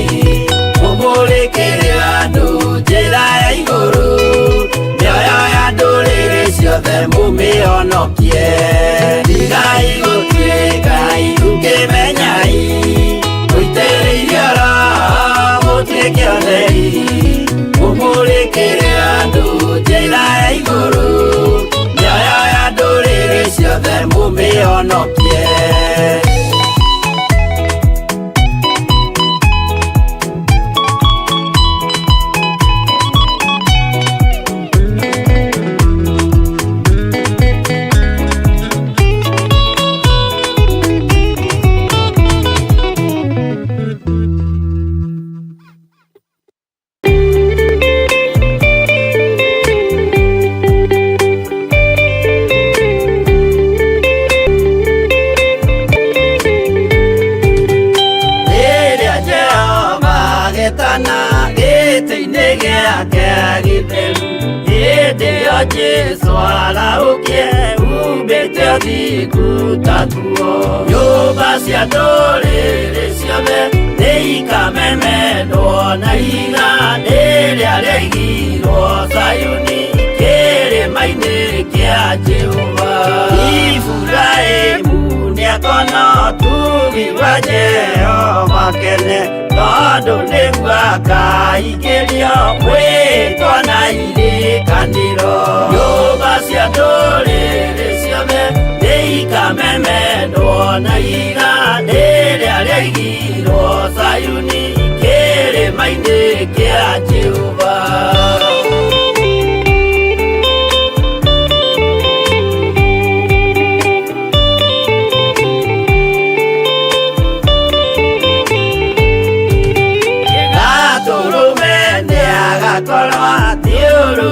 mũmũrĩkĩre andũ njĩra ya igũrũ mĩoyo ya ndũrĩrĩ ciothe mũmĩonokie igai gũtuĩka ikĩmenyai gũitĩrĩria roho mũtuĩke ũtheri mũmũrĩkĩre andũ njĩra ya igũrũ mĩoyo ya ndũrĩrĩ ciothe mũmĩonokie Jesu araukie umbĩte ũthingu tatuo nyũmba cia ndũrĩrĩ ciothe nĩikamemendwo na ihiga rĩrĩa rĩaigirwo Zayuni kĩrĩma-inĩ kĩa Jehova Iburahĩmu nĩakona ũtugi wa Jehova kene tondũ nĩguo akaingĩrio mwĩtwo na irĩkanĩro nyũmba cia ndũrĩrĩ ciothe nĩikamemendwo na ihiga rĩrĩa rĩaigirwo Zayuni kĩrĩma-inĩ kĩa Jehova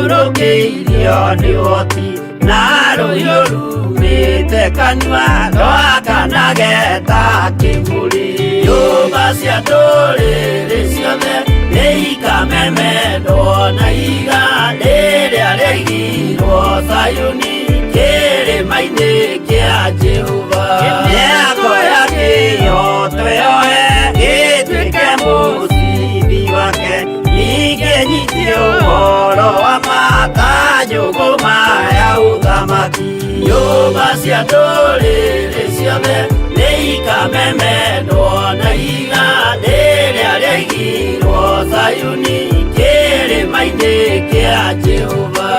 thiũrũrũkĩirio nĩ ũhoti na rũhiũ rumĩte kanua rwakanageta kĩmũrĩ nyũmba cia ndũrĩrĩ ciothe nĩikamemendwo na ihiga rĩrĩa rĩaigirwo Zayuni kĩrĩma-inĩ kĩa Jehova mĩako ya kĩyo twĩoe gĩtuĩke mũcibi wake ningĩ nyitie ũhoro wa makanjũgũma ya ũthamaki nyũmba cia ndũrĩrĩ ciothe nĩikamemendwo na ihiga rĩrĩa rĩaigirwo Zayuni kĩrĩma-inĩ kĩa Jehova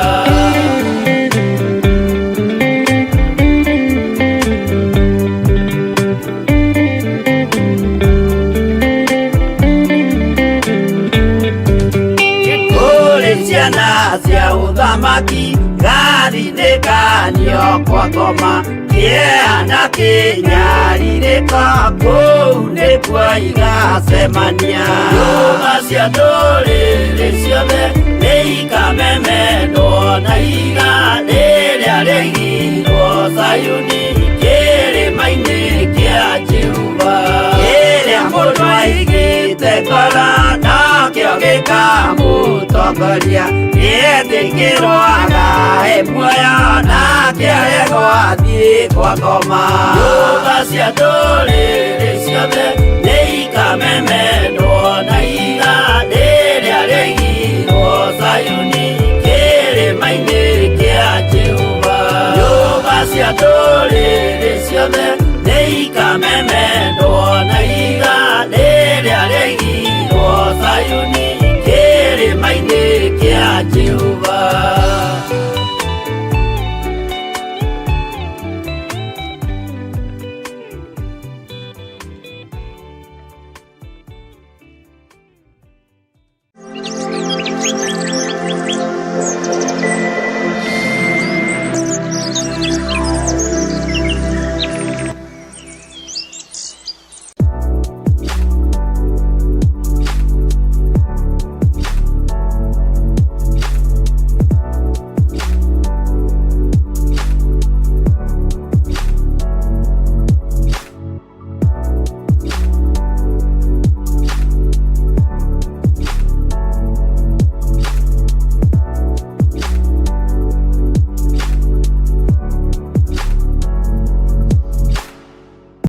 ciana cia ũthamaki kĩrĩkanĩro kwa ngoma kĩa na kĩnyarirĩka kũu nĩkuo igacemania. Nyũmba cia ndũrĩrĩ ciothe nĩikamemendwo na iga rĩrĩa rĩigirwo Zayuni kĩrĩma-inĩ kĩa Jehova. Kĩrĩa mũndũ aigĩte ngoro nakĩo gĩkamũtongoria. Gĩtĩkĩrwaga muoyo nakĩo gĩgwathiĩ kwa ngoma. Nyũmba cia ndũrĩrĩ ciothe nĩikamemendwo na iga rĩrĩa rĩigirwo Zayuni kĩrĩma-inĩ kĩa Jehova. Nyũmba cia ndũrĩrĩ ciothe nĩikamemendwo na iga rĩrĩa rĩigirwo Zayuni kĩrĩma-inĩ kĩa Jehova.